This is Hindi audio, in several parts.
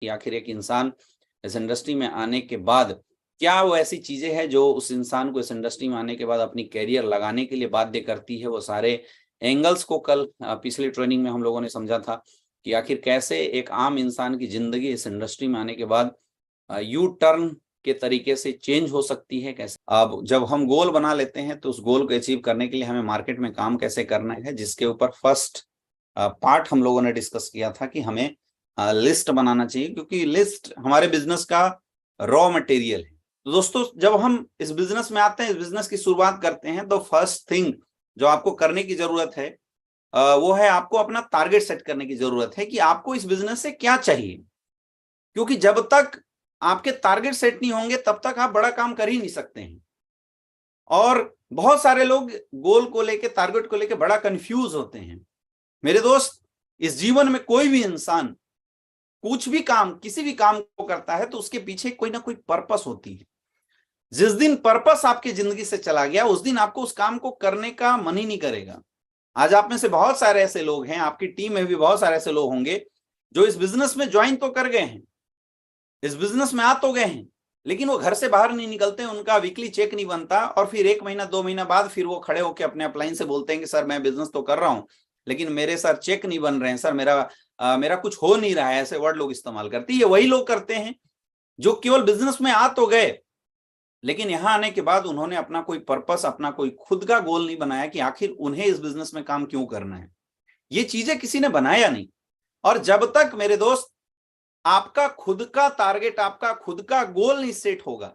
कि आखिर एक इंसान इस इंडस्ट्री में आने के बाद क्या वो ऐसी चीजें हैं जो उस इंसान को इस इंडस्ट्री में आने के बाद अपनी कैरियर लगाने के लिए बाध्य करती है। वो सारे एंगल्स को कल पिछली ट्रेनिंग में हम लोगों ने समझा था कि आखिर कैसे एक आम इंसान की जिंदगी इस इंडस्ट्री में आने के बाद यू टर्न के तरीके से चेंज हो सकती है। कैसे अब जब हम गोल बना लेते हैं तो उस गोल को अचीव करने के लिए हमें मार्केट में काम कैसे करना है, जिसके ऊपर फर्स्ट पार्ट हम लोगों ने डिस्कस किया था कि हमें लिस्ट बनाना चाहिए, क्योंकि लिस्ट हमारे बिजनेस का रॉ मटेरियल है। तो दोस्तों जब हम इस बिजनेस में आते हैं, इस बिजनेस की शुरुआत करते हैं, तो फर्स्ट थिंग जो आपको करने की जरूरत है वो है आपको अपना टारगेट सेट करने की जरूरत है कि आपको इस बिजनेस से क्या चाहिए। क्योंकि जब तक आपके टारगेट सेट नहीं होंगे तब तक आप बड़ा काम कर ही नहीं सकते हैं। और बहुत सारे लोग गोल को लेके, टारगेट को लेके बड़ा कंफ्यूज होते हैं। मेरे दोस्त, इस जीवन में कोई भी इंसान कुछ भी काम, किसी भी काम को करता है तो उसके पीछे कोई ना कोई पर्पस होती है। जिस दिन पर्पस आपकी जिंदगी से चला गया उस दिन आपको उस काम को करने का मन ही नहीं करेगा। आज आप में से बहुत सारे ऐसे लोग हैं, आपकी टीम में भी बहुत सारे ऐसे लोग होंगे जो इस बिजनेस में ज्वाइन तो कर गए हैं, इस बिजनेस में आ तो गए हैं, लेकिन वो घर से बाहर नहीं निकलते, उनका वीकली चेक नहीं बनता, और फिर 1 महीना 2 महीना बाद फिर वो खड़े होकर अपने अपलाइन से बोलते हैं कि सर मैं बिजनेस तो कर रहा हूं लेकिन मेरे सर चेक नहीं बन रहे हैं, सर मेरा कुछ हो नहीं रहा है। ऐसे वर्ड लोग इस्तेमाल करते हैं। ये वही लोग करते हैं जो केवल बिजनेस में आ तो गए, लेकिन यहां आने के बाद उन्होंने अपना कोई पर्पस, अपना कोई खुद का गोल नहीं बनाया कि आखिर उन्हें इस बिजनेस में काम क्यों करना है। ये चीजें किसी ने बनाया नहीं। और जब तक मेरे दोस्त आपका खुद का टारगेट, आपका खुद का गोल नहीं सेट होगा,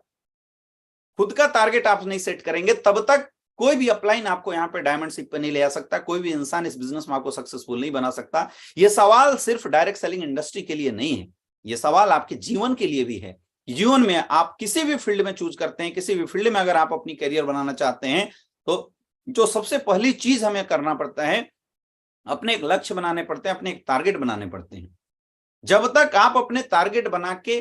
खुद का टारगेट आप नहीं सेट करेंगे, तब तक कोई भी अपलाइन आपको यहाँ पे डायमंडशिप पे नहीं ले आ सकता, कोई भी इंसान इस बिजनेस में आपको सक्सेसफुल नहीं बना सकता। ये सवाल सिर्फ डायरेक्ट सेलिंग इंडस्ट्री के लिए नहीं है, ये सवाल आपके जीवन के लिए भी है। जीवन में आप किसी भी फील्ड में चूज करते हैं, किसी भी फील्ड में अगर आप अपनी करियर बनाना चाहते हैं, तो जो सबसे पहली चीज हमें करना पड़ता है, अपने एक लक्ष्य बनाने पड़ते हैं, अपने एक टारगेट बनाने पड़ते हैं। जब तक आप अपने टारगेट बना के,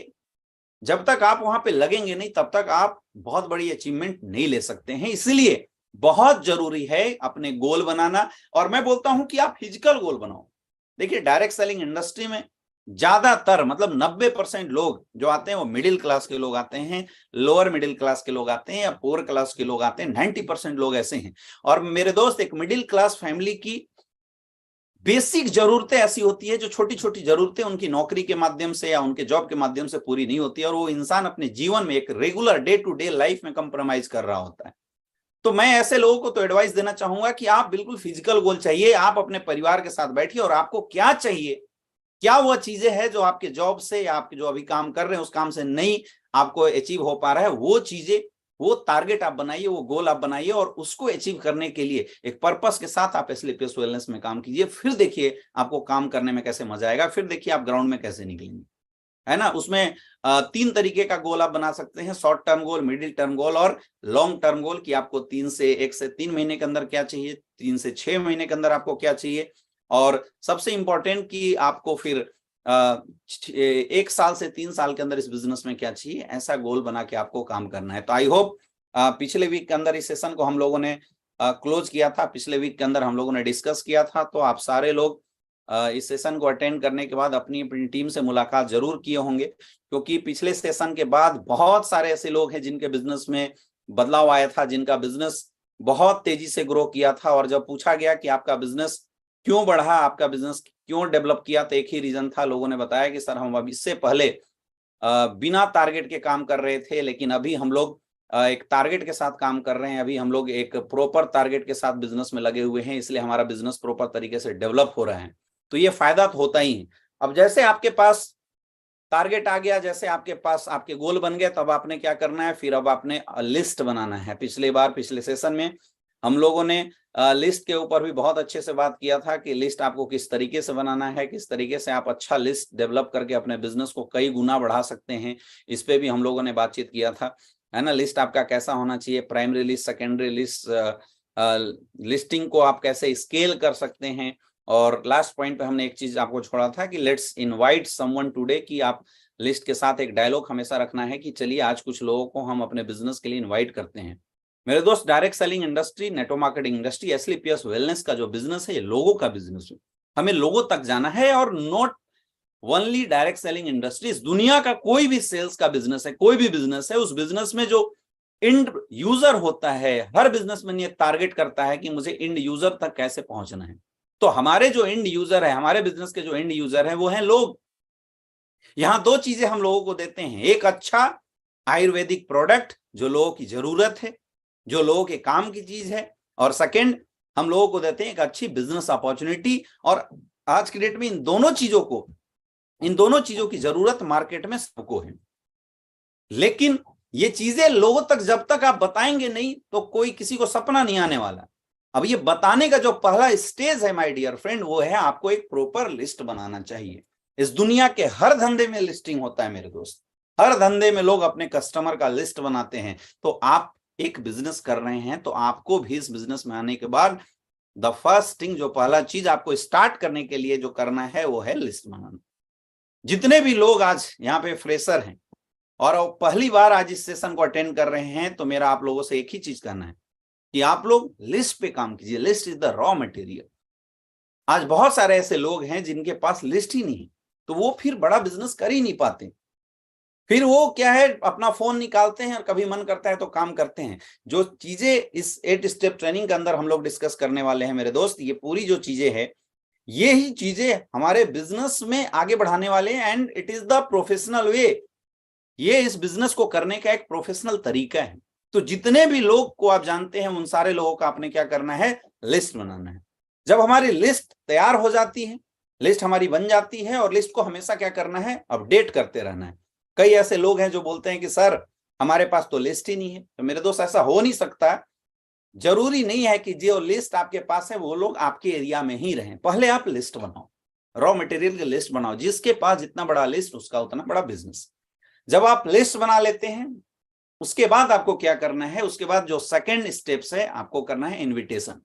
जब तक आप वहां पे लगेंगे नहीं, तब तक आप बहुत बड़ी अचीवमेंट नहीं ले सकते हैं। इसलिए बहुत जरूरी है अपने गोल बनाना। और मैं बोलता हूं कि आप फिजिकल गोल बनाओ। देखिए, डायरेक्ट सेलिंग इंडस्ट्री में ज्यादातर, मतलब 90% लोग जो आते हैं वो मिडिल क्लास के लोग आते हैं, लोअर मिडिल क्लास के लोग आते हैं, या पुअर क्लास के लोग आते हैं। 90% लोग ऐसे हैं। और मेरे दोस्त, एक मिडिल क्लास फैमिली की बेसिक जरूरतें ऐसी होती है जो छोटी छोटी जरूरतें उनकी नौकरी के माध्यम से या उनके जॉब के माध्यम से पूरी नहीं होती है, और वो इंसान अपने जीवन में एक regular day to day life में कंप्रोमाइज कर रहा होता है। तो मैं ऐसे लोगों को तो एडवाइस देना चाहूंगा कि आप बिल्कुल फिजिकल गोल चाहिए। आप अपने परिवार के साथ बैठिए और आपको क्या चाहिए, क्या वो चीजें हैं जो आपके जॉब से या आपके जो अभी काम कर रहे हैं उस काम से नहीं आपको अचीव हो पा रहा है, वो चीजें, वो टारगेट आप बनाइए, वो गोल आप बनाइए, और उसको अचीव करने के लिए एक पर्पस के साथ आप स्लीपियस वेलनेस में काम कीजिए। फिर देखिए आपको काम करने में कैसे मजा आएगा, फिर देखिए आप ग्राउंड में कैसे निकलेंगे, है ना। उसमें 3 तरीके का गोल आप बना सकते हैं, short term goal, middle term goal और लॉन्ग टर्म गोल, कि आपको 1 से 3 महीने के अंदर क्या चाहिए, 3 से 6 महीने के अंदर आपको क्या चाहिए, और सबसे इंपॉर्टेंट कि आपको फिर 1 साल से 3 साल के अंदर इस बिजनेस में क्या चाहिए, ऐसा गोल बना के आपको काम करना है। तो आई होप पिछले वीक के अंदर इस सेशन को हम लोगों ने क्लोज किया था, पिछले वीक के अंदर हम लोगों ने डिस्कस किया था, तो आप सारे लोग इस सेशन को अटेंड करने के बाद अपनी अपनी टीम से मुलाकात जरूर किए होंगे, क्योंकि पिछले सेशन के बाद बहुत सारे ऐसे लोग हैं जिनके बिजनेस में बदलाव आया था, जिनका बिजनेस बहुत तेजी से ग्रो किया था, और जब पूछा गया कि आपका बिजनेस क्यों बढ़ा, आपका बिजनेस क्यों डेवलप किया, तो एक ही रीजन था। लोगों ने बताया कि सर हम अब इससे पहले बिना टारगेट के काम कर रहे थे, लेकिन अभी हम लोग एक टारगेट के साथ काम कर रहे हैं, अभी हम लोग एक प्रॉपर टारगेट के साथ बिजनेस में लगे हुए हैं, इसलिए हमारा बिजनेस प्रॉपर तरीके से डेवलप हो रहा है। तो ये फायदा तो होता ही है। अब जैसे आपके पास टारगेट आ गया, जैसे आपके पास आपके गोल बन गए, तब आपने क्या करना है, फिर अब आपने लिस्ट बनाना है। पिछले सेशन में हम लोगों ने लिस्ट के ऊपर भी बहुत अच्छे से बात किया था कि लिस्ट आपको किस तरीके से बनाना है, किस तरीके से आप अच्छा लिस्ट डेवलप करके अपने बिजनेस को कई गुना बढ़ा सकते हैं। इस पे भी हम लोगों ने बातचीत किया था, है ना। लिस्ट आपका कैसा होना चाहिए, primary list, secondary list, listing को आप कैसे स्केल कर सकते हैं। और लास्ट पॉइंट पे हमने एक चीज आपको छोड़ा था कि लेट्स इनवाइट समवन टुडे, कि आप लिस्ट के साथ एक डायलॉग हमेशा रखना है कि चलिए आज कुछ लोगों को हम अपने बिजनेस के लिए इनवाइट करते हैं। मेरे दोस्त, direct selling industry, network marketing industry, SLPS wellness का जो बिजनेस है, ये लोगों का बिजनेस है। हमें लोगों तक जाना है, और not only direct selling industries, दुनिया का कोई भी सेल्स का बिजनेस है, कोई भी बिजनेस है, उस बिजनेस में जो इंड यूजर होता है, हर बिजनेसमैन ये टारगेट करता है कि मुझे इंड यूजर तक कैसे पहुंचना है। तो हमारे जो इंड यूजर है, हमारे बिजनेस के जो इंड यूजर है, वो है लोग। यहां दो चीजें हम लोगों को देते हैं, एक अच्छा आयुर्वेदिक प्रोडक्ट जो लोगों की जरूरत है, जो लोगों के काम की चीज है, और सेकंड हम लोगों को देते हैं एक अच्छी बिजनेस अपॉर्चुनिटी। और आज की डेट में इन दोनों चीजों की जरूरत मार्केट में सबको है। लेकिन ये चीजें लोगों तक जब तक आप बताएंगे नहीं, तो कोई किसी को सपना नहीं आने वाला। अब ये बताने का जो पहला स्टेज है माय डियर फ्रेंड, वो है आपको एक प्रॉपर लिस्ट बनाना चाहिए। इस दुनिया के हर धंधे में लिस्टिंग होता है मेरे दोस्त, हर धंधे में लोग अपने कस्टमर का लिस्ट बनाते हैं। तो आप एक बिजनेस कर रहे हैं, तो आपको भी इस बिजनेस में आने के बाद द फर्स्ट थिंग, जो पहला चीज आपको स्टार्ट करने के लिए जो करना है, वो है लिस्ट बनाना। जितने भी लोग आज यहाँ पे फ्रेशर हैं और पहली बार आज इस सेशन को अटेंड कर रहे हैं, तो मेरा आप लोगों से एक ही चीज करना है कि आप लोग लिस्ट पे काम कीजिए। List is the raw material. आज बहुत सारे ऐसे लोग हैं जिनके पास लिस्ट ही नहीं है, तो वो फिर बड़ा बिजनेस कर ही नहीं पाते। फिर वो क्या है, अपना फोन निकालते हैं और कभी मन करता है तो काम करते हैं। जो चीजें इस 8 स्टेप ट्रेनिंग के अंदर हम लोग डिस्कस करने वाले हैं मेरे दोस्त, ये पूरी जो चीजें हैं, ये ही चीजें हमारे बिजनेस में आगे बढ़ाने वाले हैं। And it is the professional way. ये इस बिजनेस को करने का एक प्रोफेशनल तरीका है। तो जितने भी लोग को आप जानते हैं, उन सारे लोगों का आपने क्या करना है, लिस्ट बनाना है। जब हमारी लिस्ट तैयार हो जाती है, लिस्ट हमारी बन जाती है, और लिस्ट को हमेशा क्या करना है, अपडेट करते रहना है। कई ऐसे लोग हैं जो बोलते हैं कि सर हमारे पास तो लिस्ट ही नहीं है। तो मेरे दोस्त, ऐसा हो नहीं सकता। जरूरी नहीं है कि जो लिस्ट आपके पास है वो लोग आपके एरिया में ही रहें। पहले आप लिस्ट बनाओ, रॉ मटेरियल की लिस्ट बनाओ। जिसके पास जितना बड़ा लिस्ट, उसका उतना बड़ा बिजनेस। जब आप लिस्ट बना लेते हैं, उसके बाद आपको क्या करना है, उसके बाद जो सेकंड स्टेप्स है, आपको करना है इनविटेशन।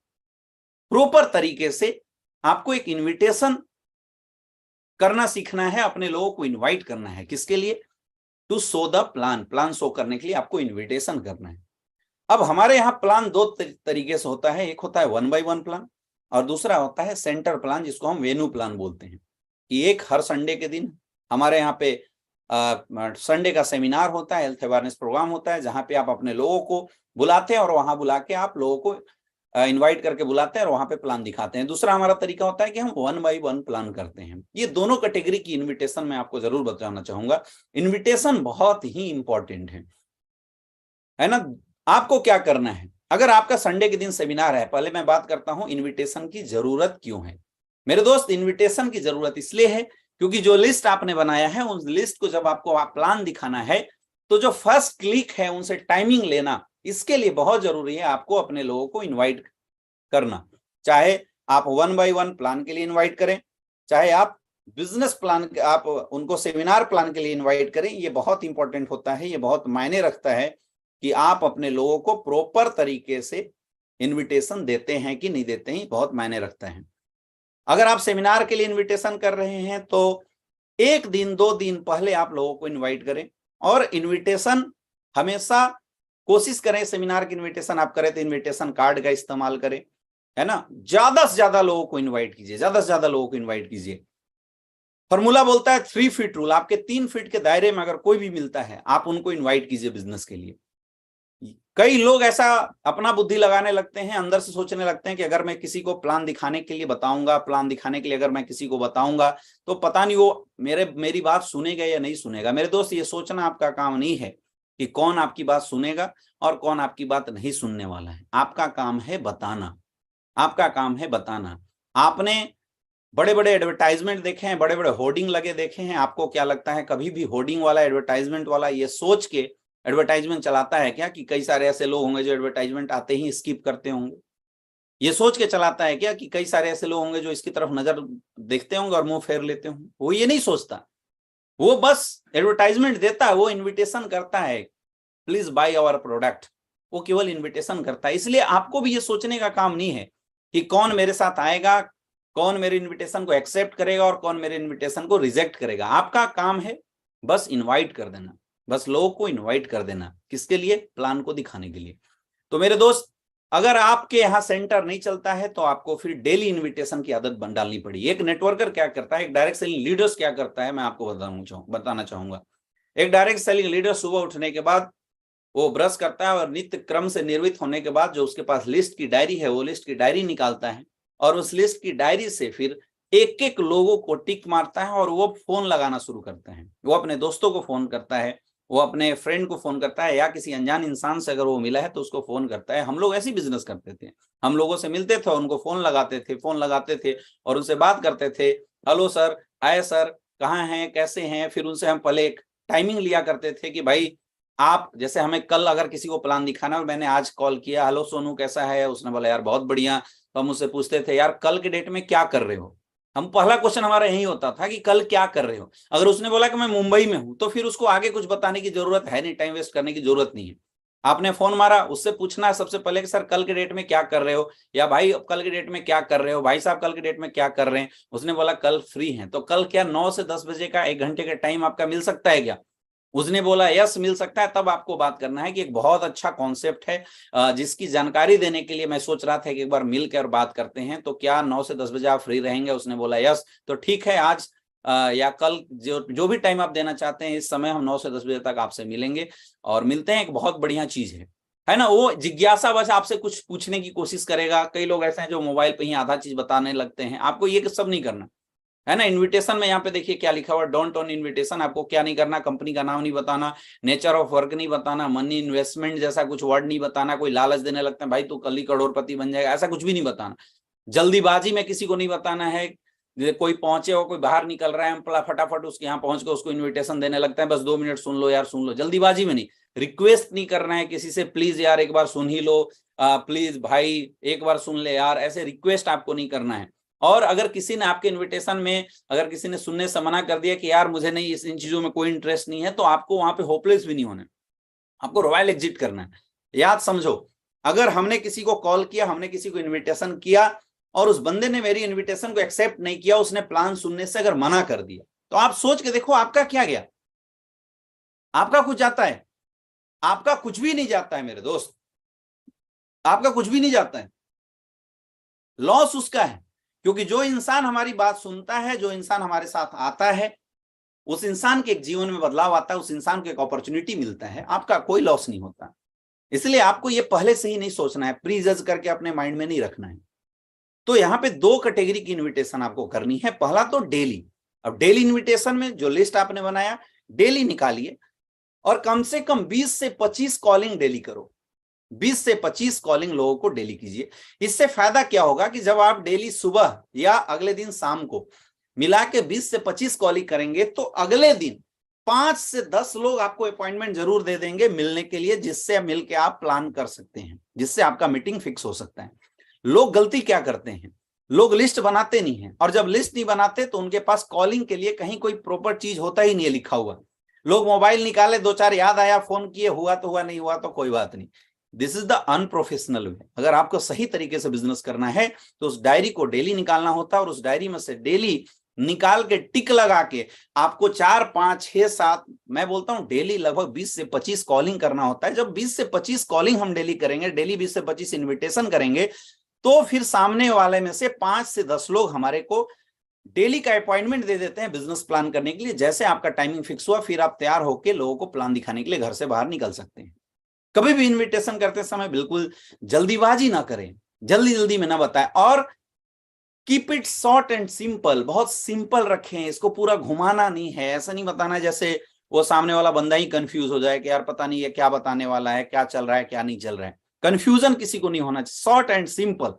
प्रॉपर तरीके से आपको एक इनविटेशन करना सीखना है, अपने लोगों को इनवाइट करना है। किसके लिए? To show the plan. Plan show करने के लिए आपको इनविटेशन करना है। अब हमारे यहाँ प्लान दो तरीके से होता है। एक होता है 1 by 1 प्लान, और दूसरा होता है सेंटर प्लान, जिसको हम वेन्यू प्लान बोलते हैं। कि एक हर संडे के दिन हमारे यहाँ पे संडे का सेमिनार होता है, हेल्थ अवेयरनेस प्रोग्राम होता है, जहाँ पे आप अपने लोगों को बुलाते हैं और वहां बुला के आप लोगों को इनवाइट करके बुलाते हैं और वहां पे प्लान दिखाते हैं। दूसरा हमारा तरीका होता है कि हम 1 by 1 प्लान करते हैं। ये दोनों कैटेगरी की इनविटेशन मैं आपको जरूर बताना चाहूंगा। इनविटेशन बहुत ही इंपॉर्टेंट है ना। आपको क्या करना है, अगर आपका संडे के दिन सेमिनार है, पहले मैं बात करता हूं इनविटेशन की जरूरत क्यों है। मेरे दोस्त, इनविटेशन की जरूरत इसलिए है क्योंकि जो लिस्ट आपने बनाया है, उस लिस्ट को जब आपको प्लान दिखाना है, तो जो फर्स्ट क्लिक है उनसे टाइमिंग लेना, इसके लिए बहुत जरूरी है आपको अपने लोगों को इनवाइट करना। चाहे आप 1 by 1 प्लान के लिए इनवाइट करें, चाहे आप बिजनेस प्लान, आप उनको सेमिनार प्लान के लिए इनवाइट करें। ये बहुत इंपॉर्टेंट होता है, ये बहुत मायने रखता है कि आप अपने लोगों को प्रॉपर तरीके से इनविटेशन देते हैं कि नहीं देते हैं, बहुत मायने रखता है। अगर आप सेमिनार के लिए इनविटेशन कर रहे हैं, तो 1 दिन 2 दिन पहले आप लोगों को इनवाइट करें। और इनविटेशन हमेशा कोशिश करें, सेमिनार की इनविटेशन आप करें तो इनविटेशन कार्ड का इस्तेमाल करें, है ना। ज्यादा से ज्यादा लोगों को इनवाइट कीजिए, ज्यादा से ज्यादा लोगों को इनवाइट कीजिए। फॉर्मूला बोलता है 3 फीट रूल। आपके 3 फीट के दायरे में अगर कोई भी मिलता है, आप उनको इन्वाइट कीजिए बिजनेस के लिए। कई लोग ऐसा अपना बुद्धि लगाने लगते हैं, अंदर से सोचने लगते हैं कि अगर मैं किसी को प्लान दिखाने के लिए बताऊंगा, प्लान दिखाने के लिए अगर मैं किसी को बताऊंगा, तो पता नहीं वो मेरी बात सुनेगा या नहीं सुनेगा। मेरे दोस्त, ये सोचना आपका काम नहीं है कि कौन आपकी बात सुनेगा और कौन आपकी बात नहीं सुनने वाला है। आपका काम है बताना, आपका काम है बताना। आपने बड़े बड़े एडवर्टाइजमेंट देखे हैं, बड़े बड़े होर्डिंग लगे देखे हैं। आपको क्या लगता है, कभी भी होर्डिंग वाला, एडवर्टाइजमेंट वाला ये सोच के एडवर्टाइजमेंट चलाता है क्या कि कई सारे ऐसे लोग होंगे जो एडवर्टाइजमेंट आते ही स्किप करते होंगे? ये सोच के चलाता है क्या कि कई सारे ऐसे लोग होंगे जो इसकी तरफ नजर देखते होंगे और मुंह फेर लेते होंगे? वो ये नहीं सोचता, वो बस एडवर्टाइजमेंट देता है, वो इन्विटेशन करता है, प्लीज बाय आवर प्रोडक्ट। वो केवल इन्विटेशन करता है। इसलिए आपको भी ये सोचने का काम नहीं है कि कौन मेरे साथ आएगा, कौन मेरे इन्विटेशन को एक्सेप्ट करेगा और कौन मेरे इन्विटेशन को रिजेक्ट करेगा। आपका काम है बस इनवाइट कर देना, बस लोगों को इनवाइट कर देना। किसके लिए? प्लान को दिखाने के लिए। तो मेरे दोस्त, अगर आपके यहाँ सेंटर नहीं चलता है तो आपको फिर डेली इनविटेशन की आदत बन डालनी पड़ी। एक नेटवर्कर क्या करता है, एक डायरेक्ट सेलिंग लीडर्स क्या करता है, मैं आपको बताना चाहूंगा। एक डायरेक्ट सेलिंग लीडर सुबह उठने के बाद वो ब्रश करता है और नित्य क्रम से निर्मित होने के बाद जो उसके पास लिस्ट की डायरी है, वो लिस्ट की डायरी निकालता है और उस लिस्ट की डायरी से फिर एक एक लोगों को टिक मारता है और वो फोन लगाना शुरू करता है। वो अपने दोस्तों को फोन करता है, वो अपने फ्रेंड को फोन करता है, या किसी अनजान इंसान से अगर वो मिला है तो उसको फोन करता है। हम लोग ऐसे बिजनेस करते थे, हम लोगों से मिलते थे, उनको फोन लगाते थे और उनसे बात करते थे। हेलो सर, हाय सर, कहाँ हैं, कैसे हैं। फिर उनसे हम पहले एक टाइमिंग लिया करते थे कि भाई आप, जैसे हमें कल अगर किसी को प्लान दिखाना और मैंने आज कॉल किया, हेलो सोनू कैसा है, उसने बोला यार बहुत बढ़िया, तो हम उससे पूछते थे यार कल के डेट में क्या कर रहे हो। हम पहला क्वेश्चन हमारा यही होता था कि कल क्या कर रहे हो। अगर उसने बोला कि मैं मुंबई में हूं तो फिर उसको आगे कुछ बताने की जरूरत है नहीं, टाइम वेस्ट करने की जरूरत नहीं है। आपने फोन मारा, उससे पूछना है सबसे पहले कि सर कल के डेट में क्या कर रहे हो, या भाई कल के डेट में क्या कर रहे हो, भाई साहब कल के डेट में क्या कर रहे हैं। उसने बोला कल फ्री हैं, तो कल क्या 9 से 10 बजे का 1 घंटे का टाइम आपका मिल सकता है क्या। उसने बोला यस मिल सकता है। तब आपको बात करना है कि एक बहुत अच्छा कॉन्सेप्ट है जिसकी जानकारी देने के लिए मैं सोच रहा था कि एक बार मिलकर बात करते हैं, तो क्या 9 से 10 बजे आप फ्री रहेंगे। उसने बोला यस, तो ठीक है, आज या कल जो भी टाइम आप देना चाहते हैं, इस समय हम 9 से 10 बजे तक आपसे मिलेंगे और मिलते हैं। एक बहुत बढ़िया चीज है ना। वो जिज्ञासा बस आपसे कुछ पूछने की कोशिश करेगा। कई लोग ऐसे हैं जो मोबाइल पे ही आधा चीज बताने लगते हैं, आपको ये सब नहीं करना है ना। इनविटेशन में यहाँ पे देखिए क्या लिखा हुआ, डोंट ऑन इनविटेशन। आपको क्या नहीं करना, कंपनी का नाम नहीं बताना, नेचर ऑफ वर्क नहीं बताना, मनी इन्वेस्टमेंट जैसा कुछ वर्ड नहीं बताना। कोई लालच देने लगता है भाई तू कल ही करोड़पति बन जाएगा, ऐसा कुछ भी नहीं बताना। जल्दीबाजी में किसी को नहीं बताना है। कोई पहुंचे हो, कोई बाहर निकल रहा है, हम फटाफट उसके यहाँ पहुंच के उसको इन्विटेशन देने लगता है, बस 2 मिनट सुन लो यार, सुन लो। जल्दीबाजी में नहीं। रिक्वेस्ट नहीं करना है किसी से, प्लीज यार एक बार सुन ही लो, प्लीज भाई एक बार सुन ले यार, ऐसे रिक्वेस्ट आपको नहीं करना है। और अगर किसी ने आपके इनविटेशन में, अगर किसी ने सुनने से मना कर दिया कि यार मुझे नहीं, इन चीजों में कोई इंटरेस्ट नहीं है, तो आपको वहां पे होपलेस भी नहीं होना, आपको रॉयल एग्जिट करना है। याद समझो, अगर हमने किसी को कॉल किया, हमने किसी को इन्विटेशन किया और उस बंदे ने मेरी इन्विटेशन को एक्सेप्ट नहीं किया, उसने प्लान सुनने से अगर मना कर दिया, तो आप सोच के देखो आपका क्या गया। आपका कुछ जाता है? आपका कुछ भी नहीं जाता है मेरे दोस्त, आपका कुछ भी नहीं जाता है। लॉस उसका है, क्योंकि जो इंसान हमारी बात सुनता है, जो इंसान हमारे साथ आता है, उस इंसान के जीवन में बदलाव आता है, उस इंसान को एक अपॉर्चुनिटी मिलता है। आपका कोई लॉस नहीं होता। इसलिए आपको ये पहले से ही नहीं सोचना है, प्री जज करके अपने माइंड में नहीं रखना है। तो यहाँ पे 2 कैटेगरी की इन्विटेशन आपको करनी है। पहला तो डेली। अब डेली इन्विटेशन में जो लिस्ट आपने बनाया, डेली निकालिए और कम से कम 20 से 25 कॉलिंग डेली करो। 20 से 25 कॉलिंग लोगों को डेली कीजिए। इससे फायदा क्या होगा कि जब आप डेली सुबह या अगले दिन शाम को मिला के 20 से 25 कॉलिंग करेंगे, तो अगले दिन 5 से 10 लोग आपको अपॉइंटमेंट जरूर दे देंगे मिलने के लिए, जिससे मिलके आप प्लान कर सकते हैं, जिससे आपका मीटिंग फिक्स हो सकता है। लोग गलती क्या करते हैं, लोग लिस्ट बनाते नहीं है, और जब लिस्ट नहीं बनाते तो उनके पास कॉलिंग के लिए कहीं कोई प्रॉपर चीज होता ही नहीं है लिखा हुआ। लोग मोबाइल निकाले, 2-4 याद आया, फोन किए, हुआ तो हुआ, नहीं हुआ तो कोई बात नहीं। दिस इज द अनप्रोफेशनल वे। अगर आपको सही तरीके से बिजनेस करना है तो उस डायरी को डेली निकालना होता है, और उस डायरी में से डेली निकाल के टिक लगा के आपको 4, 5, 6, 7, मैं बोलता हूं डेली लगभग 20 से 25 कॉलिंग करना होता है। जब 20 से 25 कॉलिंग हम डेली करेंगे, डेली 20 से 25 इन्विटेशन करेंगे, तो फिर सामने वाले में से 5 से 10 लोग हमारे को डेली का अपॉइंटमेंट दे देते हैं बिजनेस प्लान करने के लिए। जैसे आपका टाइमिंग फिक्स हुआ, फिर आप तैयार होकर लोगों को प्लान दिखाने के लिए घर से बाहर निकल सकते हैं। कभी भी इनविटेशन करते समय बिल्कुल जल्दीबाजी ना करें, जल्दी जल्दी में ना बताएं, और keep it short and simple. बहुत सिंपल रखें, इसको पूरा घुमाना नहीं है। ऐसा नहीं बताना जैसे वो सामने वाला बंदा ही कंफ्यूज हो जाए कि यार पता नहीं ये क्या बताने वाला है, क्या चल रहा है, क्या नहीं चल रहा है। कंफ्यूजन किसी को नहीं होना चाहिए। शॉर्ट एंड सिंपल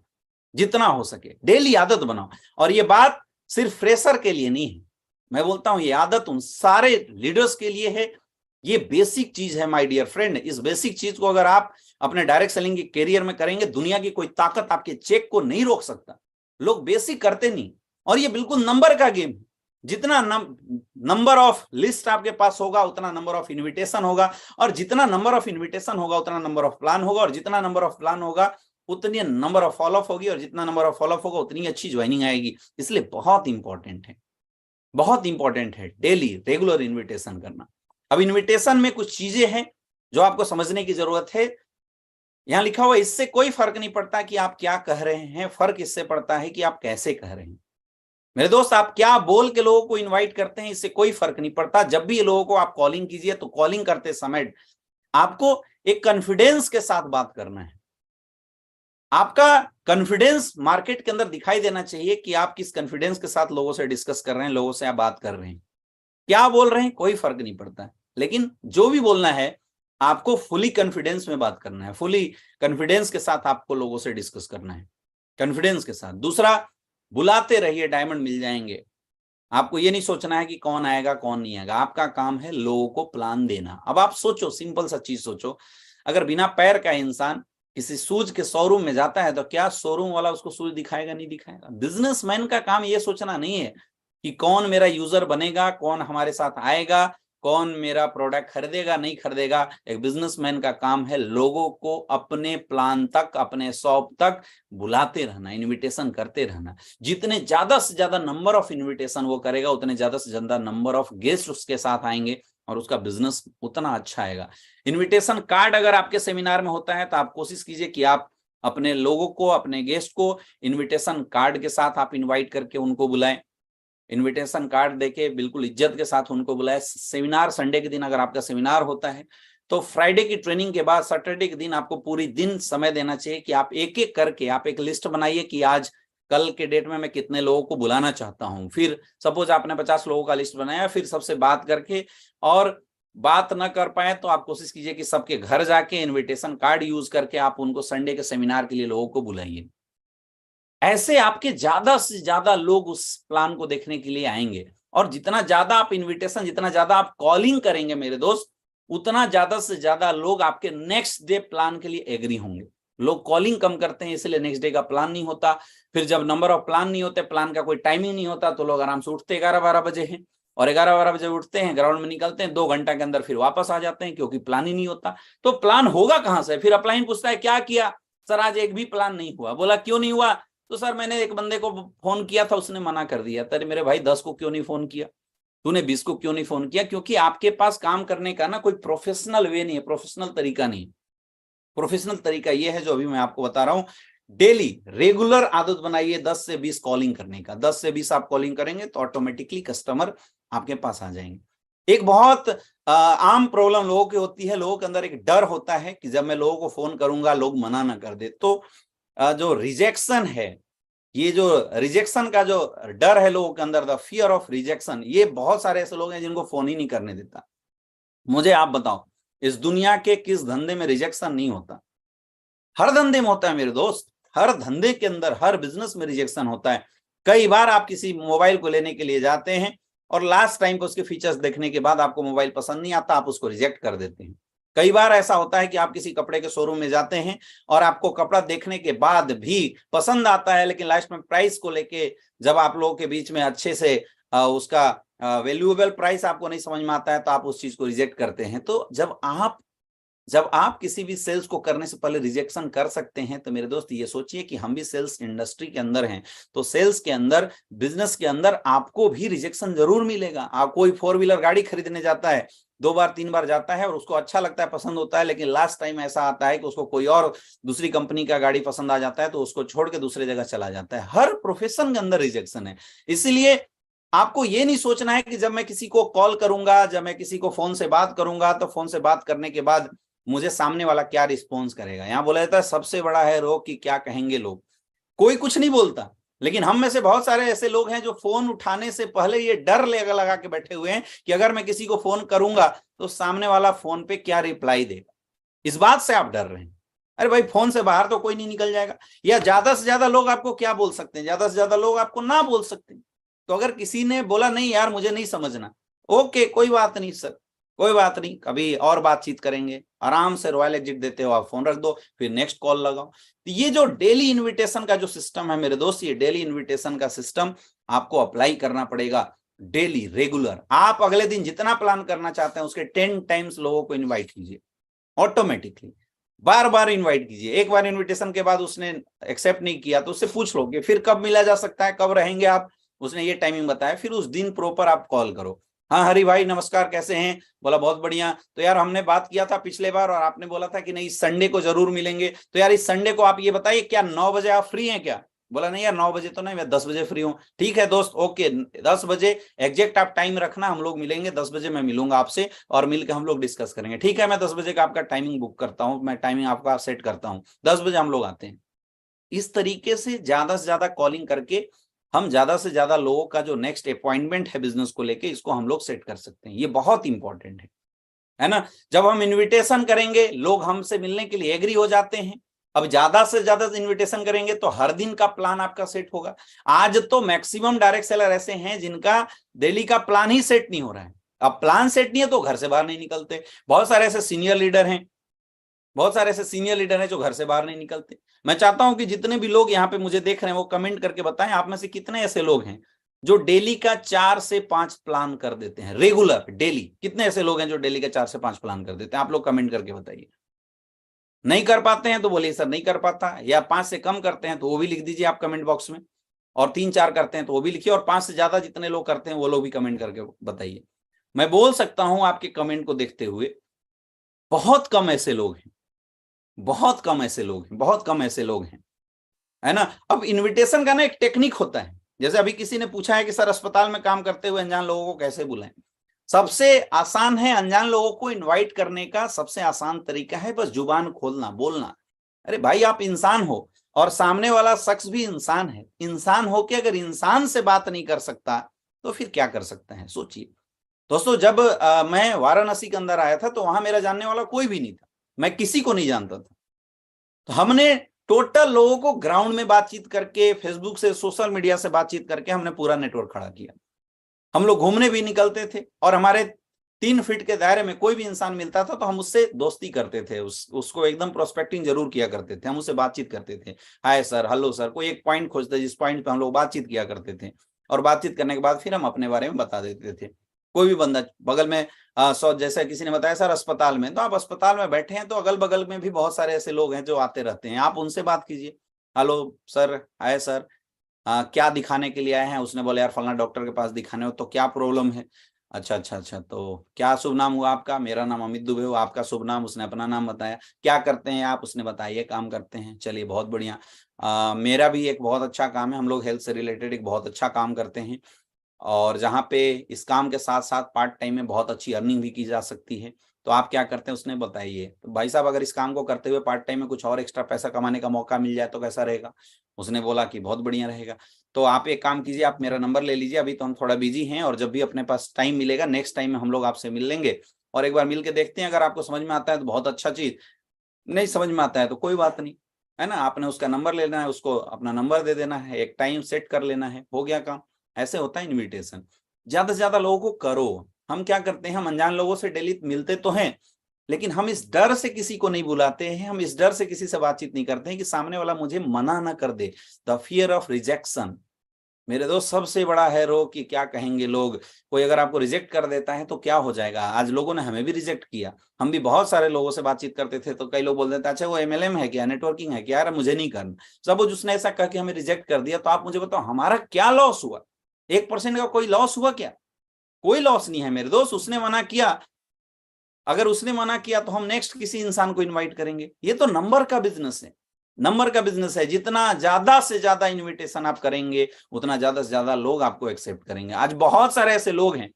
जितना हो सके डेली आदत बनाओ। और ये बात सिर्फ फ्रेशर के लिए नहीं है, मैं बोलता हूं ये आदत उन सारे लीडर्स के लिए है। ये बेसिक चीज है माय डियर फ्रेंड। इस बेसिक चीज को अगर आप अपने डायरेक्ट सेलिंग के करियर में करेंगे, दुनिया की कोई ताकत आपके चेक को नहीं रोक सकता। लोग बेसिक करते नहीं, और ये बिल्कुल नंबर का गेम है। जितना नंबर ऑफ लिस्ट आपके पास होगा, उतना नंबर ऑफ इन्विटेशन होगा, और जितना नंबर ऑफ इन्विटेशन होगा उतना नंबर ऑफ प्लान होगा, और जितना नंबर ऑफ प्लान होगा उतनी नंबर ऑफ फॉलोअप होगी, और जितना नंबर ऑफ फॉलोअप होगा उतनी अच्छी ज्वाइनिंग आएगी। इसलिए बहुत इंपॉर्टेंट है, बहुत इंपॉर्टेंट है डेली रेगुलर इन्विटेशन करना। अब इन्विटेशन में कुछ चीजें हैं जो आपको समझने की जरूरत है। यहां लिखा हुआ इससे कोई फर्क नहीं पड़ता कि आप क्या कह रहे हैं, फर्क इससे पड़ता है कि आप कैसे कह रहे हैं। मेरे दोस्त, आप क्या बोल के लोगों को इनवाइट करते हैं इससे कोई फर्क नहीं पड़ता। जब भी लोगों को आप कॉलिंग कीजिए तो कॉलिंग करते समय आपको एक कॉन्फिडेंस के साथ बात करना है। आपका कॉन्फिडेंस मार्केट के अंदर दिखाई देना चाहिए कि आप किस कॉन्फिडेंस के साथ लोगों से डिस्कस कर रहे हैं, लोगों से आप बात कर रहे हैं। क्या बोल रहे हैं कोई फर्क नहीं पड़ता, लेकिन जो भी बोलना है आपको फुली कॉन्फिडेंस में बात करना है, फुली कॉन्फिडेंस के साथ आपको लोगों से डिस्कस करना है, कॉन्फिडेंस के साथ। दूसरा, बुलाते रहिए, डायमंड मिल जाएंगे। आपको ये नहीं सोचना है कि कौन आएगा कौन नहीं आएगा, आपका काम है लोगों को प्लान देना। अब आप सोचो, सिंपल सा चीज सोचो, अगर बिना पैर का इंसान किसी शूज के शोरूम में जाता है तो क्या शोरूम वाला उसको शूज दिखाएगा? नहीं दिखाएगा। बिजनेसमैन का काम ये सोचना नहीं है कि कौन मेरा यूजर बनेगा, कौन हमारे साथ आएगा, कौन मेरा प्रोडक्ट खरीदेगा नहीं खरीदेगा। एक बिजनेसमैन का काम है लोगों को अपने प्लान तक, अपने शॉप तक बुलाते रहना, इनविटेशन करते रहना। जितने ज्यादा से ज्यादा नंबर ऑफ इनविटेशन वो करेगा, उतने ज्यादा से ज्यादा नंबर ऑफ गेस्ट उसके साथ आएंगे और उसका बिजनेस उतना अच्छा आएगा। इनविटेशन कार्ड अगर आपके सेमिनार में होता है तो आप कोशिश कीजिए कि आप अपने लोगों को, अपने गेस्ट को इनविटेशन कार्ड के साथ आप इनवाइट करके उनको बुलाएं। इनविटेशन कार्ड देके बिल्कुल इज्जत के साथ उनको बुलाएं। सेमिनार संडे के दिन अगर आपका सेमिनार होता है तो फ्राइडे की ट्रेनिंग के बाद सैटरडे के दिन आपको पूरी दिन समय देना चाहिए कि आप एक एक करके आप एक लिस्ट बनाइए कि आज कल के डेट में मैं कितने लोगों को बुलाना चाहता हूं। फिर सपोज आपने 50 लोगों का लिस्ट बनाया, फिर सबसे बात करके, और बात ना कर पाए तो आप कोशिश कीजिए कि सबके घर जाके इनविटेशन कार्ड यूज करके आप उनको संडे के सेमिनार के लिए लोगों को बुलाइए। ऐसे आपके ज्यादा से ज्यादा लोग उस प्लान को देखने के लिए आएंगे। और जितना ज्यादा आप इनविटेशन, जितना ज्यादा आप कॉलिंग करेंगे मेरे दोस्त, उतना ज्यादा से ज्यादा लोग आपके नेक्स्ट डे प्लान के लिए एग्री होंगे। लोग कॉलिंग कम करते हैं इसलिए नेक्स्ट डे का प्लान नहीं होता। फिर जब नंबर ऑफ प्लान नहीं होते, प्लान का कोई टाइमिंग नहीं होता, तो लोग आराम से उठते 11-12 बजे हैं, और 11-12 बजे उठते हैं, ग्राउंड में निकलते हैं, 2 घंटा के अंदर फिर वापस आ जाते हैं, क्योंकि प्लान ही नहीं होता। तो प्लान होगा कहां से? फिर अपलाइन पूछता है क्या किया? सर आज एक भी प्लान नहीं हुआ। बोला क्यों नहीं हुआ? तो सर मैंने एक बंदे को फोन किया था, उसने मना कर दिया। तेरे मेरे भाई 10 को क्यों नहीं फोन किया? तूने 20 को क्यों नहीं फोन किया? क्योंकि आपके पास काम करने का ना कोई प्रोफेशनल वे नहीं है, प्रोफेशनल तरीका नहीं। प्रोफेशनल तरीका ये है जो अभी मैं आपको बता रहा हूं। डेली रेगुलर आदत बनाइए 10 से 20 कॉलिंग करने का। 10 से 20 आप कॉलिंग करेंगे तो ऑटोमेटिकली कस्टमर आपके पास आ जाएंगे। एक बहुत आम प्रॉब्लम लोगों की होती है, लोगों के अंदर एक डर होता है कि जब मैं लोगों को फोन करूंगा लोग मना ना कर दे। तो जो रिजेक्शन है, ये जो रिजेक्शन का जो डर है लोगों के अंदर, द फियर ऑफ रिजेक्शन, ये बहुत सारे ऐसे लोग हैं जिनको फोन ही नहीं करने देता। मुझे आप बताओ, इस दुनिया के किस धंधे में रिजेक्शन नहीं होता? हर धंधे में होता है मेरे दोस्त, हर धंधे के अंदर, हर बिजनेस में रिजेक्शन होता है। कई बार आप किसी मोबाइल को लेने के लिए जाते हैं और लास्ट टाइम को उसके फीचर्स देखने के बाद आपको मोबाइल पसंद नहीं आता, आप उसको रिजेक्ट कर देते हैं। कई बार ऐसा होता है कि आप किसी कपड़े के शोरूम में जाते हैं और आपको कपड़ा देखने के बाद भी पसंद आता है, लेकिन लास्ट में प्राइस को लेके जब आप लोगों के बीच में अच्छे से उसका वैल्यूएबल प्राइस आपको नहीं समझ में आता है तो आप उस चीज को रिजेक्ट करते हैं। तो जब आप किसी भी सेल्स को करने से पहले रिजेक्शन कर सकते हैं, तो मेरे दोस्त ये सोचिए कि हम भी सेल्स इंडस्ट्री के अंदर हैं, तो सेल्स के अंदर, बिजनेस के अंदर आपको भी रिजेक्शन जरूर मिलेगा। आप कोई 4 व्हीलर गाड़ी खरीदने जाता है, 2 बार 3 बार जाता है और उसको अच्छा लगता है, पसंद होता है, लेकिन लास्ट टाइम ऐसा आता है कि उसको कोई और दूसरी कंपनी का गाड़ी पसंद आ जाता है तो उसको छोड़ के दूसरे जगह चला जाता है। हर प्रोफेशन के अंदर रिजेक्शन है। इसीलिए आपको ये नहीं सोचना है कि जब मैं किसी को कॉल करूंगा, जब मैं किसी को फोन से बात करूंगा, तो फोन से बात करने के बाद मुझे सामने वाला क्या रिस्पॉन्स करेगा। यहां बोला जाता है सबसे बड़ा है रोग कि क्या कहेंगे लोग। कोई कुछ नहीं बोलता, लेकिन हम में से बहुत सारे ऐसे लोग हैं जो फोन उठाने से पहले ये डर लगा के बैठे हुए हैं कि अगर मैं किसी को फोन करूंगा तो सामने वाला फोन पे क्या रिप्लाई देगा। इस बात से आप डर रहे हैं। अरे भाई, फोन से बाहर तो कोई नहीं निकल जाएगा, या ज्यादा से ज्यादा लोग आपको क्या बोल सकते हैं? ज्यादा से ज्यादा लोग आपको ना बोल सकते हैं। तो अगर किसी ने बोला नहीं यार मुझे नहीं समझना, ओके कोई बात नहीं सर, कोई बात नहीं, कभी और बातचीत करेंगे। आराम से रॉयल एग्जिट देते हो, आप फोन रख दो, फिर नेक्स्ट कॉल लगाओ। तो ये जो डेली इनविटेशन का जो सिस्टम है मेरे दोस्त, ये डेली इनविटेशन का सिस्टम आपको अप्लाई करना पड़ेगा। डेली रेगुलर आप अगले दिन जितना प्लान करना चाहते हैं उसके 10 टाइम्स लोगों को इन्वाइट कीजिए। ऑटोमेटिकली बार बार इन्वाइट कीजिए। एक बार इन्विटेशन के बाद उसने एक्सेप्ट नहीं किया तो उससे पूछ लो कि फिर कब मिला जा सकता है, कब रहेंगे आप, उसने ये टाइमिंग बताया, फिर उस दिन प्रॉपर आप कॉल करो। हाँ हरी भाई नमस्कार, कैसे हैं? बोला बहुत बढ़िया। तो यार हमने बात किया था पिछले बार और आपने बोला था कि नहीं इस संडे को जरूर मिलेंगे। तो यार इस संडे को आप ये बताइए क्या 9 बजे आप फ्री हैं क्या? बोला नहीं यार 9 बजे तो नहीं, मैं 10 बजे फ्री हूँ। ठीक है दोस्त, ओके 10 बजे एग्जैक्ट आप टाइम रखना, हम लोग मिलेंगे 10 बजे, मैं मिलूंगा आपसे और मिलकर हम लोग डिस्कस करेंगे। ठीक है, मैं 10 बजे का आपका टाइमिंग बुक करता हूँ, मैं टाइमिंग आपका सेट करता हूँ, 10 बजे हम लोग आते हैं। इस तरीके से ज्यादा कॉलिंग करके हम ज्यादा से ज्यादा लोगों का जो नेक्स्ट अपॉइंटमेंट है बिजनेस को लेके, इसको हम लोग सेट कर सकते हैं। ये बहुत इंपॉर्टेंट है ना? जब हम इनविटेशन करेंगे लोग हमसे मिलने के लिए एग्री हो जाते हैं। अब ज्यादा से ज्यादा इनविटेशन करेंगे तो हर दिन का प्लान आपका सेट होगा। आज तो मैक्सिमम डायरेक्ट सेलर ऐसे हैं जिनका डेली का प्लान ही सेट नहीं हो रहा है। अब प्लान सेट नहीं है तो घर से बाहर नहीं निकलते। बहुत सारे ऐसे सीनियर लीडर हैं, बहुत सारे ऐसे सीनियर लीडर हैं जो घर से बाहर नहीं निकलते। मैं चाहता हूं कि जितने भी लोग यहाँ पे मुझे देख रहे हैं वो कमेंट करके बताएं आप में से कितने ऐसे लोग हैं जो डेली का 4 से 5 प्लान कर देते हैं रेगुलर डेली। कितने ऐसे लोग हैं जो डेली का 4 से 5 प्लान कर देते हैं? आप लोग कमेंट करके बताइए। नहीं कर पाते हैं तो बोलिए सर नहीं कर पाता, या 5 से कम करते हैं तो वो भी लिख दीजिए आप कमेंट बॉक्स में, और 3-4 करते हैं तो वो भी लिखिए, और 5 से ज्यादा जितने लोग करते हैं वो लोग भी कमेंट करके बताइए। मैं बोल सकता हूं आपके कमेंट को देखते हुए बहुत कम ऐसे लोग हैं, बहुत कम ऐसे लोग हैं, बहुत कम ऐसे लोग हैं, है ना? अब इनविटेशन का ना एक टेक्निक होता है। जैसे अभी किसी ने पूछा है कि सर अस्पताल में काम करते हुए अनजान लोगों को कैसे बुलाएं? सबसे आसान है अनजान लोगों को इनवाइट करने का, सबसे आसान तरीका है बस जुबान खोलना, बोलना। अरे भाई आप इंसान हो और सामने वाला शख्स भी इंसान है। इंसान हो के अगर इंसान से बात नहीं कर सकता तो फिर क्या कर सकते हैं? सोचिए दोस्तों। जब मैं वाराणसी के अंदर आया था तो वहां मेरा जानने वाला कोई भी नहीं था, मैं किसी को नहीं जानता था। तो हमने टोटल लोगों को ग्राउंड में बातचीत करके, फेसबुक से, सोशल मीडिया से बातचीत करके हमने पूरा नेटवर्क खड़ा किया। हम लोग घूमने भी निकलते थे और हमारे 3 फीट के दायरे में कोई भी इंसान मिलता था तो हम उससे दोस्ती करते थे, उसको एकदम प्रोस्पेक्टिंग जरूर किया करते थे, हम उससे बातचीत करते थे। हाय सर, हेलो सर, कोई एक पॉइंट खोजते जिस पॉइंट पे हम लोग बातचीत किया करते थे, और बातचीत करने के बाद फिर हम अपने बारे में बता देते थे। कोई भी बंदा बगल में जैसा किसी ने बताया सर अस्पताल में, तो आप अस्पताल में बैठे हैं तो अगल बगल में भी बहुत सारे ऐसे लोग हैं जो आते रहते हैं, आप उनसे बात कीजिए। हेलो सर, हाय सर, क्या दिखाने के लिए आए हैं? उसने बोला यार फलाना डॉक्टर के पास दिखाने हो। तो क्या प्रॉब्लम है? अच्छा अच्छा अच्छा, तो क्या शुभ नाम हुआ आपका? मेरा नाम अमित दुबे हुआ। आपका शुभ नाम? उसने अपना नाम बताया। क्या करते हैं आप? उसने बताया ये काम करते हैं। चलिए बहुत बढ़िया। मेरा भी एक बहुत अच्छा काम है, हम लोग हेल्थ से रिलेटेड एक बहुत अच्छा काम करते हैं, और जहाँ पे इस काम के साथ साथ पार्ट टाइम में बहुत अच्छी अर्निंग भी की जा सकती है। तो आप क्या करते हैं? उसने बताइए। तो भाई साहब अगर इस काम को करते हुए पार्ट टाइम में कुछ और एक्स्ट्रा पैसा कमाने का मौका मिल जाए तो कैसा रहेगा? उसने बोला कि बहुत बढ़िया रहेगा। तो आप एक काम कीजिए, आप मेरा नंबर ले लीजिए, अभी तो हम थोड़ा बिजी हैं, और जब भी अपने पास टाइम मिलेगा नेक्स्ट टाइम में हम लोग आपसे मिल लेंगे और एक बार मिल के देखते हैं। अगर आपको समझ में आता है तो बहुत अच्छा चीज, नहीं समझ में आता है तो कोई बात नहीं, है ना? आपने उसका नंबर लेना है, उसको अपना नंबर दे देना है, एक टाइम सेट कर लेना है, हो गया काम। ऐसे होता है इनविटेशन। ज्यादा से ज्यादा लोगों को करो। हम क्या करते हैं, हम अनजान लोगों से डेली मिलते तो हैं, लेकिन हम इस डर से किसी को नहीं बुलाते हैं, हम इस डर से किसी से बातचीत नहीं करते हैं कि सामने वाला मुझे मना ना कर दे। द फियर ऑफ रिजेक्शन मेरे दोस्त सबसे बड़ा है रोग कि क्या कहेंगे लोग। कोई अगर आपको रिजेक्ट कर देता है तो क्या हो जाएगा? आज लोगों ने हमें भी रिजेक्ट किया, हम भी बहुत सारे लोगों से बातचीत करते थे तो कई लोग बोल देते अच्छा वो एमएलएम है क्या, नेटवर्किंग है क्या, यार मुझे नहीं करना। सपोज उसने ऐसा कह के हमें रिजेक्ट कर दिया, तो आप मुझे बताओ हमारा क्या लॉस हुआ? 1% का कोई लॉस हुआ क्या? कोई लॉस नहीं है मेरे दोस्त। उसने मना किया, अगर उसने मना किया तो हम नेक्स्ट किसी इंसान को इनवाइट करेंगे। ये तो नंबर का बिजनेस है, नंबर का बिजनेस है। जितना ज्यादा से ज्यादा इनविटेशन आप करेंगे उतना ज्यादा से ज्यादा लोग आपको एक्सेप्ट करेंगे। आज बहुत सारे ऐसे लोग हैं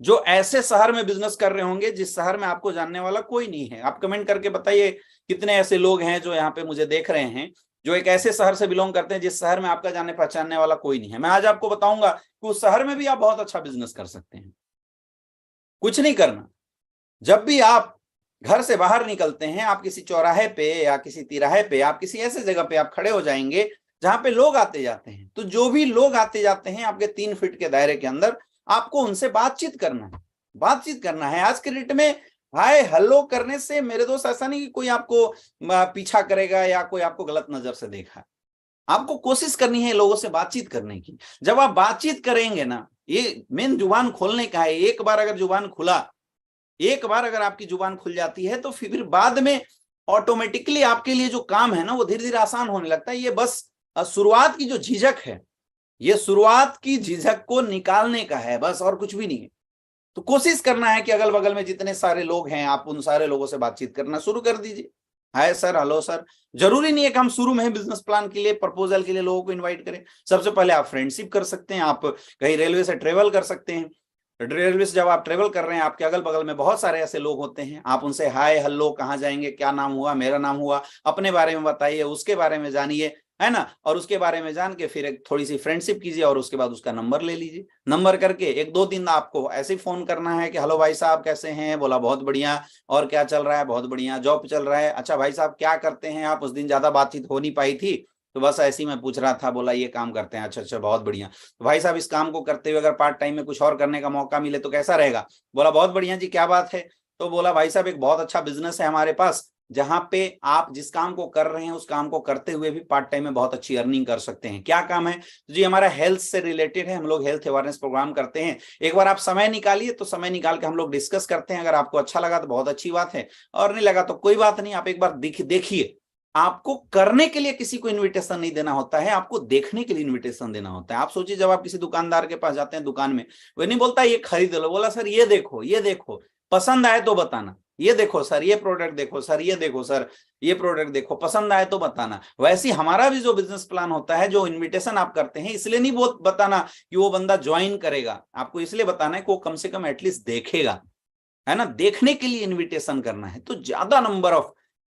जो ऐसे शहर में बिजनेस कर रहे होंगे जिस शहर में आपको जानने वाला कोई नहीं है। आप कमेंट करके बताइए कितने ऐसे लोग हैं जो यहाँ पे मुझे देख रहे हैं जो एक ऐसे शहर से बिलोंग करते हैं जिस शहर में आपका जाने पहचानने वाला कोई नहीं है। मैं आज आपको बताऊंगा कि उस शहर में भी आप बहुत अच्छा बिजनेस कर सकते हैं। कुछ नहीं करना, जब भी आप घर से बाहर निकलते हैं, आप किसी चौराहे पे या किसी तिराहे पे, आप किसी ऐसे जगह पे आप खड़े हो जाएंगे जहां पे लोग आते जाते हैं, तो जो भी लोग आते जाते हैं आपके 3 फीट के दायरे के अंदर, आपको उनसे बातचीत करना है, बातचीत करना है। आज के डेट में हाय हेलो करने से मेरे दोस्त ऐसा नहीं कि कोई आपको पीछा करेगा या कोई आपको गलत नजर से देखा। आपको कोशिश करनी है लोगों से बातचीत करने की। जब आप बातचीत करेंगे ना, ये मेन जुबान खोलने का है। एक बार अगर जुबान खुला, एक बार अगर आपकी जुबान खुल जाती है तो फिर बाद में ऑटोमेटिकली आपके लिए जो काम है ना वो धीरे धीरे आसान होने लगता है। ये बस शुरुआत की जो झिझक है, ये शुरुआत की झिझक को निकालने का है बस, और कुछ भी नहीं है। तो कोशिश करना है कि अगल बगल में जितने सारे लोग हैं आप उन सारे लोगों से बातचीत करना शुरू कर दीजिए। Hi sir, hello sir. जरूरी नहीं है कि हम शुरू में बिजनेस प्लान के लिए, प्रपोजल के लिए लोगों को इनवाइट करें। सबसे पहले आप फ्रेंडशिप कर सकते हैं, आप कहीं रेलवे से ट्रेवल कर सकते हैं। रेलवे से जब आप ट्रेवल कर रहे हैं, आपके अगल बगल में बहुत सारे ऐसे लोग होते हैं, आप उनसे हाय हेलो, कहाँ जाएंगे, क्या नाम हुआ, मेरा नाम हुआ, अपने बारे में बताइए, उसके बारे में जानिए, है ना। और उसके बारे में जान के फिर एक थोड़ी सी फ्रेंडशिप कीजिए और उसके बाद उसका नंबर ले लीजिए। नंबर करके 1-2 दिन आपको ऐसे ही फोन करना है कि हेलो भाई साहब कैसे हैं, बोला बहुत बढ़िया, और क्या चल रहा है, बहुत बढ़िया, जॉब चल रहा है, अच्छा भाई साहब क्या करते हैं आप, उस दिन ज्यादा बातचीत हो नहीं पाई थी तो बस ऐसे ही मैं पूछ रहा था। बोला ये काम करते हैं, अच्छा अच्छा बहुत बढ़िया। तो भाई साहब इस काम को करते हुए अगर पार्ट टाइम में कुछ और करने का मौका मिले तो कैसा रहेगा। बोला बहुत बढ़िया जी, क्या बात है। तो बोला भाई साहब एक बहुत अच्छा बिजनेस है हमारे पास, जहां पे आप जिस काम को कर रहे हैं उस काम को करते हुए भी पार्ट टाइम में बहुत अच्छी अर्निंग कर सकते हैं। क्या काम है जी, हमारा हेल्थ से रिलेटेड है, हम लोग हेल्थ अवेयरनेस प्रोग्राम करते हैं। एक बार आप समय निकालिए, तो समय निकाल के हम लोग डिस्कस करते हैं। अगर आपको अच्छा लगा तो बहुत अच्छी बात है, और नहीं लगा तो कोई बात नहीं, आप एक बार देखिए। आपको करने के लिए किसी को इन्विटेशन नहीं देना होता है, आपको देखने के लिए इन्विटेशन देना होता है। आप सोचिए जब आप किसी दुकानदार के पास जाते हैं दुकान में, वो नहीं बोलता ये खरीद लो, बोला सर ये देखो, ये देखो, पसंद आए तो बताना, ये देखो सर ये प्रोडक्ट देखो सर, ये देखो सर ये प्रोडक्ट देखो, पसंद आए तो बताना। वैसे हमारा भी जो बिजनेस प्लान होता है, जो इन्विटेशन आप करते हैं, इसलिए नहीं बताना कि वो बंदा ज्वाइन करेगा, आपको इसलिए बताना है कि वो कम से कम एटलीस्ट देखेगा, है ना। देखने के लिए इन्विटेशन करना है। तो ज्यादा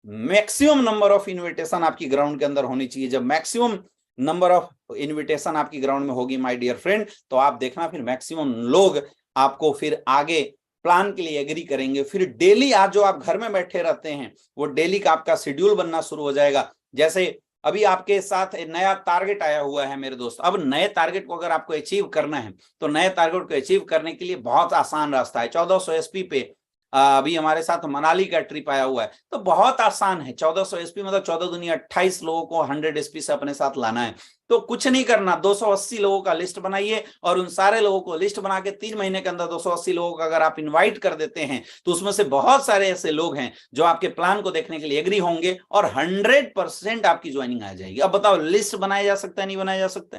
मैक्सिमम नंबर ऑफ इन्विटेशन आपकी ग्राउंड के अंदर होनी चाहिए। जब मैक्सिमम नंबर ऑफ इन्विटेशन आपकी ग्राउंड में होगी माय डियर फ्रेंड, तो आप देखना फिर मैक्सिमम लोग आपको फिर आगे प्लान के लिए एग्री करेंगे। फिर डेली आज जो आप घर में बैठे रहते हैं, वो डेली का आपका शेड्यूल बनना शुरू हो जाएगा। जैसे अभी आपके साथ नया टारगेट आया हुआ है मेरे दोस्त। अब नए टारगेट को अगर आपको अचीव करना है, तो नए टारगेट को अचीव करने के लिए बहुत आसान रास्ता है। 1400 एसपी पे अभी हमारे साथ मनाली का ट्रिप आया हुआ है, तो बहुत आसान है। 1400 एसपी मतलब 14 दुनिया 28 लोगों को 100 एसपी से अपने साथ लाना है। तो कुछ नहीं करना, 280 लोगों का लिस्ट बनाइए, और उन सारे लोगों को लिस्ट बना के 3 महीने के अंदर 280 लोगों का अगर आप इनवाइट कर देते हैं, तो उसमें से बहुत सारे ऐसे लोग हैं जो आपके प्लान को देखने के लिए एग्री होंगे, और 100% आपकी ज्वाइनिंग आ जाएगी। अब बताओ, लिस्ट बनाया जा सकता है, नहीं बनाया जा सकता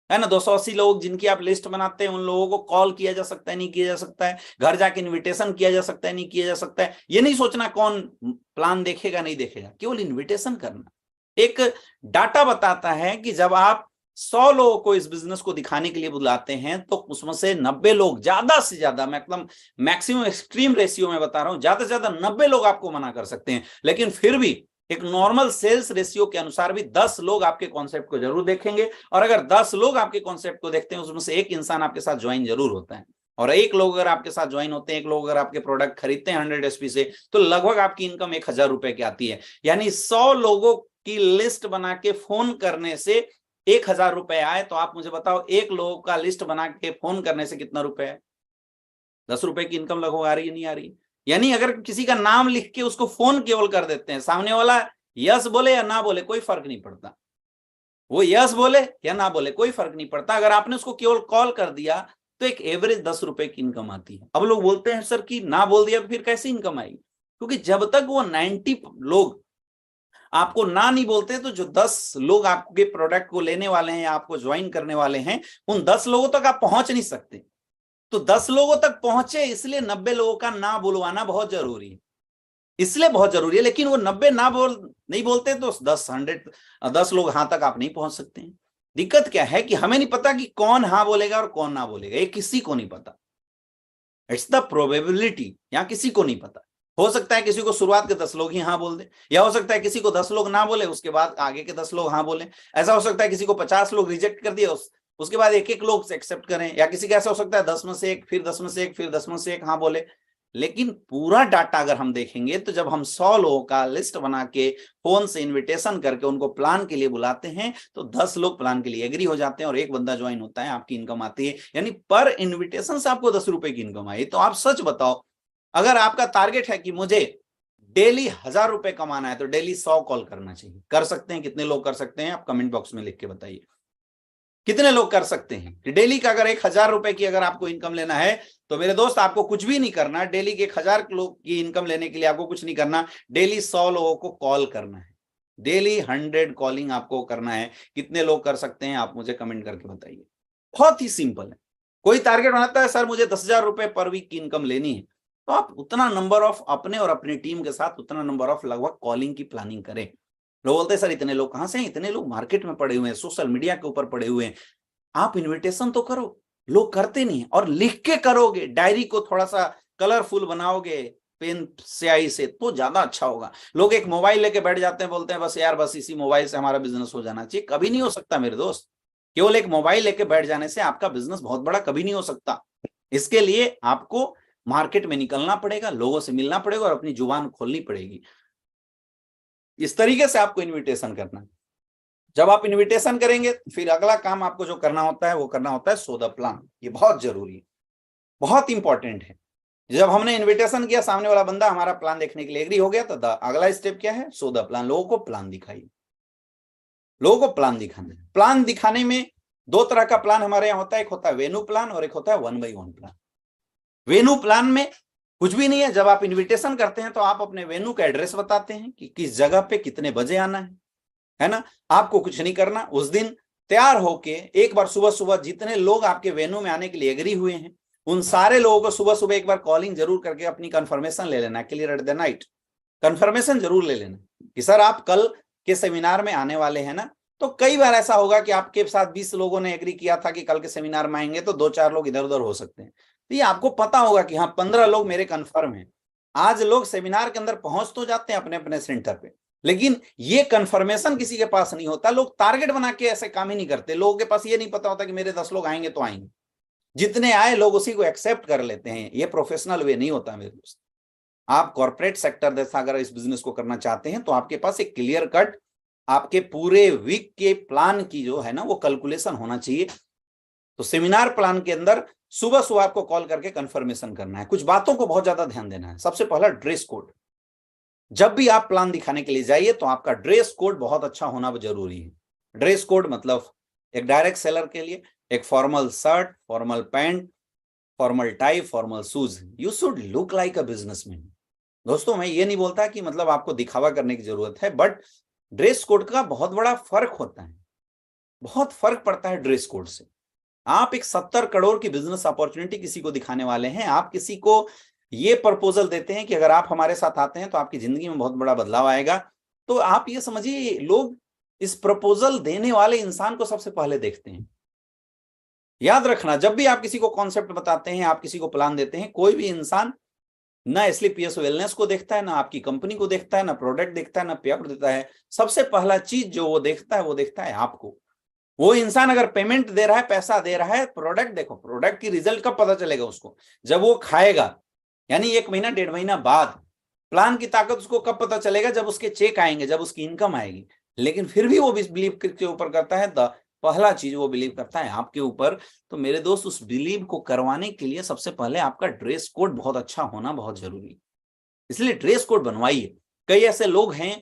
है ना। 280 लोग जिनकी आप लिस्ट बनाते हैं, उन लोगों को कॉल किया जा सकता है, नहीं किया जा सकता है, घर जाके इनविटेशन किया जा सकता है, नहीं किया जा सकता है। ये नहीं सोचना कौन प्लान देखेगा नहीं देखेगा, केवल इनविटेशन करना। एक डाटा बताता है कि जब आप 100 लोगों को इस बिजनेस को दिखाने के लिए बुलाते हैं, तो उसमें से 90 लोग, ज्यादा से ज्यादा, मैं एकदम मैक्सिमम एक्सट्रीम रेशियो में बता रहा हूं, ज्यादा से ज्यादा 90 लोग आपको मना कर सकते हैं। लेकिन फिर भी एक नॉर्मल सेल्स रेशियो के अनुसार भी 10 लोग आपके कॉन्सेप्ट को जरूर देखेंगे। और अगर 10 लोग आपके कॉन्सेप्ट को देखते हैं, उसमें से एक इंसान आपके साथ ज्वाइन जरूर होता है। और एक लोग अगर आपके साथ ज्वाइन होते हैं, एक लोग अगर आपके प्रोडक्ट खरीदते हैं 100 एसपी से, तो लगभग आपकी इनकम 1000 रुपए की आती है। यानी 100 लोगों की लिस्ट बना के फोन करने से 1000 रुपए आए, तो आप मुझे बताओ, एक लोगों का लिस्ट बना के फोन करने से कितना रुपए है। 10 रुपए की इनकम लगभग आ रही है, नहीं आ रही। यानी अगर किसी का नाम लिख के उसको फोन केवल कर देते हैं, सामने वाला यस बोले या ना बोले कोई फर्क नहीं पड़ता, वो यस बोले या ना बोले कोई फर्क नहीं पड़ता, अगर आपने उसको केवल कॉल कर दिया तो एक एवरेज 10 रुपए की इनकम आती है। अब लोग बोलते हैं सर कि ना बोल दिया तो फिर कैसे इनकम आएगी, क्योंकि जब तक वो 90 लोग आपको ना नहीं बोलते, तो जो 10 लोग आपके प्रोडक्ट को लेने वाले हैं या आपको ज्वाइन करने वाले हैं, उन 10 लोगों तक आप पहुंच नहीं सकते। तो 10 लोगों तक पहुंचे, इसलिए 90 लोगों का ना बुलवाना बहुत जरूरी है, इसलिए बहुत जरूरी है। लेकिन वो 90 नहीं बोलते, तो 10 लोग हाँ तक आप नहीं पहुंच सकते हैं। दिक्कत क्या है कि हमें नहीं पता कि कौन हाँ बोलेगा और कौन ना बोलेगा, ये किसी को नहीं पता। इट्स द प्रोबेबिलिटी, यहां किसी को नहीं पता। हो सकता है किसी को शुरुआत के 10 लोग ही हाँ बोल दे, या हो सकता है किसी को 10 लोग ना बोले, उसके बाद आगे के 10 लोग हाँ बोले। ऐसा हो सकता है किसी को 50 लोग रिजेक्ट कर दिए, उसके बाद एक एक लोग एक्सेप्ट करें, या किसी का ऐसा हो सकता है 10 में से एक, फिर 10 में से एक, फिर 10 में से एक हाँ बोले। लेकिन पूरा डाटा अगर हम देखेंगे, तो जब हम 100 लोगों का लिस्ट बना के फोन से इनविटेशन करके उनको प्लान के लिए बुलाते हैं, तो 10 लोग प्लान के लिए एग्री हो जाते हैं और एक बंदा ज्वाइन होता है, आपकी इनकम आती है। यानी पर इनविटेशन से आपको 10 रुपए की इनकम आई। तो आप सच बताओ, अगर आपका टारगेट है कि मुझे डेली 1000 रुपए कमाना है, तो डेली 100 कॉल करना चाहिए। कर सकते हैं? कितने लोग कर सकते हैं? आप कमेंट बॉक्स में लिख के बताइए कितने लोग कर सकते हैं कि डेली का अगर 1000 रुपए की अगर आपको इनकम लेना है, तो मेरे दोस्त आपको कुछ भी नहीं करना। डेली के 1000 लोग की इनकम लेने के लिए आपको कुछ नहीं करना, डेली 100 लोगों को कॉल करना है, डेली 100 कॉलिंग आपको करना है। कितने लोग कर सकते हैं आप मुझे कमेंट करके बताइए। बहुत ही सिंपल है। कोई टारगेट बनाता है सर मुझे 10,000 रुपए पर वीक की इनकम लेनी है, तो आप उतना नंबर ऑफ अपने और अपनी टीम के साथ उतना नंबर ऑफ लगभग कॉलिंग की प्लानिंग करें। लोग बोलते हैं सर इतने लोग कहां से हैं, इतने लोग मार्केट में पड़े हुए हैं, सोशल मीडिया के ऊपर पड़े हुए हैं। आप इन्विटेशन तो करो, लोग करते नहीं है, और लिख के करोगे, डायरी को थोड़ा सा कलरफुल बनाओगे पेन स्याही से, तो ज्यादा अच्छा होगा। लोग एक मोबाइल लेके बैठ जाते हैं, बोलते हैं बस यार बस इसी मोबाइल से हमारा बिजनेस हो जाना चाहिए। कभी नहीं हो सकता मेरे दोस्त। केवल एक मोबाइल लेके बैठ जाने से आपका बिजनेस बहुत बड़ा कभी नहीं हो सकता। इसके लिए आपको मार्केट में निकलना पड़ेगा, लोगों से मिलना पड़ेगा और अपनी जुबान खोलनी पड़ेगी। इस तरीके से आपको इन्विटेशन करना है। जब आप इन्विटेशन करेंगे फिर अगला काम आपको जो करना होता है वो करना होता है सो द प्लान। ये बहुत जरूरी है, बहुत इंपॉर्टेंट है। जब हमने इन्विटेशन किया, सामने वाला बंदा हमारा प्लान देखने के लिए एग्री हो गया, तो अगला स्टेप क्या है, सो द प्लान। लोगों को प्लान दिखाइए, लोगों को प्लान दिखाना है। प्लान दिखाने में दो तरह का प्लान हमारे यहाँ होता है, एक होता है वेन्यू प्लान और एक होता है 1x1 प्लान। वेन्यू प्लान में कुछ भी नहीं है, जब आप इन्विटेशन करते हैं तो आप अपने वेन्यू का एड्रेस बताते हैं कि किस जगह पे कितने बजे आना है ना। आपको कुछ नहीं करना, उस दिन तैयार होके एक बार सुबह सुबह जितने लोग आपके वेन्यू में आने के लिए एग्री हुए हैं उन सारे लोगों को सुबह सुबह एक बार कॉलिंग जरूर करके अपनी कंफर्मेशन ले लेना, clear at the night confirmation जरूर ले लेना कि सर आप कल के सेमिनार में आने वाले हैं ना। तो कई बार ऐसा होगा कि आपके साथ 20 लोगों ने एग्री किया था कि कल के सेमिनार में आएंगे, तो 2-4 लोग इधर उधर हो सकते हैं। तो ये आपको पता होगा कि हाँ 15 लोग मेरे कंफर्म हैं। आज लोग सेमिनार के अंदर पहुंच तो जाते हैं अपने अपने सेंटर पे, लेकिन ये कंफर्मेशन किसी के पास नहीं होता। लोग टारगेट बना के ऐसे काम ही नहीं करते। लोगों के पास ये नहीं पता होता कि मेरे 10 लोग आएंगे तो आएंगे, जितने आए लोग उसी को एक्सेप्ट कर लेते हैं। ये प्रोफेशनल वे नहीं होता मेरे दोस्त। आप कॉर्पोरेट सेक्टर जैसा अगर इस बिजनेस को करना चाहते हैं तो आपके पास एक क्लियर कट आपके पूरे वीक के प्लान की जो है ना वो कैलकुलेशन होना चाहिए। तो सेमिनार प्लान के अंदर सुबह सुबह आपको कॉल करके कंफर्मेशन करना है। कुछ बातों को बहुत ज्यादा ध्यान देना है। सबसे पहला ड्रेस कोड। जब भी आप प्लान दिखाने के लिए जाइए तो आपका ड्रेस कोड बहुत अच्छा होना जरूरी है। ड्रेस कोड मतलब एक डायरेक्ट सेलर के लिए एक formal shirt, formal pant, formal tie, formal shoes. You should look like a businessman. दोस्तों मैं ये नहीं बोलता कि मतलब आपको दिखावा करने की जरूरत है, बट ड्रेस कोड का बहुत बड़ा फर्क होता है, बहुत फर्क पड़ता है ड्रेस कोड से। आप एक 70 करोड़ की बिजनेस अपॉर्चुनिटी किसी को दिखाने वाले हैं, आप किसी को ये प्रपोजल देते हैं कि अगर आप हमारे साथ आते हैं तो आपकी जिंदगी में बहुत बड़ा बदलाव आएगा। तो आप ये समझिए लोग इस प्रपोजल देने वाले इंसान को सबसे पहले देखते हैं। याद रखना, जब भी आप किसी को कॉन्सेप्ट बताते हैं, आप किसी को प्लान देते हैं, कोई भी इंसान ना स्लीपियस वेलनेस को देखता है, ना आपकी कंपनी को देखता है, ना प्रोडक्ट देखता है, ना पे आउट देता है। सबसे पहला चीज जो वो देखता है आपको। वो इंसान अगर पेमेंट दे रहा है, पैसा दे रहा है, प्रोडक्ट देखो, प्रोडक्ट की रिजल्ट कब पता चलेगा उसको, जब वो खाएगा, यानी 1 महीना 1.5 महीना बाद। प्लान की ताकत उसको कब पता चलेगा, जब उसके चेक आएंगे, जब उसकी इनकम आएगी। लेकिन फिर भी वो बिलीव के ऊपर करता है, तो पहला चीज वो बिलीव करता है आपके ऊपर। तो मेरे दोस्त उस बिलीव को करवाने के लिए सबसे पहले आपका ड्रेस कोड बहुत अच्छा होना बहुत जरूरी है। इसलिए ड्रेस कोड बनवाइए। कई ऐसे लोग हैं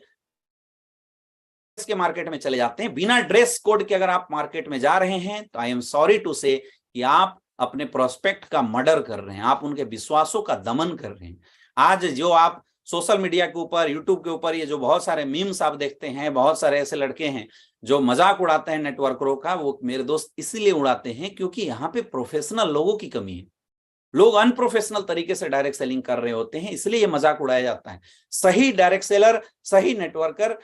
के मार्केट में चले जाते हैं बिना ड्रेस कोड के। अगर आप मार्केट में जा रहे हैं तो आई एम सॉरी टू से कि आप अपने प्रोस्पेक्ट का मर्डर कर रहे हैं, आप उनके विश्वासों का दमन कर रहे हैं। आज जो आप सोशल मीडिया के ऊपर, यूट्यूब के ऊपर ये जो बहुत सारे मीम्स आप देखते हैं, बहुत सारे ऐसे लड़के हैं जो मजाक उड़ाते हैं नेटवर्करों का, वो मेरे दोस्त इसीलिए उड़ाते हैं क्योंकि यहाँ पे प्रोफेशनल लोगों की कमी है। लोग अनप्रोफेशनल तरीके से डायरेक्ट सेलिंग कर रहे होते हैं, इसलिए ये मजाक उड़ाया जाता है। सही डायरेक्ट सेलर, सही नेटवर्कर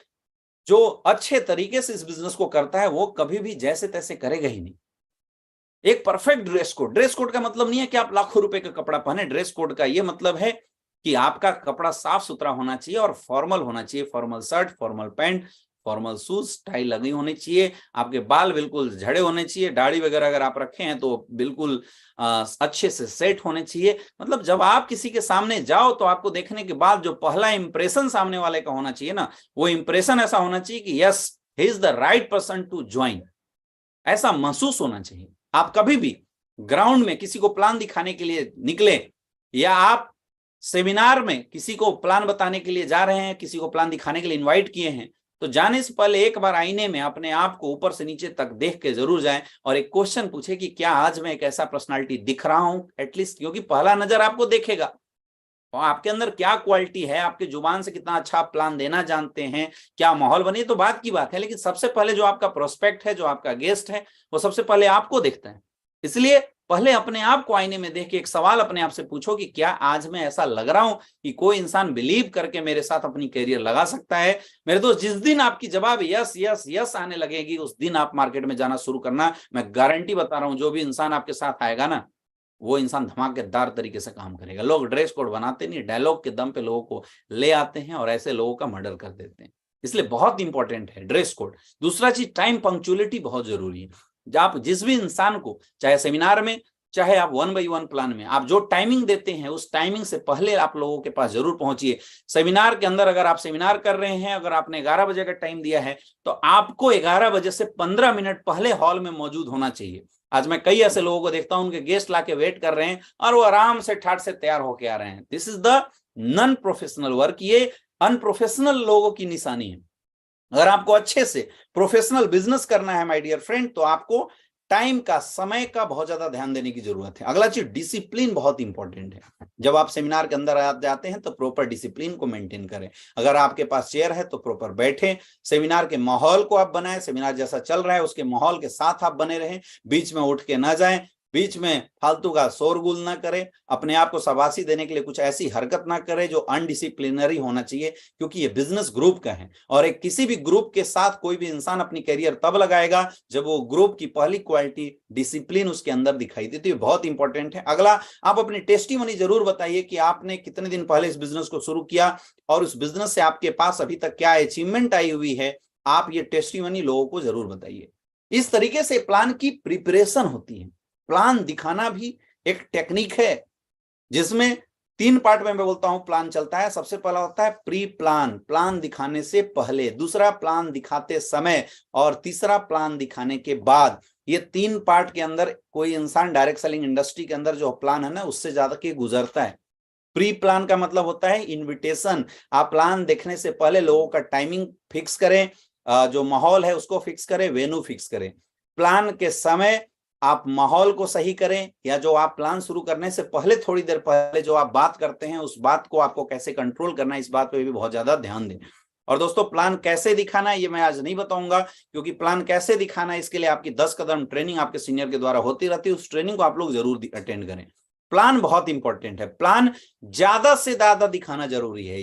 जो अच्छे तरीके से इस बिजनेस को करता है, वो कभी भी जैसे तैसे करेगा ही नहीं। एक perfect dress code. Dress code का मतलब नहीं है कि आप लाखों रुपए का कपड़ा पहने। ड्रेस कोड का ये मतलब है कि आपका कपड़ा साफ सुथरा होना चाहिए और फॉर्मल होना चाहिए। Formal shirt, formal pant, formal shoes, tie लगी होनी चाहिए। आपके बाल बिल्कुल झड़े होने चाहिए। दाढ़ी वगैरह अगर आप रखे हैं तो बिल्कुल अच्छे से सेट होने चाहिए। मतलब जब आप किसी के सामने जाओ तो आपको देखने के बाद जो पहला इंप्रेशन सामने वाले का होना चाहिए ना, वो इंप्रेशन ऐसा होना चाहिए कि yes he is the right person to join. ऐसा महसूस होना चाहिए। आप कभी भी ग्राउंड में किसी को प्लान दिखाने के लिए निकले, या आप सेमिनार में किसी को प्लान बताने के लिए जा रहे हैं, किसी को प्लान दिखाने के लिए इनवाइट किए हैं, तो जाने से पहले एक बार आईने में अपने आप को ऊपर से नीचे तक देख के जरूर जाएं और एक क्वेश्चन पूछे कि क्या आज मैं एक ऐसा पर्सनालिटी दिख रहा हूं एटलीस्ट। क्योंकि पहला नजर आपको देखेगा और आपके अंदर क्या क्वालिटी है, आपके जुबान से कितना अच्छा आप प्लान देना जानते हैं, क्या माहौल बने, तो बात की बात है। लेकिन सबसे पहले जो आपका प्रोस्पेक्ट है, जो आपका गेस्ट है, वो सबसे पहले आपको देखता है। इसलिए पहले अपने आप को आईने में देख के एक सवाल अपने आप से पूछो कि क्या आज मैं ऐसा लग रहा हूं कि कोई इंसान बिलीव करके मेरे साथ अपनी करियर लगा सकता है। मेरे दोस्त, जिस दिन आपकी जवाब यस यस यस आने लगेगी, उस दिन आप मार्केट में जाना शुरू करना। मैं गारंटी बता रहा हूं, जो भी इंसान आपके साथ आएगा ना, वो इंसान धमाकेदार तरीके से काम करेगा। लोग ड्रेस कोड बनाते नहीं, डायलॉग के दम पे लोगों को ले आते हैं और ऐसे लोगों का मर्डर कर देते हैं। इसलिए बहुत इंपॉर्टेंट है ड्रेस कोड। दूसरा चीज, टाइम पंक्चुअलिटी बहुत जरूरी है। आप जिस भी इंसान को, चाहे सेमिनार में, चाहे आप 1 by 1 प्लान में, आप जो टाइमिंग देते हैं उस टाइमिंग से पहले आप लोगों के पास जरूर पहुंचिए। सेमिनार के अंदर अगर आप सेमिनार कर रहे हैं, अगर आपने 11 बजे का टाइम दिया है, तो आपको 11 बजे से 15 मिनट पहले हॉल में मौजूद होना चाहिए। आज मैं कई ऐसे लोगों को देखता हूं, उनके गेस्ट लाके वेट कर रहे हैं और वो आराम से ठाट से तैयार होके आ रहे हैं। This is the non professional work. ये अनप्रोफेशनल लोगों की निशानी है। अगर आपको अच्छे से प्रोफेशनल बिजनेस करना है माय डियर फ्रेंड, तो आपको टाइम का, समय का बहुत ज्यादा ध्यान देने की जरूरत है। अगला चीज, डिसिप्लिन बहुत इंपॉर्टेंट है। जब आप सेमिनार के अंदर जाते हैं तो प्रॉपर डिसिप्लिन को मेंटेन करें। अगर आपके पास चेयर है तो प्रॉपर बैठे। सेमिनार के माहौल को आप बनाएं, सेमिनार जैसा चल रहा है उसके माहौल के साथ आप बने रहें। बीच में उठ के ना जाएं, बीच में फालतू का शोरगुल ना करें, अपने आप को शाबाशी देने के लिए कुछ ऐसी हरकत ना करें जो अनडिसिप्लिनरी होना चाहिए, क्योंकि ये बिजनेस ग्रुप का है। और एक किसी भी ग्रुप के साथ कोई भी इंसान अपनी करियर तब लगाएगा जब वो ग्रुप की पहली क्वालिटी डिसिप्लिन उसके अंदर दिखाई देती है। बहुत इंपॉर्टेंट है। अगला, आप अपनी टेस्टिमनी जरूर बताइए कि आपने कितने दिन पहले इस बिजनेस को शुरू किया और उस बिजनेस से आपके पास अभी तक क्या अचीवमेंट आई हुई है। आप ये टेस्टिमनी लोगों को जरूर बताइए। इस तरीके से प्लान की प्रिपरेशन होती है। प्लान दिखाना भी एक टेक्निक है, जिसमें 3 पार्ट में मैं बोलता हूं प्लान चलता है। सबसे पहला होता है प्री प्लान, प्लान दिखाने से पहले। दूसरा, प्लान दिखाते समय। और तीसरा, प्लान दिखाने के बाद। ये 3 पार्ट के अंदर कोई इंसान डायरेक्ट सेलिंग इंडस्ट्री के अंदर जो प्लान है ना, उससे ज्यादा के गुजरता है। प्री प्लान का मतलब होता है इनविटेशन। आप प्लान देखने से पहले लोगों का टाइमिंग फिक्स करें, जो माहौल है उसको फिक्स करें, वेन्यू फिक्स करें। प्लान के समय आप माहौल को सही करें, या जो आप प्लान शुरू करने से पहले थोड़ी देर पहले जो आप बात करते हैं उस बात को आपको कैसे कंट्रोल करना है, इस बात पे भी बहुत ज्यादा ध्यान दें। और दोस्तों, प्लान कैसे दिखाना है ये मैं आज नहीं बताऊंगा, क्योंकि प्लान कैसे दिखाना है इसके लिए आपकी 10 कदम ट्रेनिंग आपके सीनियर के द्वारा होती रहती है। उस ट्रेनिंग को आप लोग जरूर अटेंड करें। प्लान बहुत इंपॉर्टेंट है। प्लान ज्यादा से ज्यादा दिखाना जरूरी है।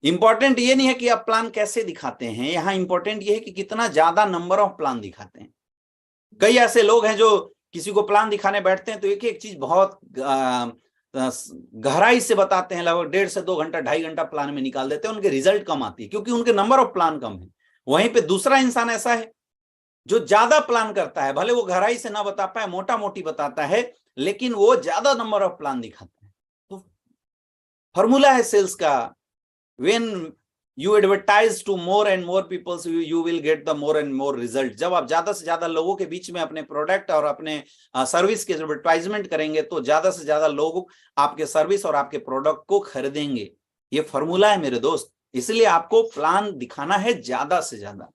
इंपॉर्टेंट ये नहीं है कि आप प्लान कैसे दिखाते हैं, यहां इंपॉर्टेंट ये है कि कितना ज्यादा नंबर ऑफ प्लान दिखाते हैं। कई ऐसे लोग हैं जो किसी को प्लान दिखाने बैठते हैं तो एक एक चीज बहुत गहराई से बताते हैं, लगभग 1.5 से 2 घंटा 2.5 घंटा प्लान में निकाल देते हैं। उनके रिजल्ट कम आती है क्योंकि उनके नंबर ऑफ प्लान कम है। वहीं पे दूसरा इंसान ऐसा है जो ज्यादा प्लान करता है, भले वो गहराई से ना बता पाए, मोटा मोटी बताता है, लेकिन वो ज्यादा नंबर ऑफ प्लान दिखाता है। तो फॉर्मूला है सेल्स का, when you advertise to more and more people, so you will get the more and more result। जब आप ज्यादा से ज्यादा लोगों के बीच में अपने प्रोडक्ट और अपने सर्विस के एडवर्टाइजमेंट करेंगे तो ज्यादा से ज्यादा लोग आपके सर्विस और आपके प्रोडक्ट को खरीदेंगे। ये फॉर्मूला है मेरे दोस्त। इसलिए आपको प्लान दिखाना है ज्यादा से ज्यादा,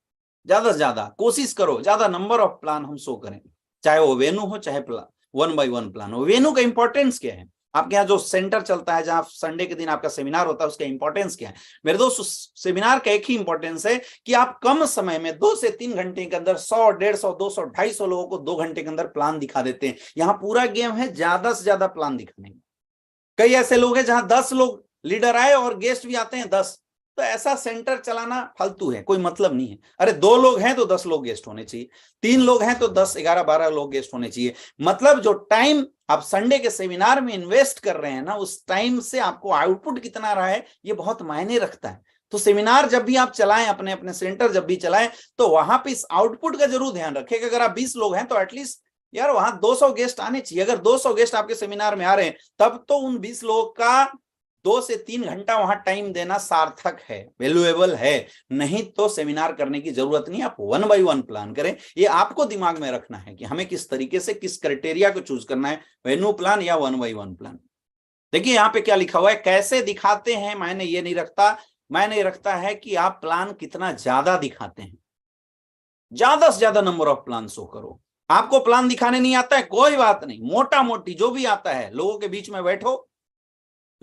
ज्यादा से ज्यादा कोशिश करो, ज्यादा नंबर ऑफ प्लान हम शो करें, चाहे वो वेन्यू हो चाहे 1 by 1 प्लान हो। वेन्यू का इंपॉर्टेंस क्या है? आपके यहाँ जो सेंटर चलता है, जहां संडे के दिन आपका सेमिनार होता है, उसका इंपॉर्टेंस क्या है? मेरे दोस्त, सेमिनार का एक ही इंपॉर्टेंस है कि आप कम समय में 2 से 3 घंटे के अंदर 100, 150, 200, 250 लोगों को 2 घंटे के अंदर प्लान दिखा देते हैं। यहाँ पूरा गेम है ज्यादा से ज्यादा प्लान दिखाने का। कई ऐसे लोग हैं जहां 10 लोग लीडर आए और गेस्ट भी आते हैं 10, तो ऐसा सेंटर चलाना फालतू है, कोई मतलब नहीं है। अरे 2 लोग हैं तो 10 लोग गेस्ट होने चाहिए, 3 लोग हैं तो 10, 11, 12 लोग गेस्ट होने चाहिए। मतलब जो टाइम आप संडे के सेमिनार में इन्वेस्ट कर रहे हैं ना, उस टाइम से आपको आउटपुट कितना रहा है ये बहुत मायने रखता है। तो सेमिनार जब भी आप चलाएं, अपने अपने सेंटर जब भी चलाएं, तो वहां पे इस आउटपुट का जरूर ध्यान रखें कि अगर आप 20 लोग हैं तो एटलीस्ट यार वहां 200 गेस्ट आने चाहिए। अगर 200 गेस्ट आपके सेमिनार में आ रहे हैं, तब तो उन 20 लोगों का 2 से 3 घंटा वहां टाइम देना सार्थक है, वैल्यूएबल है। नहीं तो सेमिनार करने की जरूरत नहीं, आप 1 by 1 प्लान करें। ये आपको दिमाग में रखना है कि हमें किस तरीके से, किस क्राइटेरिया को चूज करना है, वेन्यू प्लान या 1 by 1 प्लान। देखिए यहाँ पे क्या लिखा हुआ है, कैसे दिखाते हैं मैंने ये नहीं रखता, मैंने रखता है कि आप प्लान कितना ज्यादा दिखाते हैं। ज्यादा से ज्यादा नंबर ऑफ प्लान शो करो। आपको प्लान दिखाने नहीं आता है, कोई बात नहीं, मोटा मोटी जो भी आता है लोगों के बीच में बैठो,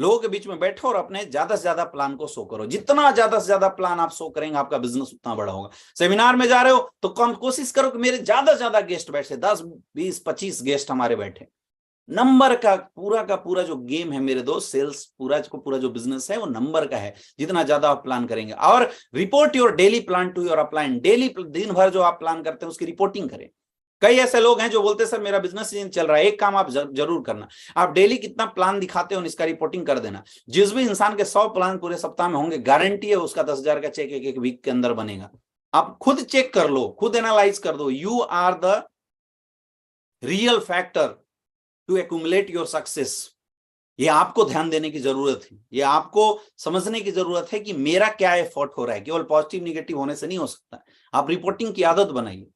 लोगों के बीच में बैठो और अपने ज्यादा से ज्यादा प्लान को शो करो। जितना ज्यादा से ज्यादा प्लान आप शो करेंगे आपका बिजनेस उतना बड़ा होगा। सेमिनार में जा रहे हो तो कम कोशिश करो कि मेरे ज्यादा से ज्यादा गेस्ट बैठे, 10 20 25 गेस्ट हमारे बैठे। नंबर का पूरा जो गेम है मेरे दोस्त, सेल्स पूरा जो बिजनेस है वो नंबर का है। जितना ज्यादा आप प्लान करेंगे, और report your daily plan to your upline. Daily दिन भर जो आप प्लान करते हैं उसकी रिपोर्टिंग करें। कई ऐसे लोग हैं जो बोलते हैं सर मेरा बिजनेस नहीं चल रहा है। एक काम आप जरूर करना, आप डेली कितना प्लान दिखाते हो इसका रिपोर्टिंग कर देना। जिस भी इंसान के 100 प्लान पूरे सप्ताह में होंगे, गारंटी है उसका 10,000 का चेक एक वीक के अंदर बनेगा। आप खुद चेक कर लो, खुद एनालाइज कर दो। You are the real factor to accumulate your success. ये आपको ध्यान देने की जरूरत है, ये आपको समझने की जरूरत है कि मेरा क्या एफर्ट हो रहा है। केवल पॉजिटिव निगेटिव होने से नहीं हो सकता। आप रिपोर्टिंग की आदत बनाइए।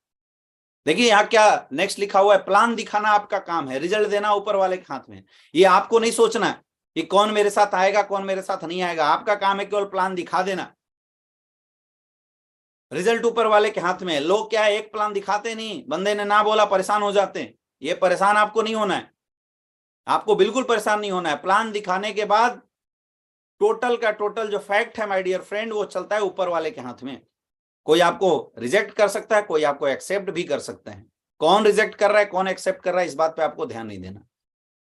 देखिए यहाँ क्या नेक्स्ट लिखा हुआ है, प्लान दिखाना आपका काम है, रिजल्ट देना ऊपर वाले के हाथ में। ये आपको नहीं सोचना है कि कौन मेरे साथ आएगा कौन मेरे साथ नहीं आएगा। आपका काम है केवल प्लान दिखा देना, रिजल्ट ऊपर वाले के हाथ में। लोग क्या है, एक प्लान दिखाते नहीं, बंदे ने ना बोला परेशान हो जाते हैं। ये परेशान आपको नहीं होना है, आपको बिल्कुल परेशान नहीं होना है। प्लान दिखाने के बाद टोटल का टोटल जो फैक्ट है माय डियर फ्रेंड, वो चलता है ऊपर वाले के हाथ में। कोई आपको रिजेक्ट कर सकता है, कोई आपको एक्सेप्ट भी कर सकता है। कौन रिजेक्ट कर रहा है कौन एक्सेप्ट कर रहा है इस बात पे आपको ध्यान नहीं देना।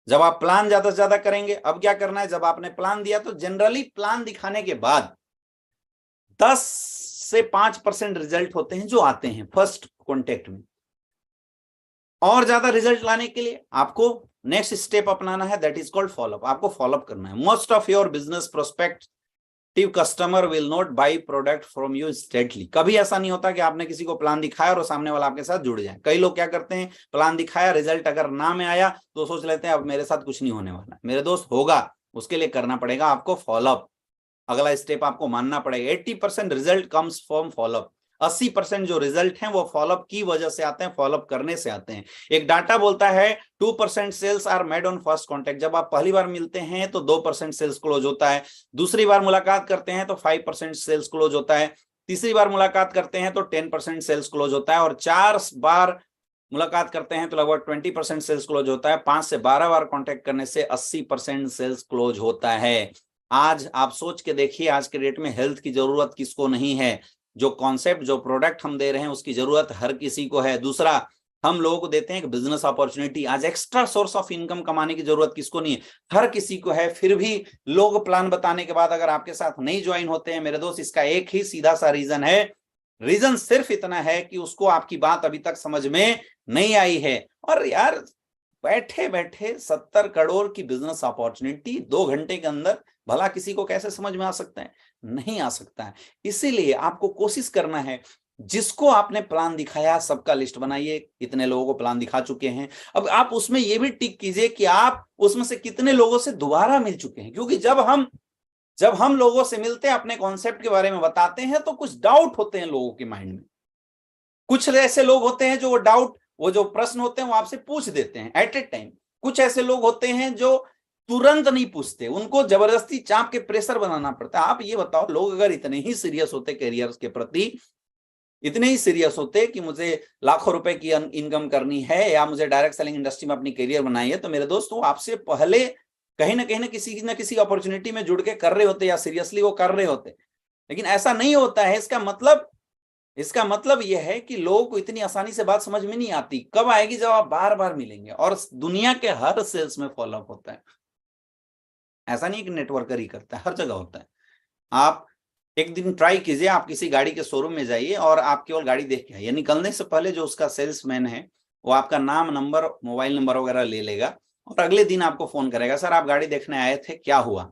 जब आप प्लान ज्यादा से ज्यादा करेंगे, अब क्या करना है, जब आपने प्लान दिया तो जनरली प्लान दिखाने के बाद 10 से 5% रिजल्ट होते हैं जो आते हैं फर्स्ट कॉन्टेक्ट में। और ज्यादा रिजल्ट लाने के लिए आपको नेक्स्ट स्टेप अपनाना है, दैट इज कॉल्ड फॉलोअप। आपको फॉलोअप करना है। Most of your business prospective customer will not by product from you instantly. कभी ऐसा नहीं होता कि आपने किसी को प्लान दिखाया और सामने वाला आपके साथ जुड़ जाए। कई लोग क्या करते हैं, प्लान दिखाया, रिजल्ट अगर ना में आया तो सोच लेते हैं अब मेरे साथ कुछ नहीं होने वाला। मेरे दोस्त होगा, उसके लिए करना पड़ेगा आपको फॉलोअप। अगला स्टेप आपको मानना पड़ेगा। 80% रिजल्ट कम्स फ्रॉम फॉलोअप। 80% जो रिजल्ट हैं वो फॉलोअप की वजह से आते हैं, फॉलोअप करने से आते हैं। एक डाटा बोलता है 2% sales are made on first contact. जब आप पहली बार मिलते हैं तो 2% सेल्स क्लोज होता है। दूसरी बार मुलाकात करते हैं तो 5% सेल्स क्लोज होता है। तीसरी बार मुलाकात करते हैं तो 10% सेल्स क्लोज होता है। और 4 बार मुलाकात करते हैं तो लगभग 20% सेल्स क्लोज होता है। 5 से 12 बार कॉन्टेक्ट करने से 80% सेल्स क्लोज होता है। आज आप सोच के देखिए, आज के डेट में हेल्थ की जरूरत किसको नहीं है। जो कॉन्सेप्ट जो प्रोडक्ट हम दे रहे हैं उसकी जरूरत हर किसी को है। दूसरा, हम लोगों को देते हैं एक बिजनेस अपॉर्चुनिटी। आज एक्स्ट्रा सोर्स ऑफ इनकम कमाने की जरूरत किसको नहीं है, हर किसी को है। फिर भी लोग प्लान बताने के बाद अगर आपके साथ नहीं ज्वाइन होते हैं मेरे दोस्त, इसका एक ही सीधा सा रीजन है। रीजन सिर्फ इतना है कि उसको आपकी बात अभी तक समझ में नहीं आई है। और यार बैठे बैठे 70 करोड़ की बिजनेस अपॉर्चुनिटी 2 घंटे के अंदर भला किसी को कैसे समझ में आ सकता है, नहीं आ सकता है। इसीलिए आपको कोशिश करना है, जिसको आपने प्लान दिखाया सबका लिस्ट बनाइए। इतने लोगों को प्लान दिखा चुके हैं, अब आप उसमें यह भी टिक कीजिए कि आप उसमें से कितने लोगों से दोबारा मिल चुके हैं। क्योंकि जब हम लोगों से मिलते हैं, अपने कॉन्सेप्ट के बारे में बताते हैं तो कुछ डाउट होते हैं लोगों के माइंड में। कुछ ऐसे लोग होते हैं जो वो जो प्रश्न होते हैं वो आपसे पूछ देते हैं एट ए टाइम। कुछ ऐसे लोग होते हैं जो तुरंत नहीं पूछते, उनको जबरदस्ती चाप के प्रेशर बनाना पड़ता है। आप ये बताओ, लोग अगर इतने ही सीरियस होते करियर के प्रति, इतने ही सीरियस होते कि मुझे लाखों रुपए की इनकम करनी है या मुझे डायरेक्ट सेलिंग इंडस्ट्री में अपनी करियर बनाई है, तो मेरे दोस्त वो आपसे पहले कहीं ना किसी अपॉर्चुनिटी में जुड़ के कर रहे होते या सीरियसली वो कर रहे होते। लेकिन ऐसा नहीं होता है। इसका मतलब यह है कि लोगों को इतनी आसानी से बात समझ में नहीं आती। कब आएगी, जब आप बार बार मिलेंगे। और दुनिया के हर सेल्स में फॉलोअप होता है। ऐसा नहीं कि नेटवर्कर ही करता है, हर जगह होता है। आप एक दिन ट्राई कीजिए, आप किसी गाड़ी के शोरूम में जाइए और आप केवल गाड़ी देख के आइए। निकलने से पहले जो उसका सेल्समैन है वो आपका नाम, नंबर, मोबाइल नंबर वगैरह ले लेगा और अगले दिन आपको फोन करेगा, सर आप गाड़ी देखने आए थे, क्या हुआ?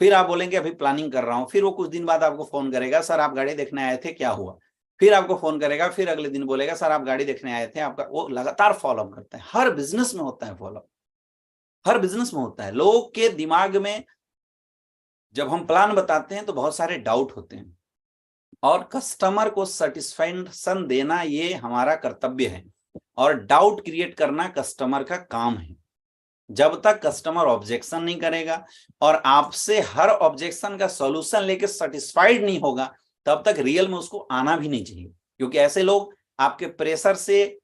फिर आप बोलेंगे अभी प्लानिंग कर रहा हूँ। फिर वो कुछ दिन बाद आपको फोन करेगा, सर आप गाड़ी देखने आए थे, क्या हुआ? फिर आपको फोन करेगा, फिर अगले दिन बोलेगा सर आप गाड़ी देखने आए थे आपका। वो लगातार फॉलोअप करता है। हर बिजनेस में होता है फॉलोअप, हर बिजनेस में होता है। लोगों के दिमाग में जब हम प्लान बताते हैं तो बहुत सारे डाउट होते हैं और कस्टमर को सेटिस्फैक्शन देना ये हमारा कर्तव्य है और डाउट क्रिएट करना कस्टमर का काम है। जब तक कस्टमर ऑब्जेक्शन नहीं करेगा और आपसे हर ऑब्जेक्शन का सॉल्यूशन लेके सेटिस्फाइड नहीं होगा, तब तक रियल में उसको आना भी नहीं चाहिए। क्योंकि ऐसे लोग आपके प्रेशर से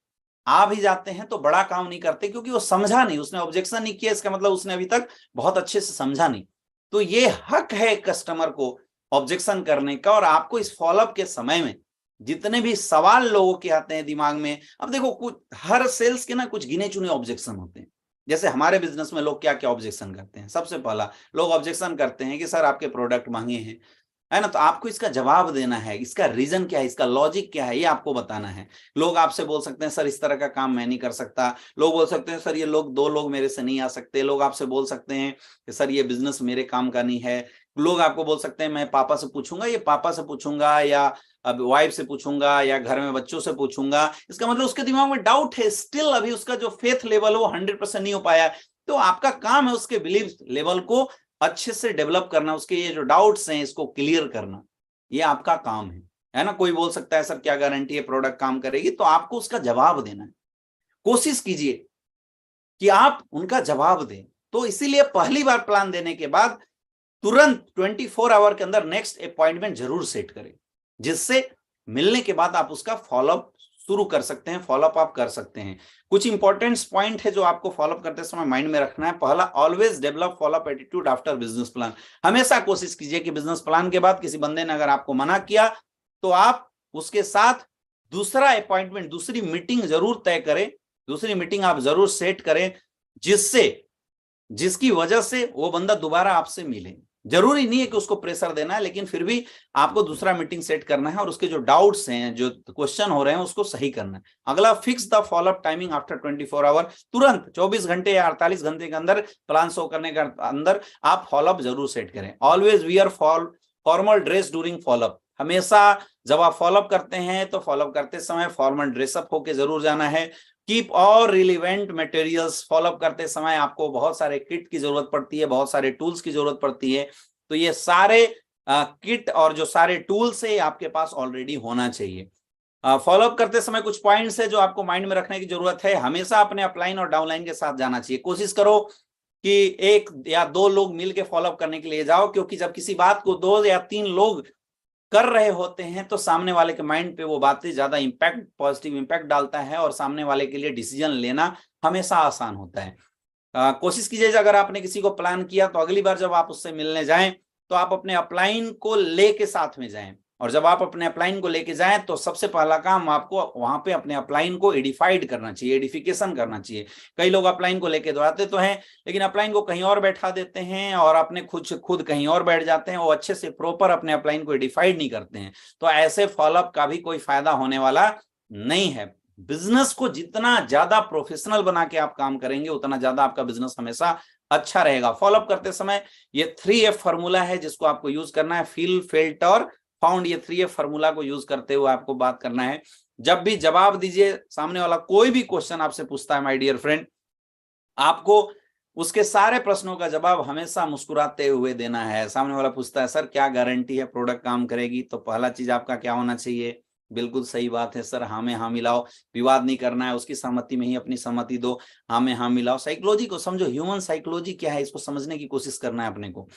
आ भी जाते हैं तो बड़ा काम नहीं करते, क्योंकि वो समझा नहीं, उसने ऑब्जेक्शन नहीं किया, इसका मतलब उसने अभी तक बहुत अच्छे से समझा नहीं। तो ये हक है कस्टमर को ऑब्जेक्शन करने का। और आपको इस फॉलोअप के समय में जितने भी सवाल लोगों के आते हैं दिमाग में, अब देखो कुछ हर सेल्स के ना कुछ गिने चुने ऑब्जेक्शन होते हैं। जैसे हमारे बिजनेस में लोग क्या क्या ऑब्जेक्शन करते हैं, सबसे पहला लोग ऑब्जेक्शन करते हैं कि सर आपके प्रोडक्ट महंगे हैं, है ना। तो आपको इसका जवाब देना है, इसका रीजन क्या है, इसका लॉजिक क्या है, ये आपको बताना है। लोग आपसे बोल सकते हैं सर इस तरह का काम मैं नहीं कर सकता, लोग बोल सकते हैं सर ये लोग 2 लोग मेरे से नहीं आ सकते, लोग आपसे बोल सकते हैं कि सर ये बिजनेस मेरे काम का नहीं है, लोग आपको बोल सकते हैं मैं पापा से पूछूंगा, ये पापा से पूछूंगा या अब वाइफ से पूछूंगा या घर में बच्चों से पूछूंगा। इसका मतलब उसके दिमाग में डाउट है, स्टिल अभी उसका जो फेथ लेवल है वो 100% नहीं हो पाया। तो आपका काम है उसके बिलीव लेवल को अच्छे से डेवलप करना, उसके ये जो डाउट्स हैं इसको क्लियर करना, ये आपका काम है ना। कोई बोल सकता है सर क्या गारंटी है प्रोडक्ट काम करेगी, तो आपको उसका जवाब देना है। कोशिश कीजिए कि आप उनका जवाब दें। तो इसीलिए पहली बार प्लान देने के बाद तुरंत 24 आवर के अंदर नेक्स्ट अपॉइंटमेंट जरूर सेट करें, जिससे मिलने के बाद आप उसका फॉलोअप शुरू कर सकते हैं, फॉलोअप आप कर सकते हैं। कुछ इंपॉर्टेंट पॉइंट है जो आपको फॉलोअप करते समय माइंड में रखना है। पहला, always develop follow up attitude after business plan. हमेशा कोशिश कीजिए कि बिजनेस प्लान के बाद किसी बंदे ने अगर आपको मना किया तो आप उसके साथ दूसरा अपॉइंटमेंट, दूसरी मीटिंग जरूर तय करें, दूसरी मीटिंग आप जरूर सेट करें, जिसकी वजह से वो बंदा दोबारा आपसे मिले। जरूरी नहीं है कि उसको प्रेशर देना है, लेकिन फिर भी आपको दूसरा मीटिंग सेट करना है और उसके जो डाउट्स हैं, जो क्वेश्चन हो रहे हैं, उसको सही करना है। अगला, fix the followup timing after 24 hour. तुरंत 24 घंटे या 48 घंटे के अंदर, प्लान शो करने के अंदर आप फॉलोअप जरूर सेट करें। Always wear formal dress during follow up. हमेशा जब आप फॉलोअप करते हैं तो फॉलोअप करते समय फॉर्मल ड्रेसअप होके जरूर जाना है। Keep all relevant materials. Follow up करते समय आपको बहुत सारे किट की जरूरत पड़ती है, बहुत सारे टूल्स की जरूरत पड़ती है। तो ये सारे किट और जो सारे टूल्स है आपके पास ऑलरेडी होना चाहिए। फॉलोअप करते समय कुछ पॉइंट्स है जो आपको माइंड में रखने की जरूरत है। हमेशा अपने अपलाइन और डाउनलाइन के साथ जाना चाहिए। कोशिश करो कि 1 या 2 लोग मिलकर फॉलोअप करने के लिए जाओ, क्योंकि जब किसी बात को 2 या 3 लोग कर रहे होते हैं तो सामने वाले के माइंड पे वो बातें ज्यादा इंपैक्ट, पॉजिटिव इंपैक्ट डालता है और सामने वाले के लिए डिसीजन लेना हमेशा आसान होता है। कोशिश कीजिए अगर आपने किसी को प्लान किया तो अगली बार जब आप उससे मिलने जाएं तो आप अपने अपलाइन को लेके साथ में जाएं। और जब आप अपने अपलाइन को लेके जाएं तो सबसे पहला काम आपको वहां पे अपने अपलाइन को एडिफाइड करना चाहिए, एडिफिकेशन करना चाहिए। कई लोग अपलाइन को लेके दौड़ाते तो हैं, लेकिन अपलाइन को कहीं और बैठा देते हैं और अपने खुद कहीं और बैठ जाते हैं। वो अच्छे से प्रॉपर अपने अपलाइन को एडिफाइड नहीं करते हैं। तो ऐसे फॉलोअप का भी कोई फायदा होने वाला नहीं है। बिजनेस को जितना ज्यादा प्रोफेशनल बना के आप काम करेंगे उतना ज्यादा आपका बिजनेस हमेशा अच्छा रहेगा। फॉलोअप करते समय ये 3F फॉर्मूला है जिसको आपको यूज करना है, फील, फेल्ट और फाउंड। ये 3F फॉर्मूला को यूज करते हुए आपको बात करना है। जब भी जवाब दीजिए, सामने वाला कोई भी क्वेश्चन आपसे पूछता है माय डियर फ्रेंड, आपको उसके सारे प्रश्नों का जवाब हमेशा मुस्कुराते हुए देना है। सामने वाला पूछता है सर क्या गारंटी है प्रोडक्ट काम करेगी, तो पहला चीज आपका क्या होना चाहिए, बिल्कुल सही बात है सर, हाँ में हाँ मिलाओ। विवाद नहीं करना है, उसकी सहमति में ही अपनी सहमति दो, हाँ में हाँ मिलाओ। साइकोलॉजी को समझो, ह्यूमन साइकोलॉजी क्या है इसको समझने की कोशिश करना है अपने को।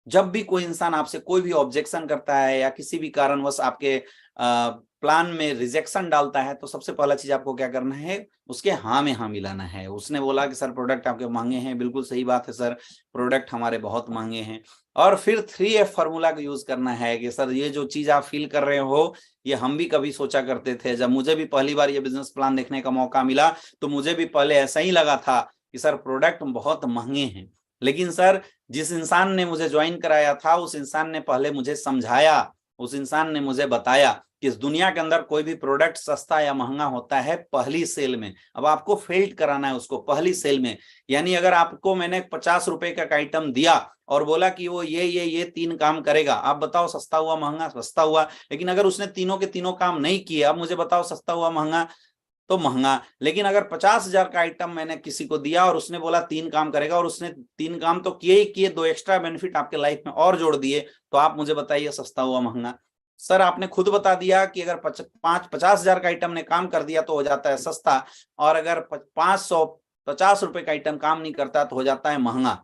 जब भी कोई इंसान आपसे कोई भी ऑब्जेक्शन करता है या किसी भी कारणवश आपके प्लान में रिजेक्शन डालता है, तो सबसे पहला चीज आपको क्या करना है, उसके हाँ में हाँ मिलाना है। उसने बोला कि सर प्रोडक्ट आपके महंगे हैं, बिल्कुल सही बात है सर, प्रोडक्ट हमारे बहुत महंगे हैं। और फिर 3F फॉर्मूला का यूज करना है कि सर ये जो चीज आप फील कर रहे हो ये हम भी कभी सोचा करते थे। जब मुझे भी पहली बार ये बिजनेस प्लान देखने का मौका मिला तो मुझे भी पहले ऐसा ही लगा था कि सर प्रोडक्ट बहुत महंगे हैं, लेकिन सर जिस इंसान ने मुझे ज्वाइन कराया था उस इंसान ने पहले मुझे समझाया, उस इंसान ने मुझे बताया कि इस दुनिया के अंदर कोई भी प्रोडक्ट सस्ता या महंगा होता है पहली सेल में। अब आपको फेल्ट कराना है उसको पहली सेल में। यानी अगर आपको मैंने 50 रुपए का आइटम दिया और बोला कि वो ये 3 काम करेगा, आप बताओ सस्ता हुआ महंगा, सस्ता हुआ। लेकिन अगर उसने तीनों के तीनों काम नहीं किए, अब मुझे बताओ सस्ता हुआ महंगा, तो महंगा। लेकिन अगर 50,000 का आइटम मैंने किसी को दिया और उसने बोला 3 काम करेगा और उसने 3 काम तो किए ही किए, 2 एक्स्ट्रा बेनिफिट आपके लाइफ में और जोड़ दिए, तो आप मुझे बताइए सस्ता हुआ महंगा। सर आपने खुद बता दिया कि अगर 50,000 का आइटम ने काम कर दिया तो हो जाता है सस्ता, और अगर 550 रुपए का आइटम काम नहीं करता तो हो जाता है महंगा।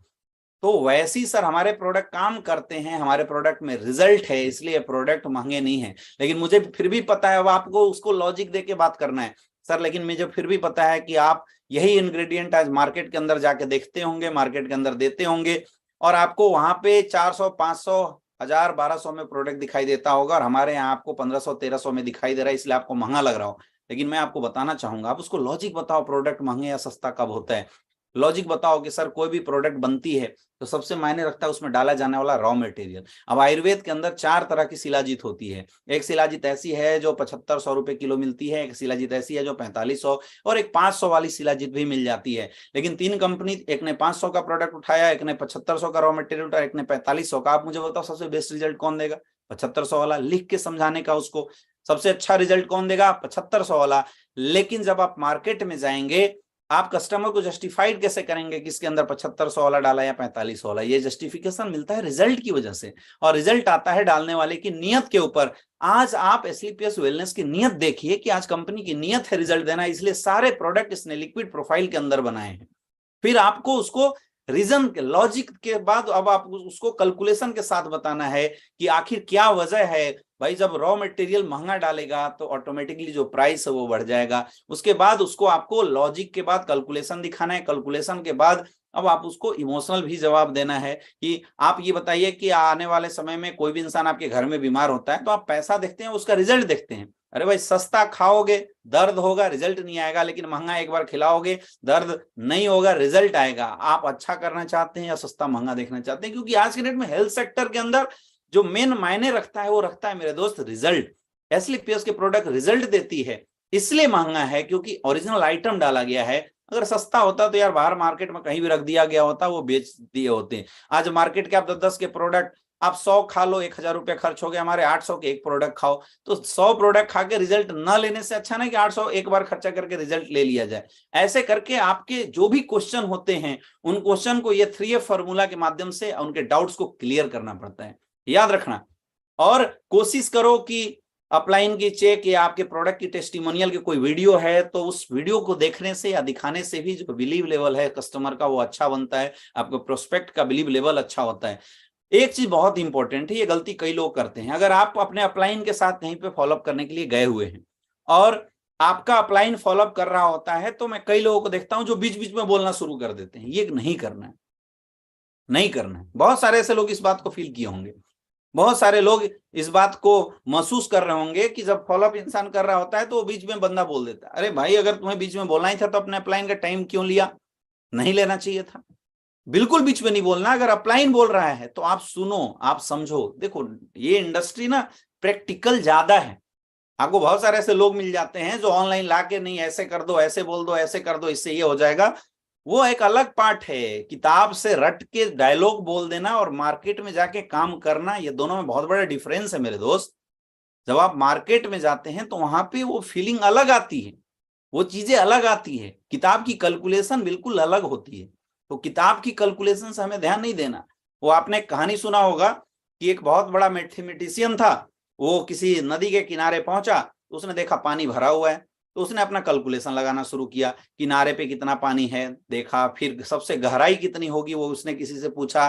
तो वैसी सर हमारे प्रोडक्ट काम करते हैं, हमारे प्रोडक्ट में रिजल्ट है, इसलिए प्रोडक्ट महंगे नहीं है। लेकिन मुझे फिर भी पता है, अब आपको उसको लॉजिक दे के बात करना है सर, लेकिन मुझे फिर भी पता है कि आप यही इंग्रेडिएंट आज मार्केट के अंदर जाके देखते होंगे, मार्केट के अंदर देते होंगे और आपको वहां पे 400, 500, 1000, 1200 में प्रोडक्ट दिखाई देता होगा और हमारे यहाँ आपको 1500, 1300 में दिखाई दे रहा है, इसलिए आपको महंगा लग रहा हो। लेकिन मैं आपको बताना चाहूंगा, आप उसको लॉजिक बताओ, प्रोडक्ट महंगे या सस्ता कब होता है। लॉजिक बताओ कि सर कोई भी प्रोडक्ट बनती है तो सबसे मायने रखता है उसमें डाला जाने वाला रॉ मटेरियल। अब आयुर्वेद के अंदर 4 तरह की शिलाजीत होती है। एक शिलाजीत ऐसी है जो 7500 रुपए किलो मिलती है, एक शिलाजीत ऐसी है जो 4500, और एक 500 वाली शिलाजीत भी मिल जाती है। लेकिन 3 कंपनी, एक ने 500 का प्रोडक्ट उठाया, एक ने 7500 का रॉ मटेरियल उठाया, एक ने 4500 का। आप मुझे बताओ सबसे बेस्ट रिजल्ट कौन देगा? 7500 वाला। लिख के समझाने का उसको, सबसे अच्छा रिजल्ट कौन देगा? 7500 वाला। लेकिन जब आप मार्केट में जाएंगे, आप कस्टमर को जस्टिफाइड कैसे करेंगे कि इसके अंदर 7500 वाला डाला या 4500 वाला? ये जस्टिफिकेशन मिलता है रिजल्ट की वजह से, और रिजल्ट आता है डालने वाले की नियत के ऊपर। आज आप एसलीपीएस वेलनेस की नियत देखिए कि आज कंपनी की नियत है रिजल्ट देना, इसलिए सारे प्रोडक्ट इसने लिक्विड प्रोफाइल के अंदर बनाए हैं। फिर आपको उसको रीजन के, लॉजिक के बाद अब आप उसको कैलकुलेशन के साथ बताना है कि आखिर क्या वजह है। भाई जब रॉ मटेरियल महंगा डालेगा तो ऑटोमेटिकली जो प्राइस है वो बढ़ जाएगा। उसके बाद उसको आपको लॉजिक के बाद कैलकुलेशन दिखाना है, कैलकुलेशन के बाद अब आप उसको इमोशनल भी जवाब देना है कि आप ये बताइए कि आने वाले समय में कोई भी इंसान आपके घर में बीमार होता है तो आप पैसा देखते हैं, उसका रिजल्ट देखते हैं। अरे भाई सस्ता खाओगे दर्द होगा, रिजल्ट नहीं आएगा, लेकिन महंगा एक बार खिलाओगे दर्द नहीं होगा, रिजल्ट आएगा। आप अच्छा करना चाहते हैं या सस्ता महंगा देखना चाहते हैं? क्योंकि आज के डेट में हेल्थ सेक्टर के अंदर जो मेन मायने रखता है वो रखता है मेरे दोस्त रिजल्ट। एसलीपीएस के प्रोडक्ट रिजल्ट देती है, इसलिए महंगा है क्योंकि ओरिजिनल आइटम डाला गया है। अगर सस्ता होता तो यार बाहर मार्केट में कहीं भी रख दिया गया होता, वो बेच दिए होते। आज मार्केट के आप 10-10 के प्रोडक्ट आप 100 खा लो, 1000 रुपया खर्च हो गया, हमारे 800 के एक प्रोडक्ट खाओ। तो 100 प्रोडक्ट खा के रिजल्ट ना लेने से अच्छा ना कि 800 एक बार खर्चा करके रिजल्ट ले लिया जाए। ऐसे करके आपके जो भी क्वेश्चन होते हैं उन क्वेश्चन को ये 3F फॉर्मूला के माध्यम से उनके डाउट्स को क्लियर करना पड़ता है, याद रखना। और कोशिश करो कि अपलाइन की चेक या आपके प्रोडक्ट की टेस्टिमोनियल की कोई वीडियो है तो उस वीडियो को देखने से या दिखाने से भी जो बिलीव लेवल है कस्टमर का वो अच्छा बनता है, आपके प्रोस्पेक्ट का बिलीव लेवल अच्छा होता है। एक चीज बहुत इंपॉर्टेंट है, ये गलती कई लोग करते हैं। अगर आप अपने अपलाइन के साथ कहीं पे फॉलोअप करने के लिए गए हुए हैं और आपका अपलाइन फॉलोअप कर रहा होता है, तो मैं कई लोगों को देखता हूं जो बीच बीच में बोलना शुरू कर देते हैं। ये नहीं करना है, नहीं करना है। बहुत सारे ऐसे लोग इस बात को फील किए होंगे, बहुत सारे लोग इस बात को महसूस कर रहे होंगे कि जब फॉलोअप इंसान कर रहा होता है तो वो बीच में बंदा बोल देता है। अरे भाई अगर तुम्हें बीच में बोलना ही था तो अपने अपलाइन का टाइम क्यों लिया? नहीं लेना चाहिए था। बिल्कुल बीच में नहीं बोलना। अगर अपलाइन बोल रहा है तो आप सुनो, आप समझो। देखो ये इंडस्ट्री ना प्रैक्टिकल ज्यादा है। आपको बहुत सारे ऐसे लोग मिल जाते हैं जो ऑनलाइन लाके नहीं ऐसे कर दो, ऐसे बोल दो, ऐसे कर दो, इससे ये हो जाएगा। वो एक अलग पार्ट है। किताब से रट के डायलॉग बोल देना और मार्केट में जाके काम करना, ये दोनों में बहुत बड़ा डिफरेंस है मेरे दोस्त। जब आप मार्केट में जाते हैं तो वहां पे वो फीलिंग अलग आती है, वो चीजें अलग आती है। किताब की कैलकुलेशन बिल्कुल अलग होती है। तो किताब की कैलकुलेशन से हमें ध्यान नहीं देना। वो आपने कहानी सुना होगा कि एक बहुत बड़ा मैथमेटिशियन था, वो किसी नदी के किनारे पहुंचा तो उसने देखा पानी भरा हुआ है, तो उसने अपना कैलकुलेशन लगाना शुरू किया। किनारे पे कितना पानी है देखा, फिर सबसे गहराई कितनी होगी वो उसने किसी से पूछा,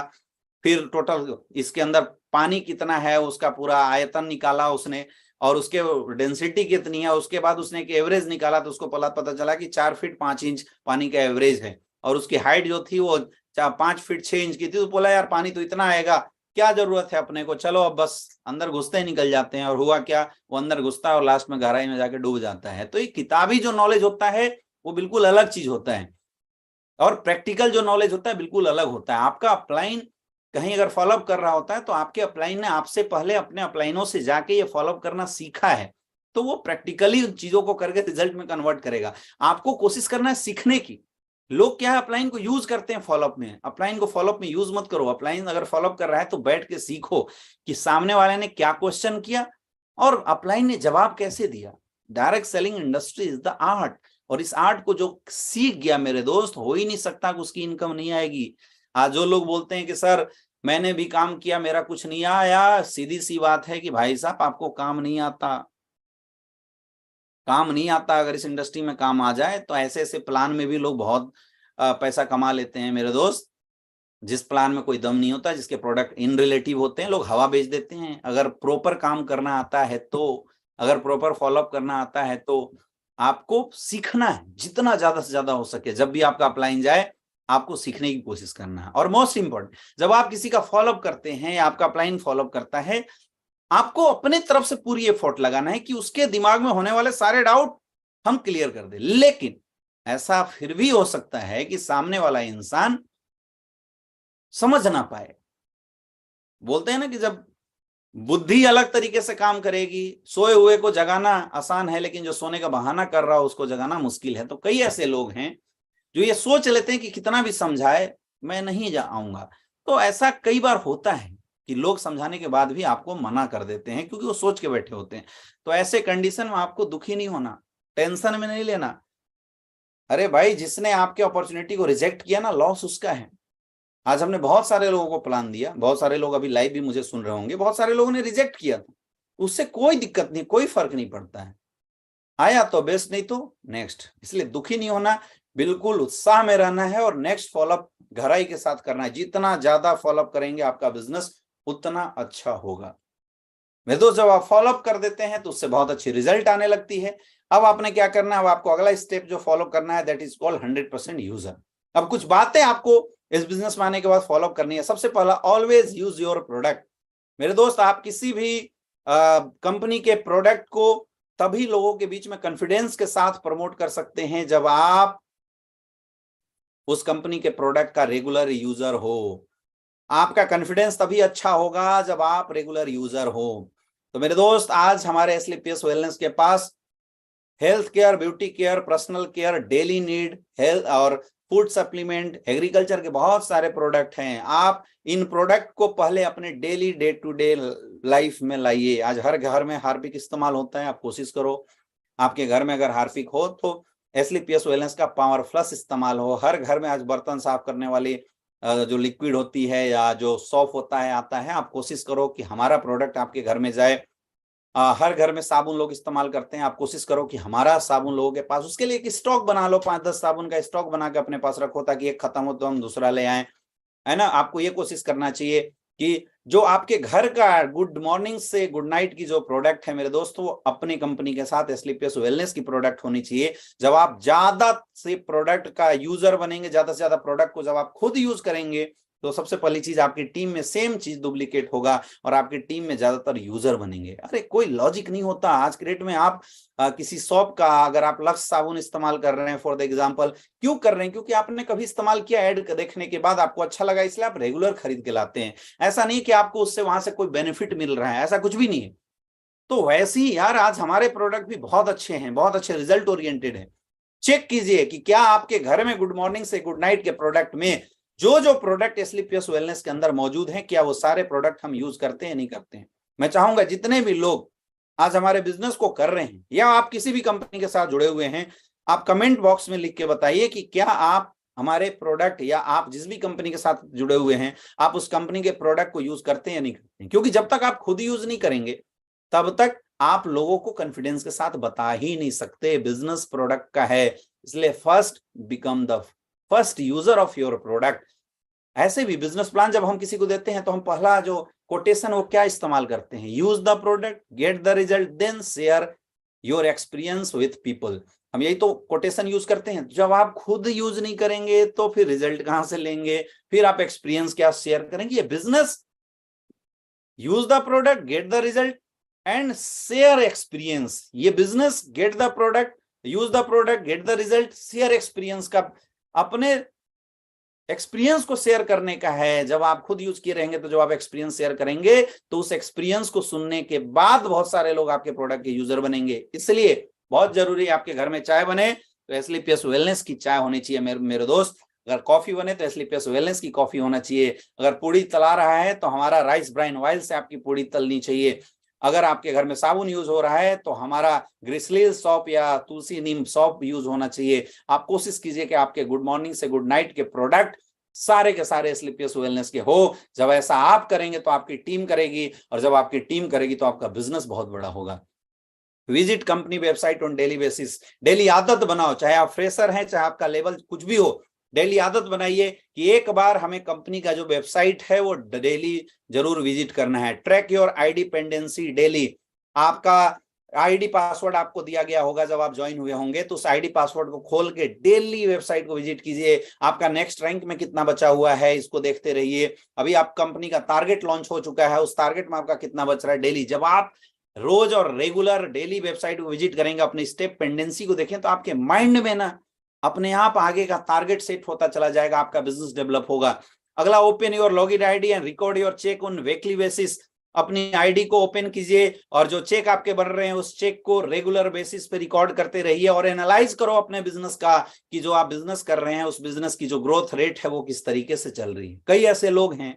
फिर टोटल इसके अंदर पानी कितना है उसका पूरा आयतन निकाला उसने, और उसके डेंसिटी कितनी है। उसके बाद उसने एक एवरेज निकाला तो उसको पता चला कि 4 फीट 5 इंच पानी का एवरेज है, और उसकी हाइट जो थी वो 5 फीट 6 इंच की थी। तो बोला यार पानी तो इतना आएगा, क्या जरूरत है अपने को, चलो अब बस अंदर घुसते ही निकल जाते हैं। और हुआ क्या, वो अंदर घुसता है और लास्ट में गहराई में जाके डूब जाता है। तो ये किताबी जो नॉलेज होता है वो बिल्कुल अलग चीज होता है, और प्रैक्टिकल जो नॉलेज होता है बिल्कुल अलग होता है। आपका अपलाइन कहीं अगर फॉलोअप कर रहा होता है तो आपके अपलाइन ने आपसे पहले अपने अपलाइनों से जाके ये फॉलोअप करना सीखा है, तो वो प्रैक्टिकली चीजों को करके रिजल्ट में कन्वर्ट करेगा। आपको कोशिश करना है सीखने की। लोग क्या है अपलाइन को यूज करते हैं फॉलोअप में, अपलाइन को फॉलोअप में यूज मत करो। अपलाइन अगर फॉलोअप कर रहा है तो बैठ के सीखो कि सामने वाले ने क्या क्वेश्चन किया और अपलाइन ने जवाब कैसे दिया। Direct selling industry is the art, और इस आर्ट को जो सीख गया मेरे दोस्त, हो ही नहीं सकता कि उसकी इनकम नहीं आएगी। आज जो लोग बोलते हैं कि सर मैंने भी काम किया मेरा कुछ नहीं आया, सीधी सी बात है कि भाई साहब आपको काम नहीं आता, काम नहीं आता। अगर इस इंडस्ट्री में काम आ जाए तो ऐसे ऐसे प्लान में भी लोग बहुत पैसा कमा लेते हैं मेरे दोस्त। जिस प्लान में कोई दम नहीं होता, जिसके प्रोडक्ट इन रिलेटिव होते हैं, लोग हवा बेच देते हैं। अगर प्रॉपर काम करना आता है तो, अगर प्रॉपर फॉलोअप करना आता है तो आपको सीखना है जितना ज्यादा से ज्यादा हो सके। जब भी आपका अपलाइन जाए आपको सीखने की कोशिश करना है। और मोस्ट इंपॉर्टेंट, जब आप किसी का फॉलोअप करते हैं या आपका अपलाइन फॉलोअप करता है, आपको अपने तरफ से पूरी एफर्ट लगाना है कि उसके दिमाग में होने वाले सारे डाउट हम क्लियर कर दें। लेकिन ऐसा फिर भी हो सकता है कि सामने वाला इंसान समझ ना पाए। बोलते हैं ना कि जब बुद्धि अलग तरीके से काम करेगी, सोए हुए को जगाना आसान है, लेकिन जो सोने का बहाना कर रहा हो उसको जगाना मुश्किल है। तो कई ऐसे लोग हैं जो ये सोच लेते हैं कि कितना भी समझाए मैं नहीं आऊंगा। तो ऐसा कई बार होता है कि लोग समझाने के बाद भी आपको मना कर देते हैं, क्योंकि वो सोच के बैठे होते हैं। तो ऐसे कंडीशन में आपको दुखी नहीं होना, टेंशन में नहीं लेना। अरे भाई, जिसने आपके अपॉर्चुनिटी को रिजेक्ट किया ना, लॉस उसका है। आज हमने बहुत सारे लोगों को प्लान दिया, बहुत सारे लोग अभी लाइव भी मुझे सुन रहे होंगे, बहुत सारे लोगों ने रिजेक्ट किया था, उससे कोई दिक्कत नहीं, कोई फर्क नहीं पड़ता है। आया तो बेस्ट, नहीं तो नेक्स्ट। इसलिए दुखी नहीं होना, बिल्कुल उत्साह में रहना है और नेक्स्ट फॉलोअप गहराई के साथ करना है। जितना ज्यादा फॉलोअप करेंगे आपका बिजनेस उतना अच्छा होगा। मेरे दोस्त, जब आप फॉलोअप कर देते हैं तो उससे बहुत अच्छी रिजल्ट आने लगती है। अब आपने क्या करना है, अब आपको अगला स्टेप जो फॉलो करना है, दैट इज कॉल्ड 100% यूजर। अब कुछ बातें आपको इस बिजनेस में आने के बाद फॉलो करनी है। सबसे पहला, ऑलवेज यूज योर प्रोडक्ट। मेरे दोस्त, आप किसी भी कंपनी के प्रोडक्ट को तभी लोगों के बीच में कॉन्फिडेंस के साथ प्रमोट कर सकते हैं जब आप उस कंपनी के प्रोडक्ट का रेगुलर यूजर हो। आपका कॉन्फिडेंस तभी अच्छा होगा जब आप रेगुलर यूजर हो। तो मेरे दोस्त, आज हमारे एसलीपीएस वेलनेस के पास health care, beauty care, personal care, daily need, health और फूड सप्लीमेंट, एग्रीकल्चर के बहुत सारे प्रोडक्ट हैं। आप इन प्रोडक्ट को पहले अपने daily day to day life में लाइए। आज हर घर में हार्पिक इस्तेमाल होता है, आप कोशिश करो आपके घर में अगर हार्पिक हो तो एसलीपीएस वेलनेस का पावर प्लस इस्तेमाल हो। हर घर में आज बर्तन साफ करने वाली जो लिक्विड होती है या जो सॉफ होता है आता है, आप कोशिश करो कि हमारा प्रोडक्ट आपके घर में जाए। हर घर में साबुन लोग इस्तेमाल करते हैं, आप कोशिश करो कि हमारा साबुन लोगों के पास, उसके लिए एक स्टॉक बना लो, 5-10 साबुन का स्टॉक बना के अपने पास रखो, ताकि एक खत्म हो तो हम दूसरा ले आए, है ना। आपको ये कोशिश करना चाहिए कि जो आपके घर का गुड मॉर्निंग से गुड नाइट की जो प्रोडक्ट है मेरे दोस्तों, वो अपनी कंपनी के साथ एसलीपीएस वेलनेस की प्रोडक्ट होनी चाहिए। जब आप ज्यादा से प्रोडक्ट का यूजर बनेंगे, ज्यादा से ज्यादा प्रोडक्ट को जब आप खुद यूज करेंगे, तो सबसे पहली चीज, आपकी टीम में सेम चीज डुप्लीकेट होगा और आपकी टीम में ज्यादातर यूजर बनेंगे। अरे कोई लॉजिक नहीं होता आज के डेट में। आप किसी शॉप का अगर आप लक्स साबुन इस्तेमाल कर रहे हैं फॉर द एग्जांपल, क्यों कर रहे हैं? क्योंकि आपने कभी इस्तेमाल किया, ऐड देखने के बाद आपको अच्छा लगा, इसलिए आप रेगुलर खरीद के लाते हैं। ऐसा नहीं कि आपको उससे वहां से कोई बेनिफिट मिल रहा है, ऐसा कुछ भी नहीं है। तो वैसे ही यार, आज हमारे प्रोडक्ट भी बहुत अच्छे हैं, बहुत अच्छे रिजल्ट ओरिएंटेड है। चेक कीजिए कि क्या आपके घर में गुड मॉर्निंग से गुड नाइट के प्रोडक्ट में जो जो प्रोडक्ट एसलीपीएस वेलनेस के अंदर मौजूद हैं, क्या वो सारे प्रोडक्ट हम यूज करते हैं, नहीं करते हैं। मैं चाहूंगा जितने भी लोग आज हमारे बिजनेस को कर रहे हैं या आप किसी भी कंपनी के साथ जुड़े हुए हैं, आप कमेंट बॉक्स में लिख के बताइए कि क्या आप हमारे प्रोडक्ट या आप जिस भी कंपनी के साथ जुड़े हुए हैं, आप उस कंपनी के प्रोडक्ट को यूज करते हैं या नहीं करते हैं। क्योंकि जब तक आप खुद यूज नहीं करेंगे तब तक आप लोगों को कॉन्फिडेंस के साथ बता ही नहीं सकते। बिजनेस प्रोडक्ट का है, इसलिए first become the first user of your product. ऐसे भी बिजनेस प्लान जब हम किसी को देते हैं तो हम पहला जो कोटेशन वो क्या इस्तेमाल करते हैं, use the product, get the result, then share your experience with people. हम यही तो कोटेशन यूज करते हैं। जब आप खुद यूज नहीं करेंगे तो फिर रिजल्ट कहां से लेंगे, फिर आप एक्सपीरियंस क्या शेयर करेंगे। ये business use the product, get the result and share experience, ये business get the product, use the product, get the result, share experience का, अपने एक्सपीरियंस को शेयर करने का है। जब आप खुद यूज किए रहेंगे तो जब आप एक्सपीरियंस शेयर करेंगे तो उस एक्सपीरियंस को सुनने के बाद बहुत सारे लोग आपके प्रोडक्ट के यूजर बनेंगे। इसलिए बहुत जरूरी है आपके घर में चाय बने तो एसलीपीएस वेलनेस की चाय होनी चाहिए मेरे दोस्त। अगर कॉफी बने तो एसलीपीएस वेलनेस की कॉफी होना चाहिए। अगर पूड़ी तला रहा है तो हमारा राइस ब्राइन ऑयल से आपकी पूड़ी तलनी चाहिए। अगर आपके घर में साबुन यूज हो रहा है तो हमारा ग्रिसलीन सॉप या तुलसी नीम सॉप यूज होना चाहिए। आप कोशिश कीजिए कि आपके गुड मॉर्निंग से गुड नाइट के प्रोडक्ट सारे के सारे एसलीपीएस वेलनेस के हो। जब ऐसा आप करेंगे तो आपकी टीम करेगी, और जब आपकी टीम करेगी तो आपका बिजनेस बहुत बड़ा होगा। Visit company website on daily basis. Daily आदत बनाओ, चाहे आप फ्रेशर हैं, चाहे आपका लेवल कुछ भी हो, डेली आदत बनाइए कि एक बार हमें कंपनी का जो वेबसाइट है वो डेली जरूर विजिट करना है। Track your ID pendency daily. आपका आईडी पासवर्ड आपको दिया गया होगा जब आप ज्वाइन हुए होंगे, तो उस आईडी पासवर्ड को खोल के डेली वेबसाइट को विजिट कीजिए। आपका नेक्स्ट रैंक में कितना बचा हुआ है इसको देखते रहिए। अभी आप कंपनी का टारगेट लॉन्च हो चुका है, उस टारगेट में आपका कितना बच रहा है डेली। जब आप रोज और रेगुलर डेली वेबसाइट को विजिट करेंगे, अपनी स्टेप पेंडेंसी को देखें, तो आपके माइंड में ना अपने आप आगे का टारगेट सेट होता चला जाएगा, आपका बिजनेस डेवलप होगा। अगला, open your login ID and record your check on weekly basis. अपनी आईडी को ओपन कीजिए और जो चेक आपके बन रहे हैं उस चेक को रेगुलर बेसिस पे रिकॉर्ड करते रहिए और एनालाइज करो अपने बिजनेस का कि जो आप बिजनेस कर रहे हैं उस बिजनेस की जो ग्रोथ रेट है वो किस तरीके से चल रही है। कई ऐसे लोग हैं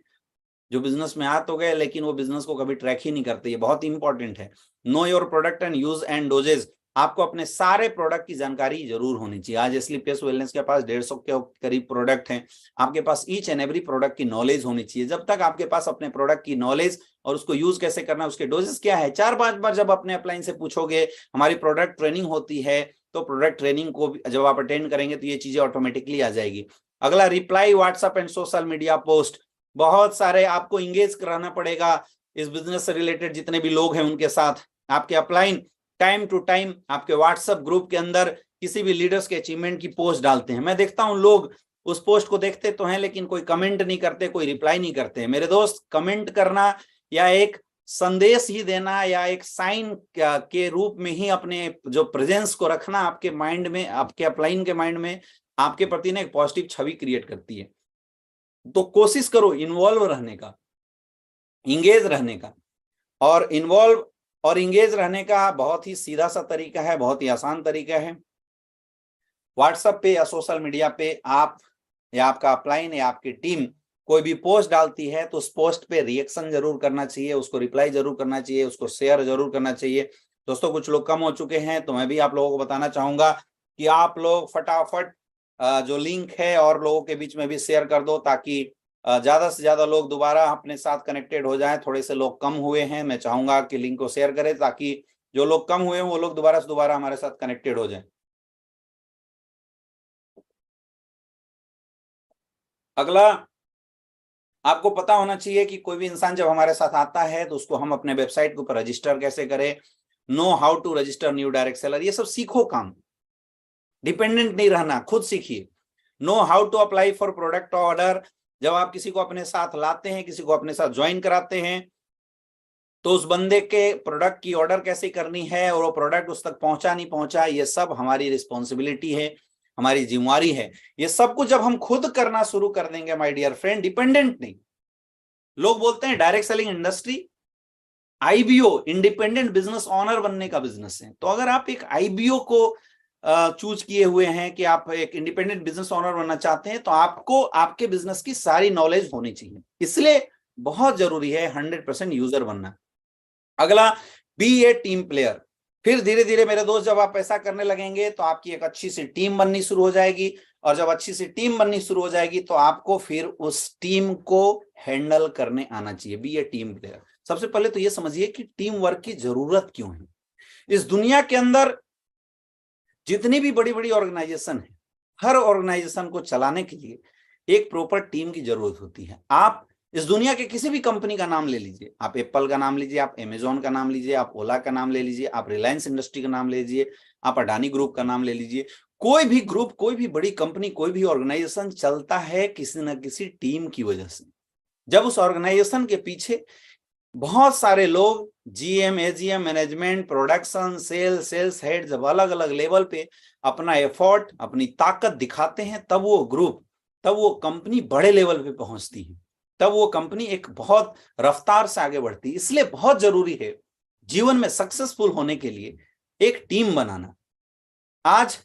जो बिजनेस में आ तो गए लेकिन वो बिजनेस को कभी ट्रैक ही नहीं करते। ये बहुत इंपॉर्टेंट है। Know your product and use and dosages. आपको अपने सारे प्रोडक्ट की जानकारी जरूर होनी चाहिए। आज स्लीपलेस वेलनेस के पास 150 के करीब प्रोडक्ट हैं। आपके पास ईच एंड एवरी प्रोडक्ट की नॉलेज होनी चाहिए। जब तक आपके पास अपने प्रोडक्ट की नॉलेज और उसको यूज कैसे करना है, उसके डोजेस क्या है, 4-5 बार जब अपने अपलाइन से पूछोगे, हमारी प्रोडक्ट ट्रेनिंग होती है, तो प्रोडक्ट ट्रेनिंग को जब आप अटेंड करेंगे तो ये चीजें ऑटोमेटिकली आ जाएगी। अगला, reply WhatsApp and social media post. बहुत सारे आपको इंगेज कराना पड़ेगा इस बिजनेस से रिलेटेड जितने भी लोग हैं उनके साथ। आपके अपलाइन टाइम टू टाइम आपके व्हाट्सएप ग्रुप के अंदर किसी भी लीडर्स के अचीवमेंट की पोस्ट डालते हैं। मैं देखता हूं लोग उस पोस्ट को देखते तो हैं लेकिन कोई कमेंट नहीं करते, कोई रिप्लाई नहीं करते। मेरे दोस्त, कमेंट करना या एक संदेश ही देना या एक साइन के रूप में ही अपने जो प्रेजेंस को रखना आपके माइंड में, आपके अपलाइन के माइंड में आपके प्रति ना एक पॉजिटिव छवि क्रिएट करती है। तो कोशिश करो इन्वॉल्व रहने का, इंगेज रहने का। और इन्वॉल्व और इंगेज रहने का बहुत ही सीधा सा तरीका है, बहुत ही आसान तरीका है। व्हाट्सएप पे या सोशल मीडिया पे आप या आपका अपलाइन या आपकी टीम कोई भी पोस्ट डालती है तो उस पोस्ट पे रिएक्शन जरूर करना चाहिए, उसको रिप्लाई जरूर करना चाहिए, उसको शेयर जरूर करना चाहिए। दोस्तों, कुछ लोग कम हो चुके हैं तो मैं भी आप लोगों को बताना चाहूंगा कि आप लोग फटाफट जो लिंक है और लोगों के बीच में भी शेयर कर दो ताकि ज्यादा से ज्यादा लोग दोबारा अपने साथ कनेक्टेड हो जाएं। थोड़े से लोग कम हुए हैं, मैं चाहूंगा कि लिंक को शेयर करें ताकि जो लोग कम हुए हैं वो लोग दोबारा से दोबारा हमारे साथ कनेक्टेड हो जाएं। अगला, आपको पता होना चाहिए कि कोई भी इंसान जब हमारे साथ आता है तो उसको हम अपने वेबसाइट के ऊपर रजिस्टर कैसे करें। Know how to register new direct seller, ये सब सीखो काम। डिपेंडेंट नहीं रहना, खुद सीखिए। Know how to apply for product order. जब आप किसी को अपने साथ लाते हैं, किसी को अपने साथ ज्वाइन कराते हैं, तो उस बंदे के प्रोडक्ट की ऑर्डर कैसे करनी है और वो प्रोडक्ट उस तक पहुंचा नहीं पहुंचा, ये सब हमारी रिस्पॉन्सिबिलिटी है, हमारी जिम्मेवारी है। ये सब कुछ जब हम खुद करना शुरू कर देंगे माय डियर फ्रेंड, डिपेंडेंट नहीं। लोग बोलते हैं direct selling industry IBO, independent business honour बनने का बिजनेस है। तो अगर आप एक आईबीओ को चूज किए हुए हैं कि आप एक इंडिपेंडेंट बिजनेस ऑनर बनना चाहते हैं, तो आपको आपके बिजनेस की सारी नॉलेज होनी चाहिए। इसलिए बहुत जरूरी है 100% यूजर बनना। अगला, बी ए टीम प्लेयर। फिर धीरे धीरे मेरे दोस्त जब आप ऐसा करने लगेंगे तो आपकी एक अच्छी सी टीम बननी शुरू हो जाएगी और जब अच्छी सी टीम बननी शुरू हो जाएगी तो आपको फिर उस टीम को हैंडल करने आना चाहिए। बी ए टीम प्लेयर। सबसे पहले तो ये समझिए कि टीम वर्क की जरूरत क्यों है। इस दुनिया के अंदर जितनी भी बड़ी बड़ी ऑर्गेनाइजेशन है, हर ऑर्गेनाइजेशन को चलाने के लिए एक प्रॉपर टीम की जरूरत होती है। आप इस दुनिया के किसी भी कंपनी का नाम ले लीजिए, आप एप्पल का नाम लीजिए, आप अमेजोन का नाम लीजिए, आप ओला का नाम ले लीजिए, आप रिलायंस इंडस्ट्री का नाम ले लीजिए, आप अडानी ग्रुप का नाम ले लीजिए। कोई भी ग्रुप, कोई भी बड़ी कंपनी, कोई भी ऑर्गेनाइजेशन चलता है किसी न किसी टीम की वजह से। जब उस ऑर्गेनाइजेशन के पीछे बहुत सारे लोग, GM, AGM, management, production, sales head, जब अलग अलग लेवल पे अपना एफर्ट, अपनी ताकत दिखाते हैं, तब वो ग्रुप, तब वो कंपनी बड़े लेवल पे पहुंचती है, तब वो कंपनी एक बहुत रफ्तार से आगे बढ़ती है। इसलिए बहुत जरूरी है जीवन में सक्सेसफुल होने के लिए एक टीम बनाना। आज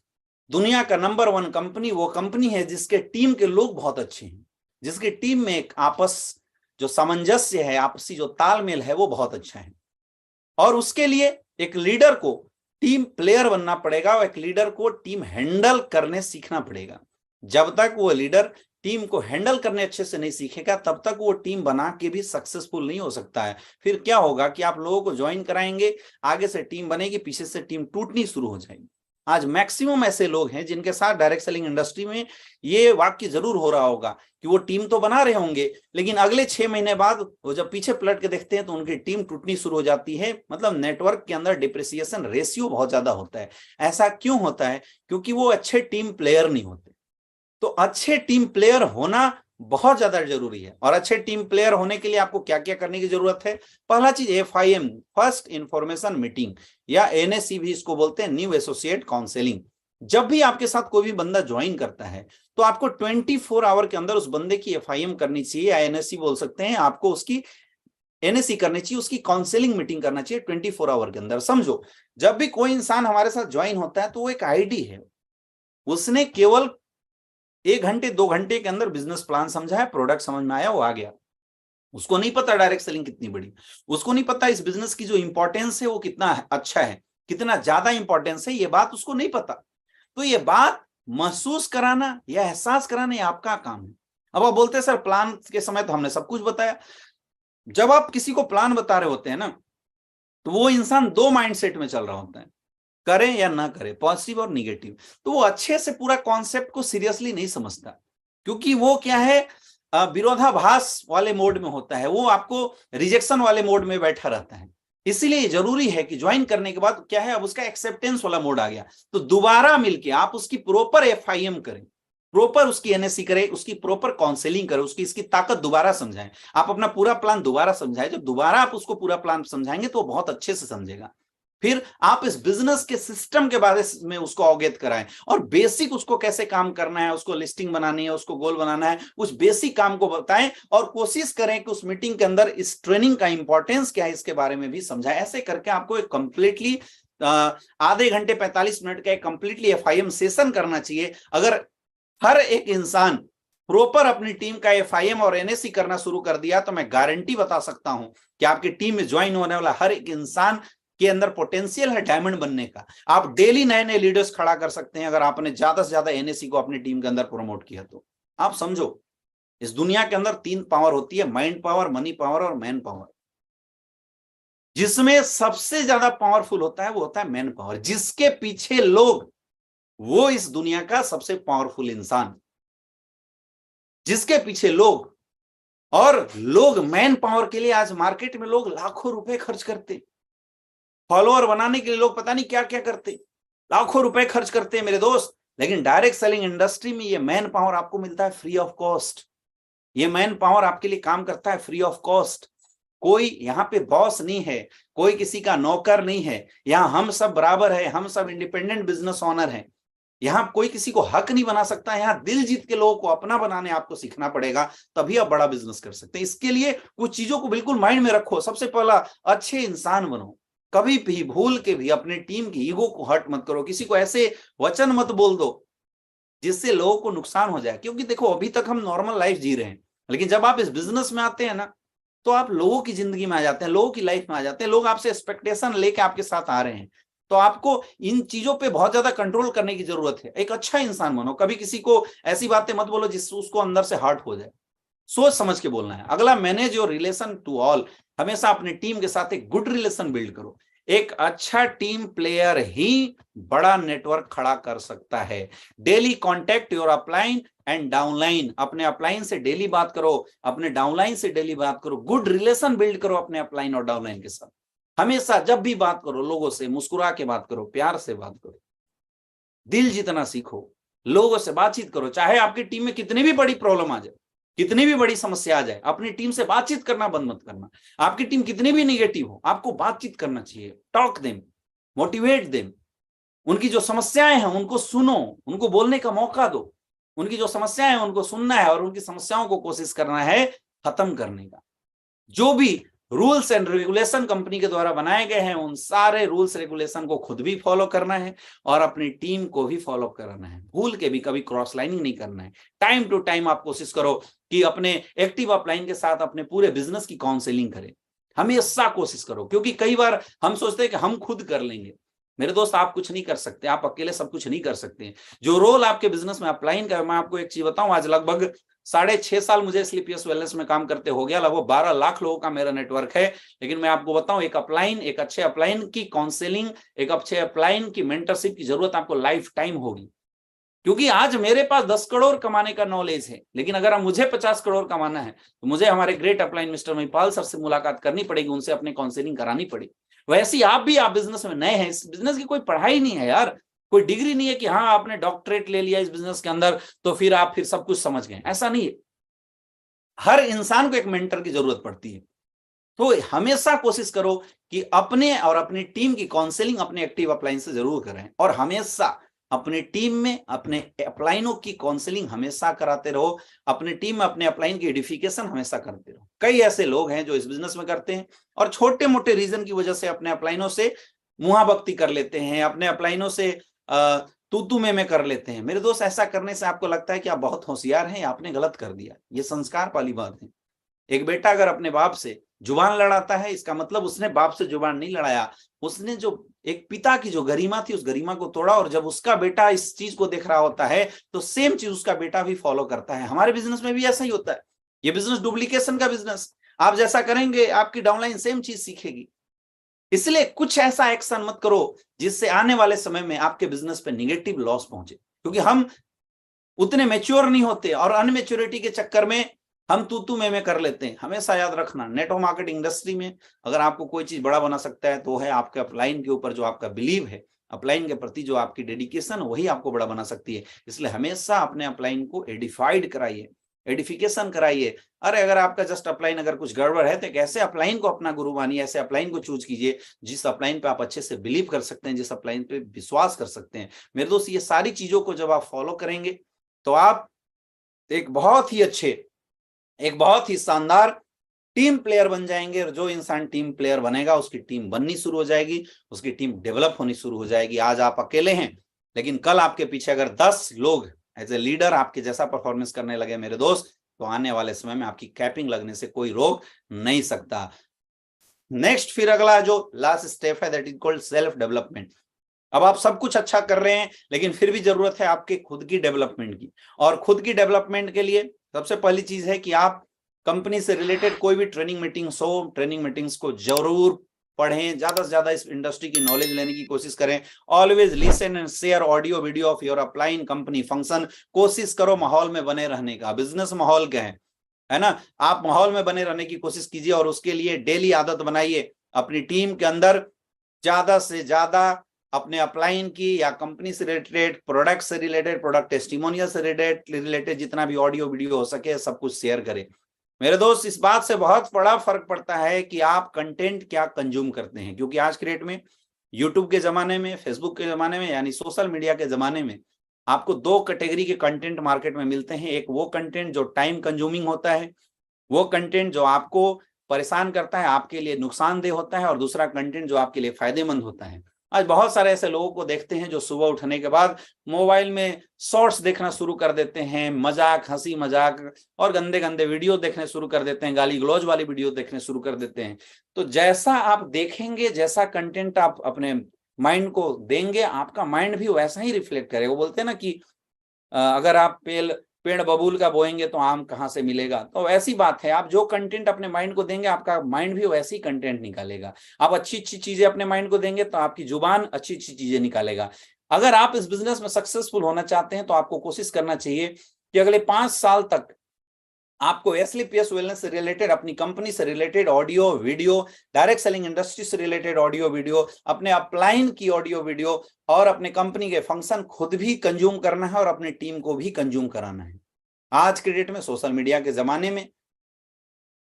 दुनिया का नंबर 1 कंपनी वो कंपनी है जिसके टीम के लोग बहुत अच्छे हैं, जिसके टीम में एक आपस जो सामंजस्य है, आपसी जो तालमेल है वो बहुत अच्छा है। और उसके लिए एक लीडर को टीम प्लेयर बनना पड़ेगा और एक लीडर को टीम हैंडल करने सीखना पड़ेगा। जब तक वो लीडर टीम को हैंडल करने अच्छे से नहीं सीखेगा तब तक वो टीम बना के भी सक्सेसफुल नहीं हो सकता है। फिर क्या होगा कि आप लोगों को ज्वाइन कराएंगे, आगे से टीम बनेगी, पीछे से टीम टूटनी शुरू हो जाएगी। आज मैक्सिमम ऐसे लोग हैं जिनके साथ डायरेक्ट सेलिंग इंडस्ट्री में ये वाक्य जरूर हो रहा होगा कि वो टीम तो बना रहे होंगे, लेकिन अगले 6 महीने बाद वो जब पीछे पलट के देखते हैं तो उनकी टीम टूटनी शुरू हो जाती है। मतलब नेटवर्क के अंदर डिप्रिसिएशन रेशियो बहुत ज्यादा होता है। ऐसा क्यों होता है? क्योंकि वो अच्छे टीम प्लेयर नहीं होते। तो अच्छे टीम प्लेयर होना बहुत ज्यादा जरूरी है। और अच्छे टीम प्लेयर होने के लिए आपको क्या क्या करने की जरूरत है? पहला चीज FIM, फर्स्ट इंफॉर्मेशन मीटिंग, या NSC भी इसको बोलते हैं, न्यू एसोसिएट काउंसलिंग। जब भी आपके साथ कोई भी बंदा ज्वाइन करता है तो आपको 24 आवर के अंदर उस बंदे की FIM करनी चाहिए, या NSC बोल सकते हैं। आपको उसकी NSC करनी चाहिए, उसकी काउंसलिंग मीटिंग करना चाहिए 24 आवर के अंदर। समझो, जब भी कोई इंसान हमारे साथ ज्वाइन होता है तो वो एक आईडी है, उसने केवल 1 घंटे 2 घंटे के अंदर बिजनेस प्लान समझा है, प्रोडक्ट समझ में आया, वो आ गया। उसको नहीं पता डायरेक्ट सेलिंग कितनी बड़ी, उसको नहीं पता इस बिजनेस की जो इंपॉर्टेंस है वो कितना अच्छा है, कितना ज्यादा इंपॉर्टेंस है, ये बात उसको नहीं पता। तो ये बात महसूस कराना या एहसास कराना ये आपका काम है। अब आप बोलते हैं सर प्लान के समय तो हमने सब कुछ बताया। जब आप किसी को प्लान बता रहे होते हैं ना, तो वो इंसान 2 माइंडसेट में चल रहा होता है, करें या ना करें, पॉजिटिव और निगेटिव। तो वो अच्छे से पूरा कॉन्सेप्ट को सीरियसली नहीं समझता, क्योंकि वो क्या है, विरोधाभास वाले मोड में होता है, वो आपको रिजेक्शन वाले मोड में बैठा रहता है। इसीलिए जरूरी है कि ज्वाइन करने के बाद क्या है, अब उसका एक्सेप्टेंस वाला मोड आ गया, तो दोबारा मिलके आप उसकी प्रॉपर FIM करें, प्रॉपर उसकी NSC करें, उसकी प्रॉपर काउंसलिंग करें, उसकी इसकी ताकत दोबारा समझाएं, आप अपना पूरा प्लान दोबारा समझाएं। जब दोबारा आप उसको पूरा प्लान समझाएंगे तो वो बहुत अच्छे से समझेगा। फिर आप इस बिजनेस के सिस्टम के बारे में उसको अवगत कराएं, और बेसिक उसको कैसे काम करना है, उसको लिस्टिंग बनानी है, उसको गोल बनाना है, उस बेसिक काम को बताएं। और कोशिश करें कि उस मीटिंग के अंदर इस ट्रेनिंग का इंपॉर्टेंस क्या है इसके बारे में भी समझाएं। ऐसे करके आपको एक कंप्लीटली आधे घंटे 45 मिनट का एक कंप्लीटली FIM सेशन करना चाहिए। अगर हर एक इंसान प्रॉपर अपनी टीम का FIM और NSC करना शुरू कर दिया तो मैं गारंटी बता सकता हूं कि आपकी टीम में ज्वाइन होने वाला हर एक इंसान के अंदर पोटेंशियल है डायमंड बनने का। आप डेली नए नए लीडर्स खड़ा कर सकते हैं अगर आपने ज्यादा से ज्यादा NSC को अपनी टीम के अंदर प्रमोट किया तो। आप समझो, इस दुनिया के अंदर 3 पावर होती है, माइंड पावर, मनी पावर और मैन पावर। जिसमें सबसे ज्यादा पावरफुल होता है वो होता है मैन पावर, जिसके पीछे लोग, वो इस दुनिया का सबसे पावरफुल इंसान, जिसके पीछे लोग। और लोग मैन पावर के लिए आज मार्केट में लोग लाखों रुपए खर्च करते, फॉलोअर बनाने के लिए लोग पता नहीं क्या क्या करते, लाखों रुपए खर्च करते हैं मेरे दोस्त। लेकिन डायरेक्ट सेलिंग इंडस्ट्री में ये मैन पावर आपको मिलता है फ्री ऑफ कॉस्ट। ये मैन पावर आपके लिए काम करता है फ्री ऑफ कॉस्ट। कोई यहाँ पे बॉस नहीं है, कोई किसी का नौकर नहीं है, यहाँ हम सब बराबर है, हम सब इंडिपेंडेंट बिजनेस ओनर हैं। यहाँ कोई किसी को हक नहीं बना सकता। यहाँ दिल जीत के लोगों को अपना बनाने आपको सीखना पड़ेगा, तभी आप बड़ा बिजनेस कर सकते हैं। इसके लिए कुछ चीजों को बिल्कुल माइंड में रखो। सबसे पहला, अच्छे इंसान बनो। कभी भी भूल के भी अपनी टीम की ईगो को हर्ट मत करो, किसी को ऐसे वचन मत बोल दो जिससे लोगों को नुकसान हो जाए। क्योंकि देखो, अभी तक हम नॉर्मल लाइफ जी रहे हैं, लेकिन जब आप इस बिजनेस में आते हैं ना, तो आप लोगों की जिंदगी में आ जाते हैं, लोगों की लाइफ में आ जाते हैं। लोग आपसे एक्सपेक्टेशन लेके आपके साथ आ रहे हैं, तो आपको इन चीजों पे बहुत ज्यादा कंट्रोल करने की जरूरत है। एक अच्छा इंसान बनो, कभी किसी को ऐसी बातें मत बोलो जिससे उसको अंदर से हर्ट हो जाए। सोच समझ के बोलना है। अगला, manage your relation to all. हमेशा अपनी टीम के साथ एक गुड रिलेशन बिल्ड करो। एक अच्छा टीम प्लेयर ही बड़ा नेटवर्क खड़ा कर सकता है। Daily contact your upline and downline. अपने अपलाइन से डेली बात करो, अपने डाउनलाइन से डेली बात करो। गुड रिलेशन बिल्ड करो अपने अपलाइन और डाउनलाइन के साथ। हमेशा जब भी बात करो लोगों से मुस्कुरा के बात करो, प्यार से बात करो, दिल जीतना सीखो, लोगों से बातचीत करो। चाहे आपकी टीम में कितनी भी बड़ी प्रॉब्लम आ जाए, कितनी भी बड़ी समस्या आ जाए, अपनी टीम से बातचीत करना बंद मत करना। आपकी टीम कितनी भी निगेटिव हो, आपको बातचीत करना चाहिए। Talk them, motivate them. उनकी जो समस्याएं हैं उनको सुनो, उनको बोलने का मौका दो। उनकी जो समस्याएं हैं उनको सुनना है और उनकी समस्याओं को कोशिश करना है खत्म करने का। जो भी रूल्स एंड रेगुलेशन कंपनी के द्वारा बनाए गए हैं, उन सारे रूल्स रेगुलेशन को खुद भी फॉलो करना है और अपनी टीम को भी फॉलो करना है। भूल के भी कभी क्रॉस लाइनिंग नहीं करना है। टाइम टू टाइम आप कोशिश करो कि अपने एक्टिव अपलाइन के साथ अपने पूरे बिजनेस की काउंसलिंग करें। हमेशा कोशिश करो, क्योंकि कई बार हम सोचते हैं कि हम खुद कर लेंगे। मेरे दोस्त, आप कुछ नहीं कर सकते, आप अकेले सब कुछ नहीं कर सकते। जो रोल आपके बिजनेस में अपलाइन कर, मैं आपको एक चीज बताऊं, आज लगभग 6.5 साल मुझे स्लीपियस वेलनेस में काम करते हो गया, लगभग 12 लाख लोगों का मेरा नेटवर्क है। लेकिन मैं आपको बताऊं, एक अच्छे अपलाइन की काउंसलिंग, एक अच्छे अपलाइन की मेंटरशिप की जरूरत आपको लाइफ टाइम होगी। क्योंकि आज मेरे पास 10 करोड़ कमाने का नॉलेज है, लेकिन अगर मुझे 50 करोड़ कमाना है तो मुझे हमारे great upline mister Mahipal sir से मुलाकात करनी पड़ेगी, उनसे अपने काउंसलिंग करानी पड़ेगी। वैसे ही आप बिजनेस में नए हैं, इस बिजनेस की कोई पढ़ाई नहीं है यार, कोई डिग्री नहीं है कि हाँ आपने डॉक्टरेट ले लिया इस बिजनेस के अंदर तो फिर आप फिर सब कुछ समझ गए, ऐसा नहीं है। हर इंसान को एक मेंटर की जरूरत पड़ती है। तो हमेशा कोशिश करो कि अपने और अपनी टीम की काउंसलिंग अपने एक्टिव अपलाइन से जरूर करें, और हमेशा अपने टीम में अपने अपलाइनों की काउंसलिंग हमेशा कराते रहो, अपने टीम में अपने अपलाइन की एडिफिकेशन हमेशा करते रहो। कई ऐसे लोग हैं जो इस बिजनेस में करते हैं और छोटे मोटे रीजन की वजह से अपने अपलाइनों से मुहाभक्ति कर लेते हैं, अपने अपलाइनों से तू में कर लेते हैं। मेरे दोस्त, ऐसा करने से आपको लगता है कि आप बहुत होशियार हैं, आपने गलत कर दिया। ये संस्कार वाली बात है। एक बेटा अगर अपने बाप से जुबान लड़ाता है, इसका मतलब उसने बाप से जुबान नहीं लड़ाया, उसने जो एक पिता की जो गरिमा थी उस गरिमा को तोड़ा। और जब उसका बेटा इस चीज को देख रहा होता है तो सेम चीज उसका बेटा भी फॉलो करता है। हमारे बिजनेस में भी ऐसा ही होता है। ये बिजनेस डुप्लीकेशन का बिजनेस, आप जैसा करेंगे आपकी डाउनलाइन सेम चीज सीखेगी। इसलिए कुछ ऐसा एक्शन मत करो जिससे आने वाले समय में आपके बिजनेस पे निगेटिव लॉस पहुंचे, क्योंकि हम उतने मैच्योर नहीं होते और अनमेच्योरिटी के चक्कर में हम तू में कर लेते हैं। हमेशा याद रखना, नेटवर्क मार्केटिंग इंडस्ट्री में अगर आपको कोई चीज बड़ा बना सकता है तो है आपके अपलाइन के ऊपर जो आपका बिलीव है, अपलाइन के प्रति जो आपकी डेडिकेशन है, वही आपको बड़ा बना सकती है। इसलिए हमेशा अपने अपलाइन को एडिफाइड कराइए, एडिफिकेशन कराइए। अरे अगर आपका जस्ट अपलाइन अगर कुछ गड़बड़ है तो एक ऐसे अपलाइन को अपना गुरु मानिए, ऐसे अपलाइन को चूज कीजिए जिस अपलाइन पे आप अच्छे से बिलीव कर सकते हैं, जिस अपलाइन पे विश्वास कर सकते हैं। मेरे दोस्त, ये सारी चीजों को जब आप फॉलो करेंगे तो आप एक बहुत ही शानदार टीम प्लेयर बन जाएंगे। और जो इंसान टीम प्लेयर बनेगा उसकी टीम बननी शुरू हो जाएगी, उसकी टीम डेवलप होनी शुरू हो जाएगी। आज आप अकेले हैं, लेकिन कल आपके पीछे अगर 10 लोग एज ए लीडर आपके जैसा परफॉर्मेंस करने लगे मेरे दोस्त, तो आने वाले समय में आपकी कैपिंग लगने से कोई रोक नहीं सकता। नेक्स्ट, फिर अगला जो लास्ट स्टेप है that is called self development. अब आप सब कुछ अच्छा कर रहे हैं, लेकिन फिर भी जरूरत है आपके खुद की डेवलपमेंट की। और खुद की डेवलपमेंट के लिए सबसे पहली चीज है कि आप कंपनी से रिलेटेड कोई भी ट्रेनिंग मीटिंग्स हो, ट्रेनिंग मीटिंग्स को जरूर पढ़ें, ज्यादा से ज्यादा इस इंडस्ट्री की नॉलेज लेने की कोशिश करें। Always listen and share audio video of your upline company function. कोशिश करो माहौल में बने रहने का। बिजनेस माहौल क्या है ना, आप माहौल में बने रहने की कोशिश कीजिए और उसके लिए डेली आदत बनाइए अपनी टीम के अंदर ज्यादा से ज्यादा अपने अपलाइन की या कंपनी से रिलेटेड, प्रोडक्ट से रिलेटेड, प्रोडक्ट टेस्टिमोनियल से रिलेटेड जितना भी ऑडियो वीडियो हो सके सब कुछ शेयर करें। मेरे दोस्त, इस बात से बहुत बड़ा फर्क पड़ता है कि आप कंटेंट क्या कंज्यूम करते हैं। क्योंकि आज के डेट में यूट्यूब के जमाने में, फेसबुक के जमाने में, यानी सोशल मीडिया के जमाने में आपको 2 कैटेगरी के कंटेंट मार्केट में मिलते हैं। एक वो कंटेंट जो टाइम कंज्यूमिंग होता है, वो कंटेंट जो आपको परेशान करता है, आपके लिए नुकसानदेह होता है, और दूसरा कंटेंट जो आपके लिए फायदेमंद होता है। आज बहुत सारे ऐसे लोगों को देखते हैं जो सुबह उठने के बाद मोबाइल में शॉर्ट्स देखना शुरू कर देते हैं, मजाक, हंसी मजाक और गंदे गंदे वीडियो देखने शुरू कर देते हैं, गाली गलौज वाली वीडियो देखने शुरू कर देते हैं। तो जैसा आप देखेंगे, जैसा कंटेंट आप अपने माइंड को देंगे, आपका माइंड भी वैसा ही रिफ्लेक्ट करेगा। वो बोलते हैं ना कि अगर आप पेड़ बबूल का बोएंगे तो आम कहाँ से मिलेगा। तो ऐसी बात है, आप जो कंटेंट अपने माइंड को देंगे आपका माइंड भी वैसी कंटेंट निकालेगा। आप अच्छी अच्छी चीजें अपने माइंड को देंगे तो आपकी जुबान अच्छी अच्छी चीजें निकालेगा। अगर आप इस बिजनेस में सक्सेसफुल होना चाहते हैं तो आपको कोशिश करना चाहिए कि अगले 5 साल तक आपको एसलीपीएस वेलनेस से रिलेटेड, अपनी कंपनी से related audio video, direct selling industry से रिलेटेड ऑडियो वीडियो, अपने अपलाइन की ऑडियो वीडियो और अपने कंपनी के फंक्शन खुद भी कंज्यूम करना है और अपनी टीम को भी कंज्यूम कराना है। आज के डेट में सोशल मीडिया के जमाने में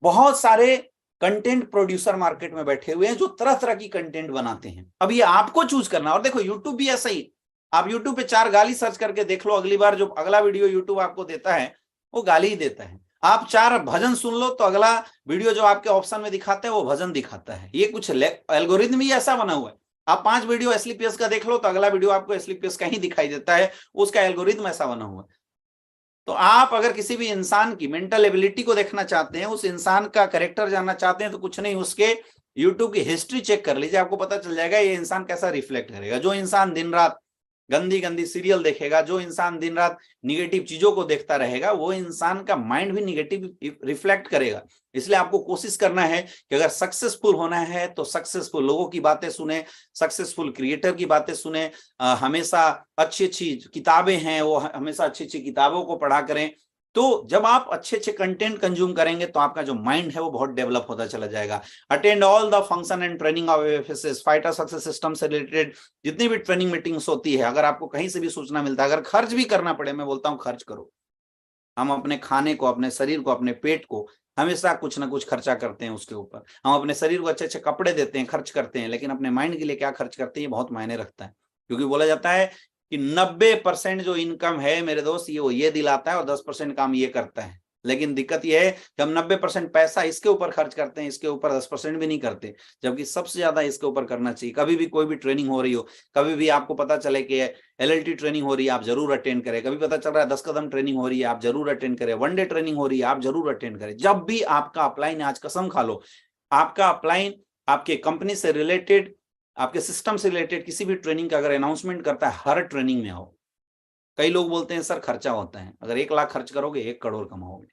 बहुत सारे कंटेंट प्रोड्यूसर मार्केट में बैठे हुए हैं जो तरह तरह की कंटेंट बनाते हैं। अब ये आपको चूज करना। और देखो, यूट्यूब भी ऐसा ही, आप यूट्यूब पे 4 गाली सर्च करके देख लो, अगली बार जो अगला वीडियो यूट्यूब आपको देता है वो गाली ही देता है। आप 4 भजन सुन लो तो अगला वीडियो जो आपके ऑप्शन में दिखाते हैं वो भजन दिखाता है। ये कुछ एल्गोरिथम ही ऐसा बना हुआ है। आप 5 वीडियो एसलीपीएस का देख लो तो अगला वीडियो आपको एसलीपीएस का ही दिखाई देता है, उसका एल्गोरिथम ऐसा बना हुआ है। तो आप अगर किसी भी इंसान की मेंटल एबिलिटी को देखना चाहते हैं, उस इंसान का कैरेक्टर जानना चाहते हैं, तो कुछ नहीं, उसके यूट्यूब की हिस्ट्री चेक कर लीजिए, आपको पता चल जाएगा ये इंसान कैसा रिफ्लेक्ट करेगा। जो इंसान दिन रात गंदी गंदी सीरियल देखेगा, जो इंसान दिन रात निगेटिव चीजों को देखता रहेगा, वो इंसान का माइंड भी निगेटिव रिफ्लेक्ट करेगा। इसलिए आपको कोशिश करना है कि अगर सक्सेसफुल होना है तो सक्सेसफुल लोगों की बातें सुने, सक्सेसफुल क्रिएटर की बातें सुने, हमेशा अच्छी अच्छी किताबें हैं वो हमेशा अच्छी अच्छी किताबों को पढ़ा करें। तो जब आप अच्छे अच्छे कंटेंट कंज्यूम करेंगे तो आपका जो माइंड है वो बहुत डेवलप होता चला जाएगा। Attend all the function and training of FSS, fighter success system से रिलेटेड जितनी भी ट्रेनिंग मीटिंग्स होती है, अगर आपको कहीं से भी सूचना मिलता है, अगर खर्च भी करना पड़े, मैं बोलता हूं खर्च करो। हम अपने खाने को, अपने शरीर को, अपने पेट को हमेशा कुछ ना कुछ खर्चा करते हैं उसके ऊपर। हम अपने शरीर को अच्छे अच्छे कपड़े देते हैं, खर्च करते हैं, लेकिन अपने माइंड के लिए क्या खर्च करते हैं, ये बहुत मायने रखता है। क्योंकि बोला जाता है कि 90% जो इनकम है मेरे दोस्त, ये दिलाता है और 10% काम ये करता है। लेकिन दिक्कत यह है कि हम 90% पैसा इसके ऊपर खर्च करते हैं, इसके ऊपर 10% भी नहीं करते, जबकि सबसे ज्यादा इसके ऊपर करना चाहिए। कभी भी कोई भी ट्रेनिंग हो रही हो, कभी भी आपको पता चले कि LLT ट्रेनिंग हो रही है, आप जरूर अटेंड करें। कभी पता चल रहा है 10 कदम ट्रेनिंग हो रही है, आप जरूर अटेंड करें। 1 डे ट्रेनिंग हो रही है, आप जरूर अटेंड करें। जब भी आपका अपलाइन, आज कसम खा लो, आपका अपलाइन आपके कंपनी से रिलेटेड, आपके सिस्टम से रिलेटेड किसी भी ट्रेनिंग का अगर अनाउंसमेंट करता है, हर ट्रेनिंग में आओ। कई लोग बोलते हैं सर खर्चा होता है, अगर 1 लाख खर्च करोगे 1 करोड़ कमाओगे।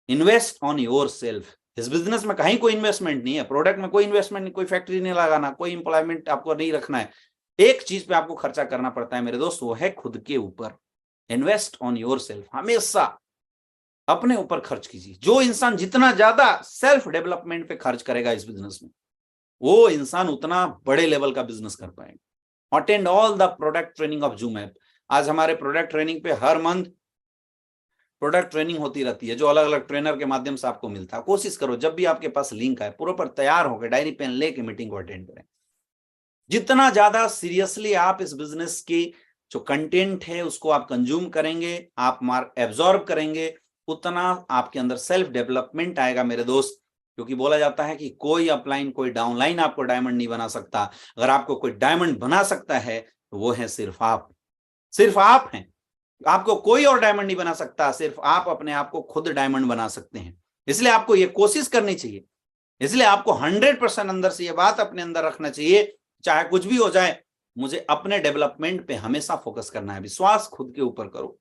Invest on yourself. इस बिजनेस में कहीं कोई इन्वेस्टमेंट नहीं है, प्रोडक्ट में कोई इन्वेस्टमेंट नहीं, कोई फैक्ट्री नहीं लगाना, कोई इंप्लॉयमेंट आपको नहीं रखना है। एक चीज पे आपको खर्चा करना पड़ता है मेरे दोस्त, वो है खुद के ऊपर। Invest on your self. हमेशा अपने ऊपर खर्च कीजिए। जो इंसान जितना ज्यादा सेल्फ डेवलपमेंट पे खर्च करेगा इस बिजनेस में, वो इंसान उतना बड़े लेवल का बिजनेस कर पाएगा। Attend all the product training of zoom app. आज हमारे प्रोडक्ट ट्रेनिंग पे हर मंथ प्रोडक्ट ट्रेनिंग होती रहती है, जो अलग अलग ट्रेनर के माध्यम से आपको मिलता है। कोशिश करो जब भी आपके पास लिंक आए, प्रॉपर तैयार होकर डायरी पेन लेके मीटिंग को अटेंड करें। जितना ज्यादा सीरियसली आप इस बिजनेस की जो कंटेंट है उसको आप कंज्यूम करेंगे, आप एब्जॉर्ब करेंगे, उतना आपके अंदर सेल्फ डेवलपमेंट आएगा मेरे दोस्त। क्योंकि बोला जाता है कि कोई अपलाइन, कोई डाउनलाइन आपको डायमंड नहीं बना सकता। अगर आपको कोई डायमंड बना सकता है तो वो है सिर्फ आप। सिर्फ आप हैं। आपको कोई और डायमंड नहीं बना सकता, सिर्फ आप अपने आप को खुद डायमंड बना सकते हैं। इसलिए आपको ये कोशिश करनी चाहिए। इसलिए आपको 100% अंदर से ये बात अपने अंदर रखना चाहिए, चाहे कुछ भी हो जाए, मुझे अपने डेवलपमेंट पे हमेशा फोकस करना है। विश्वास खुद के ऊपर करो,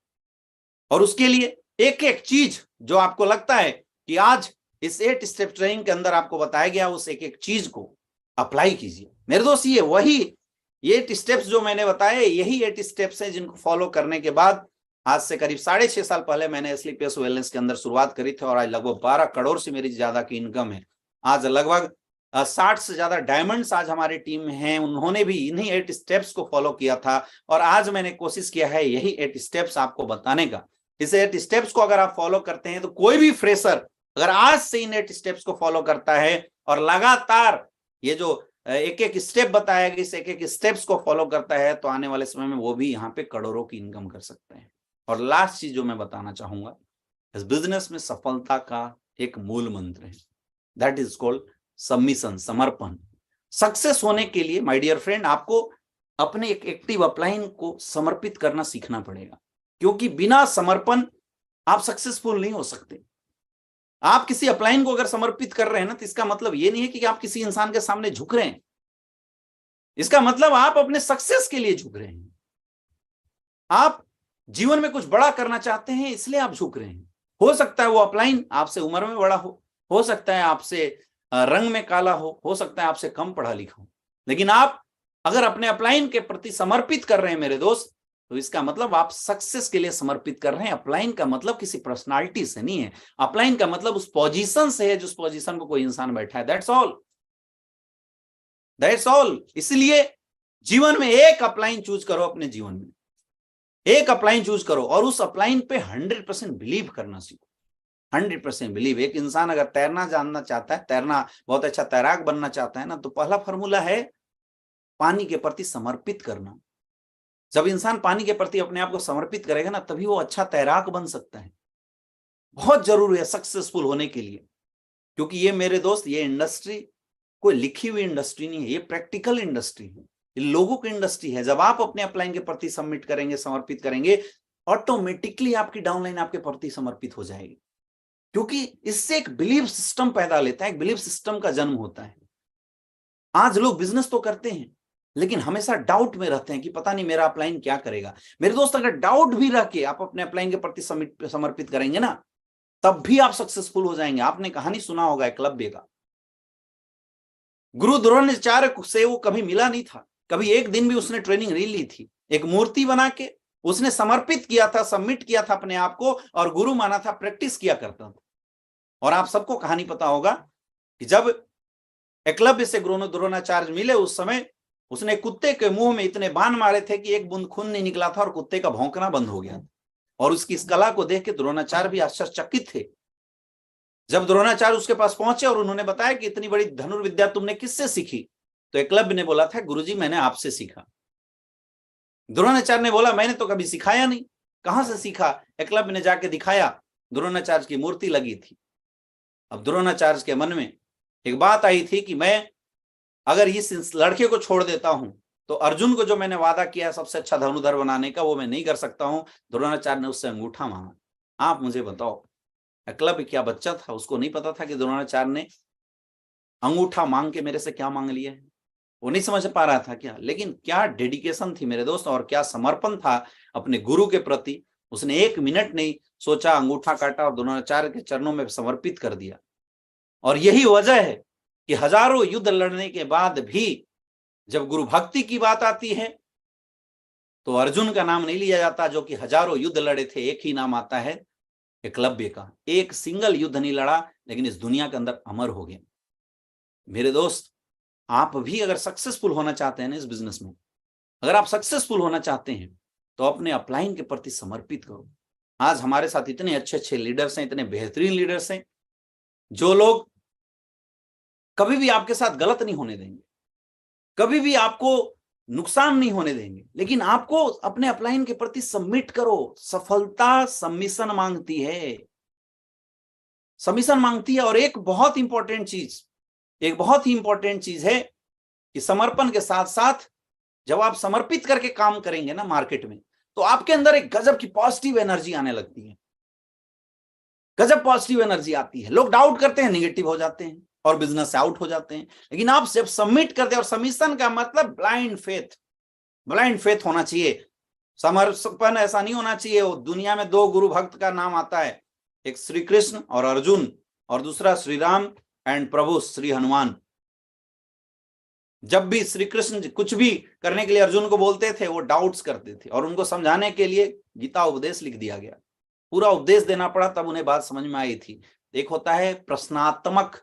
और उसके लिए एक एक चीज जो आपको लगता है कि आज इस 8 स्टेप ट्रेनिंग के अंदर आपको बताया गया, उस एक एक चीज को अप्लाई कीजिए मेरे दोस्त। ये वही 8 स्टेप्स जो मैंने बताए, यही 8 स्टेप्स हैं जिनको फॉलो करने के बाद आज से करीब 6.5 साल पहले मैंने स्लीपियस वेलनेस के अंदर शुरुआत करी थी, और आज लगभग 12 करोड़ से मेरी ज्यादा की इनकम है। आज लगभग 60 से ज्यादा डायमंड्स आज हमारी टीम में हैं, उन्होंने भी इन्हीं 8 स्टेप्स को फॉलो किया था। और आज मैंने कोशिश किया है यही 8 स्टेप्स आपको बताने का। इस 8 स्टेप्स को अगर आप फॉलो करते हैं तो कोई भी फ्रेशर अगर आज से इन 8 स्टेप्स को फॉलो करता है और लगातार ये जो एक एक स्टेप बताया गया, इस एक एक स्टेप्स को फॉलो करता है, तो आने वाले समय में वो भी यहाँ पे करोड़ों की इनकम कर सकते हैं। और लास्ट चीज जो मैं बताना चाहूंगा, इस बिजनेस में सफलता का एक मूल मंत्र है, दैट इज कॉल्ड सबमिशन, समर्पण। सक्सेस होने के लिए माय डियर फ्रेंड, आपको अपने एक एक्टिव अपलाइन को समर्पित करना सीखना पड़ेगा, क्योंकि बिना समर्पण आप सक्सेसफुल नहीं हो सकते। आप किसी अपलाइन को अगर समर्पित कर रहे हैं ना, तो इसका मतलब ये नहीं है कि आप किसी इंसान के सामने झुक रहे हैं। इसका मतलब आप अपने सक्सेस के लिए झुक रहे हैं। आप जीवन में कुछ बड़ा करना चाहते हैं, इसलिए आप झुक रहे हैं। हो सकता है वो अपलाइन आपसे उम्र में बड़ा हो सकता है आपसे रंग में काला हो सकता है आपसे कम पढ़ा लिखा हो, लेकिन आप अगर अपने अपलाइन के प्रति समर्पित कर रहे हैं मेरे दोस्त, तो इसका मतलब आप सक्सेस के लिए समर्पित कर रहे हैं। अपलाइन का मतलब किसी पर्सनालिटी से नहीं है, अपलाइन का मतलब उस पोजीशन से है जिस पोजीशन पर कोई इंसान बैठा है। That's all, that's all. इसलिए जीवन में एक अपलाइन चूज करो, अपने जीवन में एक अपलाइन चूज करो, और उस अपलाइन पे 100% बिलीव करना सीखो। 100% बिलीव। एक इंसान अगर तैरना जानना चाहता है, तैरना बहुत अच्छा तैराक बनना चाहता है ना, तो पहला फॉर्मूला है पानी के प्रति समर्पित करना। जब इंसान पानी के प्रति अपने आप को समर्पित करेगा ना, तभी वो अच्छा तैराक बन सकता है। बहुत जरूरी है सक्सेसफुल होने के लिए, क्योंकि ये मेरे दोस्त, ये इंडस्ट्री कोई लिखी हुई इंडस्ट्री नहीं है, ये प्रैक्टिकल इंडस्ट्री है, ये लोगों की इंडस्ट्री है। जब आप अपने अपलाइन के प्रति सबमिट करेंगे, समर्पित करेंगे, ऑटोमेटिकली आपकी डाउनलाइन आपके प्रति समर्पित हो जाएगी, क्योंकि इससे एक बिलीफ सिस्टम पैदा लेता है, एक बिलीफ सिस्टम का जन्म होता है। आज लोग बिजनेस तो करते हैं, लेकिन हमेशा डाउट में रहते हैं कि पता नहीं मेरा अपलाइन क्या करेगा। मेरे दोस्त, अगर डाउट भी रख के आप अपने अपलाइन के प्रति समर्पित करेंगे ना, तब भी आप सक्सेसफुल हो जाएंगे। आपने कहानी सुना होगा एकलव्य का। गुरु द्रोणाचार्य से वो कभी मिला नहीं था, कभी एक दिन भी उसने ट्रेनिंग नहीं ली थी। एक मूर्ति बना के उसने समर्पित किया था, सबमिट किया था अपने आप को, और गुरु माना था, प्रैक्टिस किया करता था। और आप सबको कहानी पता होगा कि जब एकलव्य से गुरु द्रोणाचार्य मिले, उस समय उसने कुत्ते के मुंह में इतने बाण मारे थे कि एक बूंद खून नहीं निकला था और कुत्ते का भौंकना बंद हो गया था। और उसकी इस कला को देख के द्रोणाचार्य भी आश्चर्यचकित थे। जब द्रोणाचार्य उसके पास पहुंचे और उन्होंने बताया कि इतनी बड़ी धनुर्विद्या तुमने किससे सीखी, तो एकलव्य ने बोला था, गुरुजी मैंने आपसे सीखा। द्रोणाचार्य ने बोला, मैंने तो कभी सिखाया नहीं, कहां से सीखा? एकलव्य ने जाके दिखाया, द्रोणाचार्य की मूर्ति लगी थी। अब द्रोणाचार्य के मन में एक बात आई थी कि मैं अगर इस लड़के को छोड़ देता हूं तो अर्जुन को जो मैंने वादा किया सबसे अच्छा धनुर्धर बनाने का, वो मैं नहीं कर सकता हूं। द्रोणाचार्य ने उससे अंगूठा मांगा। आप मुझे बताओ, एकलव्य क्या बच्चा था? उसको नहीं पता था कि द्रोणाचार्य ने अंगूठा मांग के मेरे से क्या मांग लिया है? वो नहीं समझ पा रहा था क्या? लेकिन क्या डेडिकेशन थी मेरे दोस्त, और क्या समर्पण था अपने गुरु के प्रति। उसने एक मिनट नहीं सोचा, अंगूठा काटा और द्रोणाचार्य के चरणों में समर्पित कर दिया। और यही वजह है कि हजारों युद्ध लड़ने के बाद भी जब गुरु भक्ति की बात आती है तो अर्जुन का नाम नहीं लिया जाता, जो कि हजारों युद्ध लड़े थे। एक ही नाम आता है, एकलव्य का। एक सिंगल युद्ध नहीं लड़ा, लेकिन इस दुनिया के अंदर अमर हो गया। मेरे दोस्त, आप भी अगर सक्सेसफुल होना चाहते हैं ना इस बिजनेस में, अगर आप सक्सेसफुल होना चाहते हैं तो अपने अपलाइन के प्रति समर्पित करो। आज हमारे साथ इतने अच्छे अच्छे लीडर्स हैं, इतने बेहतरीन लीडर्स हैं, जो लोग कभी भी आपके साथ गलत नहीं होने देंगे, कभी भी आपको नुकसान नहीं होने देंगे, लेकिन आपको अपने अपलाइन के प्रति सबमिट करो। सफलता सबमिशन मांगती है, सबमिशन मांगती है। और एक बहुत इंपॉर्टेंट चीज है कि समर्पण के साथ साथ जब आप समर्पित करके काम करेंगे ना मार्केट में, तो आपके अंदर एक गजब की पॉजिटिव एनर्जी आने लगती है। गजब पॉजिटिव एनर्जी आती है। लोग डाउट करते हैं, निगेटिव हो जाते हैं और बिजनेस से आउट हो जाते हैं। लेकिन आप जब सबमिट करते हैं, और सबमिशन का मतलब ब्लाइंड फेथ होना चाहिए। समर्पण ऐसा नहीं होना चाहिए। वो दुनिया में दो गुरु भक्त का नाम आता है, एक श्री कृष्ण और अर्जुन, और दूसरा श्री राम एंड प्रभु श्री हनुमान। जब भी श्री कृष्ण कुछ भी करने के लिए अर्जुन को बोलते थे, वो डाउट्स करते थे, और उनको समझाने के लिए गीता उपदेश लिख दिया गया, पूरा उपदेश देना पड़ा, तब उन्हें बात समझ में आई थी। एक होता है प्रश्नात्मक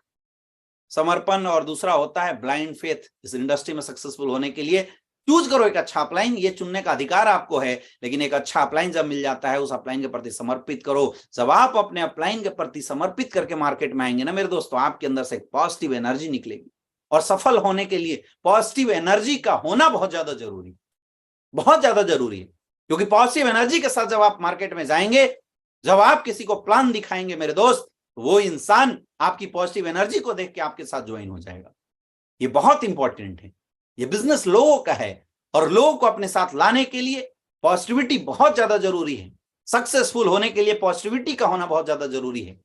समर्पण और दूसरा होता है ब्लाइंड फेथ। इस इंडस्ट्री में सक्सेसफुल होने के लिए चूज करो एक अच्छा अपलाइन। ये चुनने का अधिकार आपको है, लेकिन एक अच्छा अपलाइन जब मिल जाता है, उस अपलाइन के प्रति समर्पित करो। जब आप अपने अपलाइन के प्रति समर्पित करके मार्केट में आएंगे ना मेरे दोस्तों, आपके अंदर से एक पॉजिटिव एनर्जी निकलेगी। और सफल होने के लिए पॉजिटिव एनर्जी का होना बहुत ज्यादा जरूरी है। क्योंकि पॉजिटिव एनर्जी के साथ जब आप मार्केट में जाएंगे, जब आप किसी को प्लान दिखाएंगे मेरे दोस्त, वो इंसान आपकी पॉजिटिव एनर्जी को देख के आपके साथ ज्वाइन हो जाएगा। ये बहुत इंपॉर्टेंट है। ये बिजनेस लोगों का है, और लोगों को अपने साथ लाने के लिए पॉजिटिविटी बहुत ज्यादा जरूरी है। सक्सेसफुल होने के लिए पॉजिटिविटी का होना बहुत ज्यादा जरूरी है।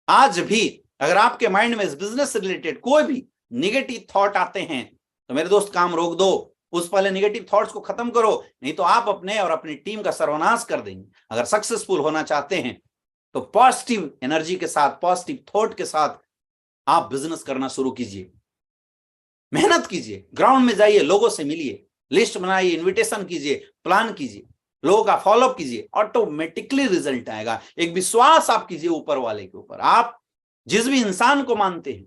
आज भी अगर आपके माइंड में इस बिजनेस से रिलेटेड कोई भी निगेटिव थॉट आते हैं, तो मेरे दोस्त काम रोक दो, उस पहले निगेटिव थॉट्स को खत्म करो, नहीं तो आप अपने और अपनी टीम का सर्वनाश कर देंगे। अगर सक्सेसफुल होना चाहते हैं तो पॉजिटिव एनर्जी के साथ, पॉजिटिव थॉट के साथ आप बिजनेस करना शुरू कीजिए। मेहनत कीजिए, ग्राउंड में जाइए, लोगों से मिलिए, लिस्ट बनाइए, इन्विटेशन कीजिए, प्लान कीजिए, लोगों का फॉलोअप कीजिए, ऑटोमेटिकली रिजल्ट आएगा। एक विश्वास आप कीजिए ऊपर वाले के ऊपर। आप जिस भी इंसान को मानते हैं,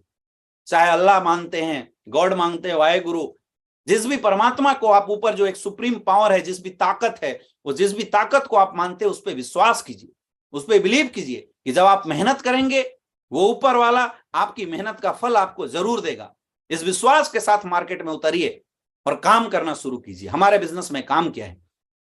चाहे अल्लाह मानते हैं, गॉड मानते हैं, वाहेगुरु, जिस भी परमात्मा को आप ऊपर, जो एक सुप्रीम पावर है, जिस भी ताकत है, वो जिस भी ताकत को आप मानते हैं, उस पर विश्वास कीजिए, उस पर बिलीव कीजिए कि जब आप मेहनत करेंगे, वो ऊपर वाला आपकी मेहनत का फल आपको जरूर देगा। इस विश्वास के साथ मार्केट में उतरिए और काम करना शुरू कीजिए। हमारे बिजनेस में काम क्या है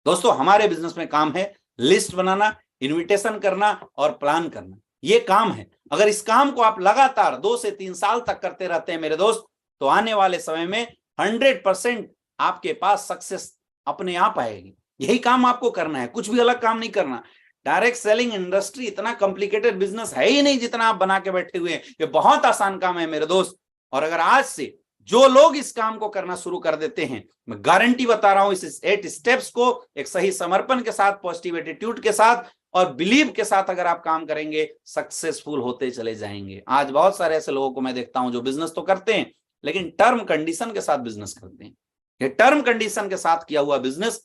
दोस्तों? हमारे बिजनेस में काम है लिस्ट बनाना, इन्विटेशन करना और प्लान करना। ये काम है। अगर इस काम को आप लगातार 2 से 3 साल तक करते रहते हैं मेरे दोस्त, तो आने वाले समय में 100% आपके पास सक्सेस अपने आप आएगी। यही काम आपको करना है, कुछ भी अलग काम नहीं करना। डायरेक्ट सेलिंग इंडस्ट्री इतना कॉम्प्लिकेटेड बिजनेस है ही नहीं जितना आप बना के बैठे हुए हैं। ये बहुत आसान काम है मेरे दोस्त। और अगर आज से जो लोग इस काम को करना शुरू कर देते हैं, मैं गारंटी बता रहा हूं, इस 8 स्टेप्स को एक सही समर्पण के साथ, पॉजिटिव एटीट्यूड के साथ और बिलीव के साथ अगर आप काम करेंगे, सक्सेसफुल होते चले जाएंगे। आज बहुत सारे ऐसे लोगों को मैं देखता हूं जो बिजनेस तो करते हैं लेकिन टर्म कंडीशन के साथ बिजनेस करते हैं। ये टर्म कंडीशन के साथ किया हुआ बिजनेस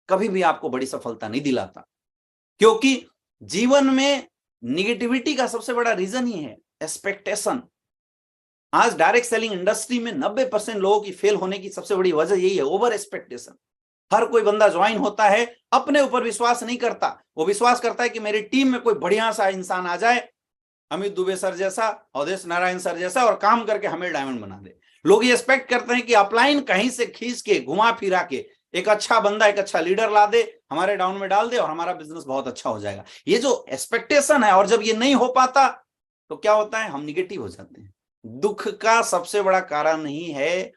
कभी भी आपको बड़ी सफलता नहीं दिलाता, क्योंकि जीवन में निगेटिविटी का सबसे बड़ा रीजन ही है एक्सपेक्टेशन। आज डायरेक्ट सेलिंग इंडस्ट्री में 90% लोगों की फेल होने की सबसे बड़ी वजह यही है, ओवर एक्सपेक्टेशन। हर कोई बंदा ज्वाइन होता है, अपने ऊपर विश्वास नहीं करता, वो विश्वास करता है कि मेरी टीम में कोई बढ़िया सा इंसान आ जाए, अमित दुबे सर जैसा, अवधेश नारायण सर जैसा, और काम करके हमें डायमंड बना दे। लोग ये एक्सपेक्ट करते हैं कि अपलाइन कहीं से खींच के घुमा फिरा के एक अच्छा बंदा, एक अच्छा लीडर ला दे, हमारे डाउन में डाल दे और हमारा बिजनेस बहुत अच्छा हो जाएगा। ये जो एक्सपेक्टेशन है, और जब ये नहीं हो पाता तो क्या होता है, हम निगेटिव हो जाते हैं। दुख का सबसे बड़ा कारण नहीं है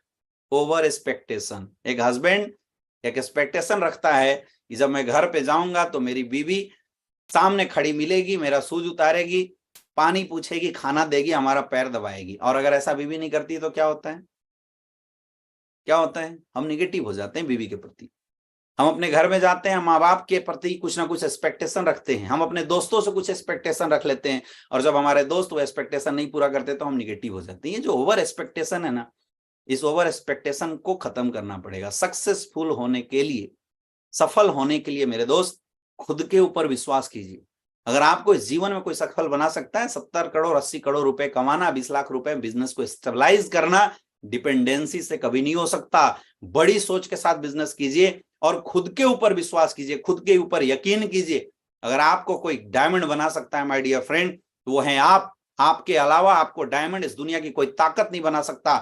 ओवर एक्सपेक्टेशन। एक हस्बैंड एक एक्सपेक्टेशन रखता है कि जब मैं घर पे जाऊंगा तो मेरी बीवी सामने खड़ी मिलेगी, मेरा शूज उतारेगी, पानी पूछेगी, खाना देगी, हमारा पैर दबाएगी। और अगर ऐसा बीवी नहीं करती तो क्या होता है, क्या होता है, हम निगेटिव हो जाते हैं बीवी के प्रति। हम अपने घर में जाते हैं, माँ बाप के प्रति कुछ ना कुछ एक्सपेक्टेशन रखते हैं, हम अपने दोस्तों से कुछ एक्सपेक्टेशन रख लेते हैं, और जब हमारे दोस्त वो एक्सपेक्टेशन नहीं पूरा करते तो हम निगेटिव हो जाते हैं। ये जो ओवर एक्सपेक्टेशन है ना, इस ओवर एक्सपेक्टेशन को खत्म करना पड़ेगा। सक्सेसफुल होने के लिए, सफल होने के लिए मेरे दोस्त, खुद के ऊपर विश्वास कीजिए। अगर आपको इस जीवन में कोई सफल बना सकता है, 70 करोड़ 80 करोड़ रुपए कमाना, 20 लाख रुपए बिजनेस को स्टेबलाइज करना, डिपेंडेंसी से कभी नहीं हो सकता। बड़ी सोच के साथ बिजनेस कीजिए और खुद के ऊपर विश्वास कीजिए, खुद के ऊपर यकीन कीजिए। अगर आपको कोई डायमंड बना सकता है माय डियर फ्रेंड, तो वो है आप। आपके अलावा आपको डायमंड इस दुनिया की कोई ताकत नहीं बना सकता।